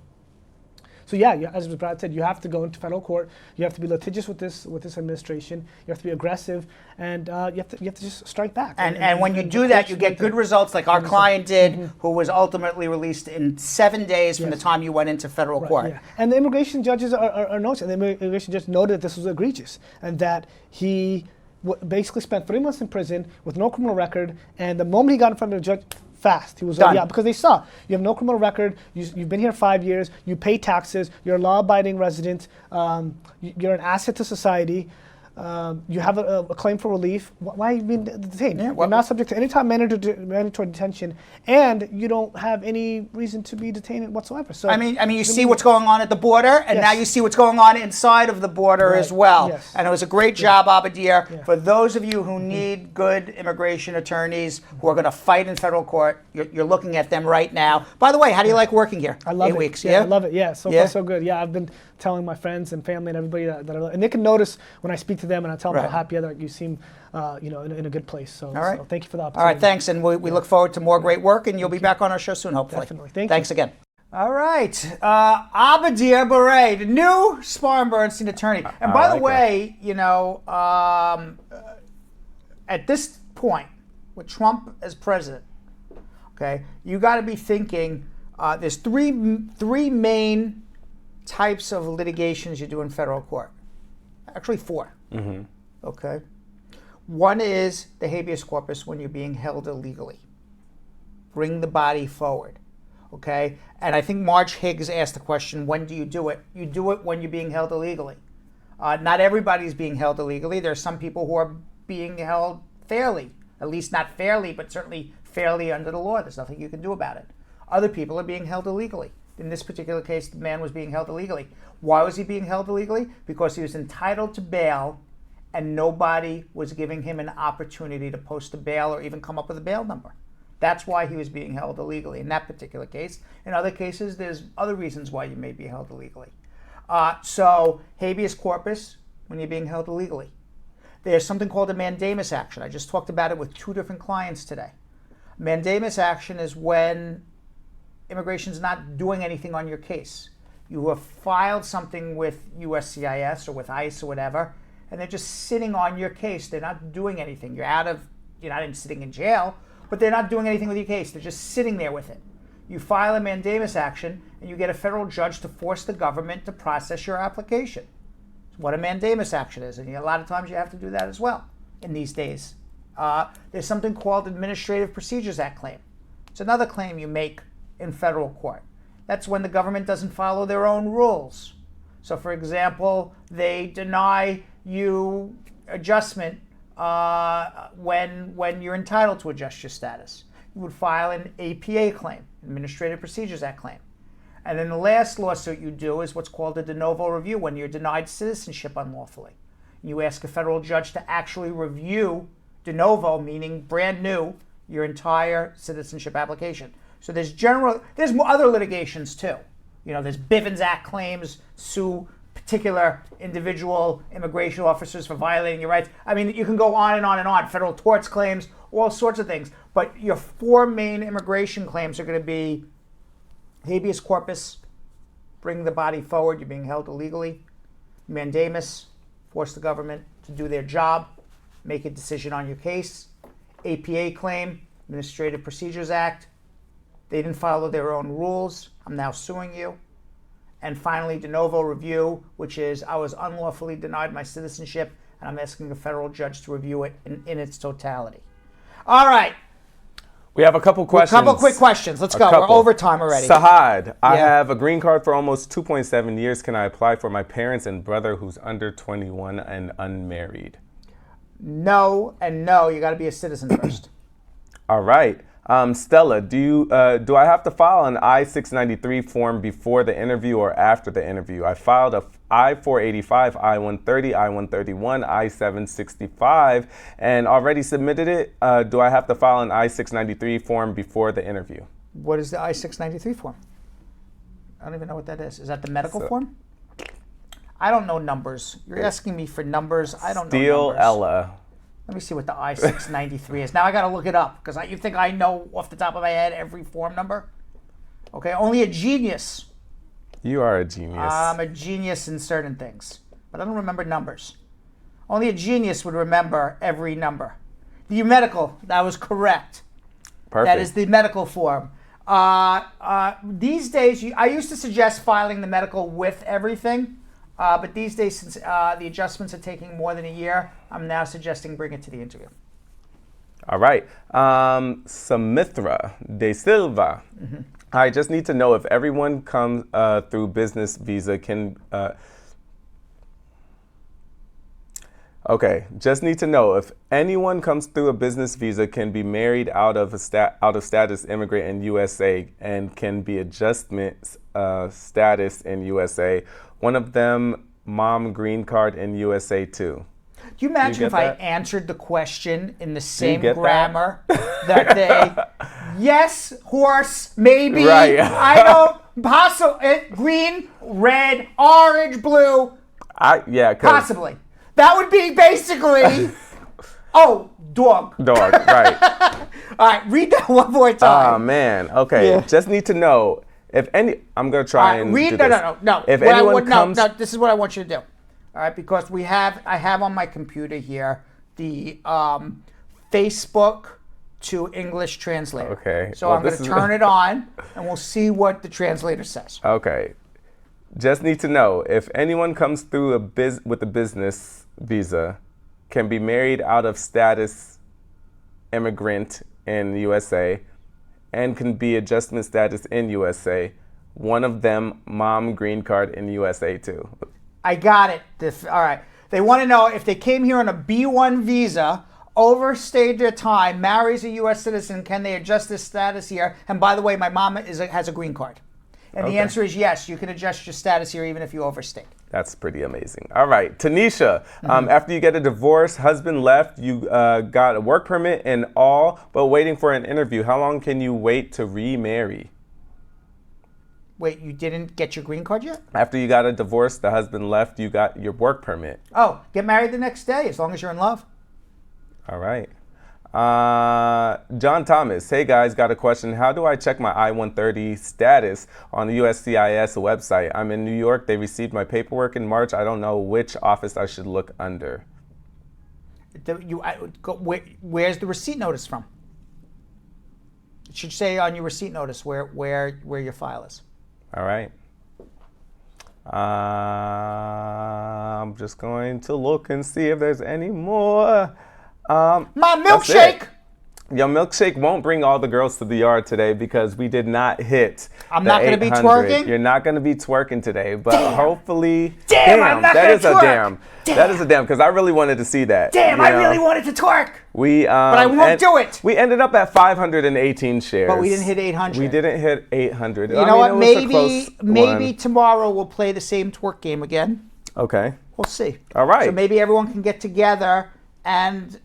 yeah, as Brad said, you have to go into federal court. You have to be litigious with this administration. You have to be aggressive, and you have to just strike back. And when you do that, you get good results, like our client did, who was ultimately released in 7 days from the time you went into federal court. Yeah. And the immigration judges are noticing. The immigration judge noted that this was egregious, and that he basically spent 3 months in prison with no criminal record. And the moment he got in front of the judge, fast. He was done. Because they saw you have no criminal record. You've been here 5 years. You pay taxes. You're a law-abiding resident. You're an asset to society. You have a claim for relief. Why are you being detained? Yeah, you're not subject to any time mandatory detention, and you don't have any reason to be detained whatsoever. So you see what's going on at the border, and now you see what's going on inside of the border as well. Yes. And it was a great job, Abadir. Yeah. For those of you who need good immigration attorneys who are going to fight in federal court, you're looking at them right now. By the way, how do you like working here? I love 8 weeks. Yeah, I love it. Yeah, so far so good. Yeah, I've been telling my friends and family and everybody that I love, and they can notice when I speak to them and I tell them how happy you seem, in a good place. So, so thank you for the opportunity. All right, thanks, and we look forward to more great work, and you'll be back on our show soon, hopefully. Definitely. Thanks again. All right, Abadir Beret, the new Spar and Bernstein attorney. And by the way, at this point, with Trump as president, okay, you got to be thinking there's three main types of litigations you do in federal court. Actually 4. Mm-hmm. Okay. One is the habeas corpus, when you're being held illegally. Bring the body forward. Okay. And I think Marge Higgs asked the question, when do you do it? You do it when you're being held illegally. Not everybody's being held illegally. There are some people who are being held fairly. At least not fairly, but certainly fairly under the law. There's nothing you can do about it. Other people are being held illegally. In this particular case, the man was being held illegally. Why was he being held illegally? Because he was entitled to bail, and nobody was giving him an opportunity to post a bail or even come up with a bail number. That's why he was being held illegally in that particular case. In other cases, there's other reasons why you may be held illegally. So habeas corpus, when you're being held illegally. There's something called a mandamus action. I just talked about it with 2 different clients today. Mandamus action is when immigration's not doing anything on your case. You have filed something with USCIS or with ICE or whatever, and they're just sitting on your case. They're not doing anything. You're not sitting in jail, but they're not doing anything with your case. They're just sitting there with it. You file a mandamus action, and you get a federal judge to force the government to process your application. It's what a mandamus action is, and a lot of times you have to do that as well in these days. There's something called Administrative Procedures Act claim. It's another claim you make in federal court. That's when the government doesn't follow their own rules. So, for example, they deny you adjustment when you're entitled to adjust your status. You would file an APA claim, Administrative Procedures Act claim. And then the last lawsuit you do is what's called a de novo review, when you're denied citizenship unlawfully. You ask a federal judge to actually review de novo, meaning brand new, your entire citizenship application. So there's other litigations too. There's Bivens Act claims, sue particular individual immigration officers for violating your rights. I mean, you can go on and on and on. Federal torts claims, all sorts of things. But your four main immigration claims are going to be habeas corpus, bring the body forward, you're being held illegally. Mandamus, force the government to do their job, make a decision on your case. APA claim, Administrative Procedures Act. They didn't follow their own rules. I'm now suing you. And finally, de novo review, which is I was unlawfully denied my citizenship, and I'm asking a federal judge to review it in its totality. All right. We have a couple questions. A couple quick questions. Let's go. We're over time already. Sahad, I have a green card for almost 2.7 years. Can I apply for my parents and brother who's under 21 and unmarried? No and no. You got to be a citizen first. All right. Stella, do I have to file an I-693 form before the interview or after the interview? I filed a I-485, I-130, I-131, I-765, and already submitted it. Do I have to file an I-693 form before the interview? What is the I-693 form? I don't even know what that is. Is that the medical form? I don't know numbers. You're asking me for numbers. I don't know numbers. Ella. Let me see what the I-693 is. Now I got to look it up because you think I know off the top of my head every form number? Okay, only a genius. You are a genius. I'm a genius in certain things, but I don't remember numbers. Only a genius would remember every number. The medical, that was correct. Perfect. That is the medical form. These days, I used to suggest filing the medical with everything. But these days, since the adjustments are taking more than a year, I'm now suggesting bring it to the interview. All right. Samithra De Silva. Mm-hmm. I just need to know if everyone comes through business visa can... just need to know if anyone comes through a business visa can be married out of status immigrant in USA and can be adjustment status in USA. One of them, mom green card in USA too. Do you imagine if I answered the question in the same grammar that they, yes, horse, maybe, right. I don't, possible, green, red, orange, blue, possibly. That would be basically, dog. Dog, right. All right, read that one more time. Oh, man. Okay, just need to know. If any, I'm gonna try and read. Do this. No. If anyone comes, no. This is what I want you to do. All right, because I have on my computer here the Facebook to English translator. Okay. So I'm gonna turn it on, and we'll see what the translator says. Okay. Just need to know if anyone comes through with a business visa, can be married out of status immigrant in the USA. And can be adjustment status in USA. One of them, mom green card in USA too. I got it. All right. They want to know if they came here on a B1 visa, overstayed their time, marries a U.S. citizen, can they adjust this status here? And by the way, my mom has a green card. And the answer is yes, you can adjust your status here even if you overstayed. That's pretty amazing. All right, Tanisha, after you get a divorce, husband left, you got a work permit and all, but waiting for an interview. How long can you wait to remarry? Wait, you didn't get your green card yet? After you got a divorce, the husband left, you got your work permit. Oh, get married the next day as long as you're in love. All right. John Thomas, hey guys, got a question. How do I check my I-130 status on the USCIS website? I'm in New York. They received my paperwork in March. I don't know which office I should look under. Where's the receipt notice from? It should say on your receipt notice where your file is. All right. I'm just going to look and see if there's any more. My that's milkshake. it. Your milkshake won't bring all the girls to the yard today because we did not hit. I'm the not going to be 800. twerking? You're not going to be twerking today, but hopefully. I'm not that gonna is a twerk. damn. That is a damn because I really wanted to see that. Damn, you I know? really wanted to twerk. We but I won't do it. We ended up at 518 shares. But we didn't hit 800. We didn't hit 800. You know what? It was a close Maybe one. tomorrow we'll play the same twerk game again. Okay. We'll see. All right. So maybe everyone can get together and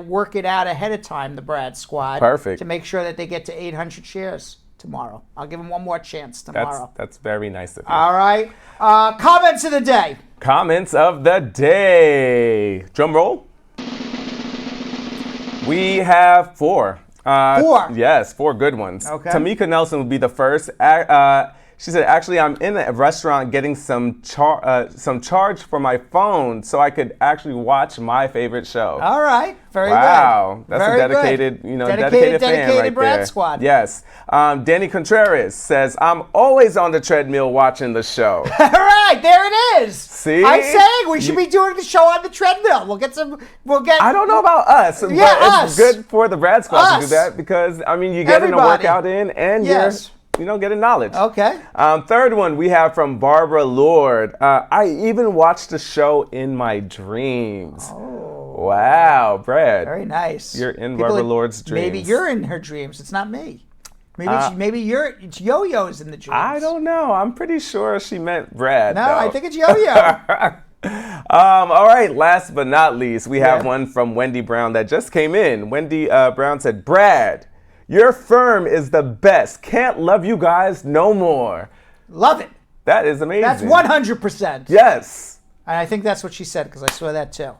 work it out ahead of time, the Brad squad. Perfect. To make sure that they get to 800 shares tomorrow. I'll give them one more chance tomorrow. That's very nice of you. All right. Comments of the day. Comments of the day. Drum roll. We have 4. 4? Yes, 4 good ones. Okay. Tamika Nelson would be the first. She said, actually, I'm in a restaurant getting some charge for my phone so I could actually watch my favorite show. All right. Very good. Wow. That's Very a dedicated, good. Dedicated fan right Brad there. squad. Yes. Danny Contreras says, I'm always on the treadmill watching the show. All right, there it is. See? I'm saying we should be doing the show on the treadmill. I don't know about us, but it's good for the Brad squad to do that because, you're getting a workout in and you're getting knowledge. Okay. Third one we have from Barbara Lord. I even watched the show in my dreams. Oh. Wow, Brad. Very nice. You're in Barbara Lord's dreams. Maybe you're in her dreams. It's not me. Maybe it's Yo-Yo's in the dreams. I don't know. I'm pretty sure she meant Brad. No, though. I think it's Yo-Yo. All right, last but not least, we have one from Wendy Brown that just came in. Wendy Brown said, Brad, your firm is the best. Can't love you guys no more. Love it. That is amazing. That's 100%. Yes. And I think that's what she said because I saw that too.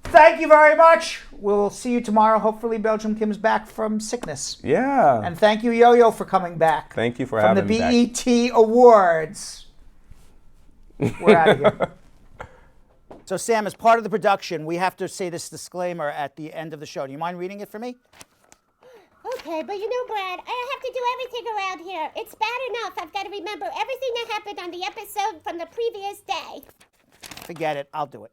Thank you very much. We'll see you tomorrow. Hopefully Belgium comes back from sickness. Yeah. And thank you, Yo-Yo, for coming back. Thank you for from having me back. From the BET Awards. We're out of here. So, Sam, as part of the production, we have to say this disclaimer at the end of the show. Do you mind reading it for me? Okay, but Brad, I have to do everything around here. It's bad enough I've got to remember everything that happened on the episode from the previous day. Forget it. I'll do it.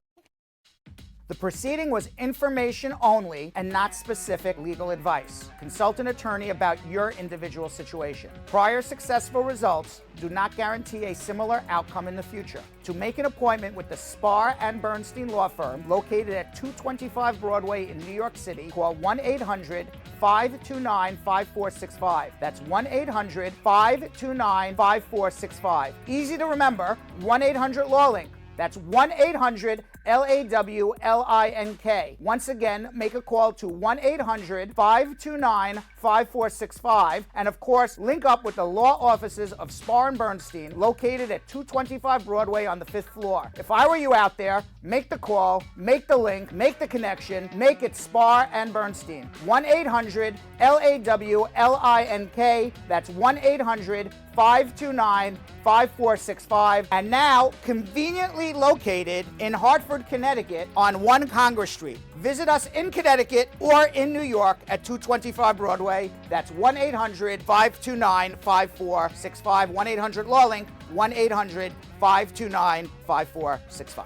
The proceeding was information only and not specific legal advice. Consult an attorney about your individual situation. Prior successful results do not guarantee a similar outcome in the future. To make an appointment with the Spar and Bernstein law firm located at 225 Broadway in New York City, call 1-800-529-5465. That's 1-800-529-5465. Easy to remember, 1-800-LAWLINK. That's 1-800-LAWLINK. Once again, make a call to 1-800-529-5465. And of course, link up with the law offices of Spar and Bernstein, located at 225 Broadway on the 5th floor. If I were you out there, make the call, make the link, make the connection, make it Spar and Bernstein. 1-800-LAWLINK. That's 1-800-529-5465. And now, conveniently located in Hartford, Connecticut on 1 Congress Street. Visit us in Connecticut or in New York at 225 Broadway. That's 1-800-529-5465. 1-800-LAWLINK. 1-800-529-5465.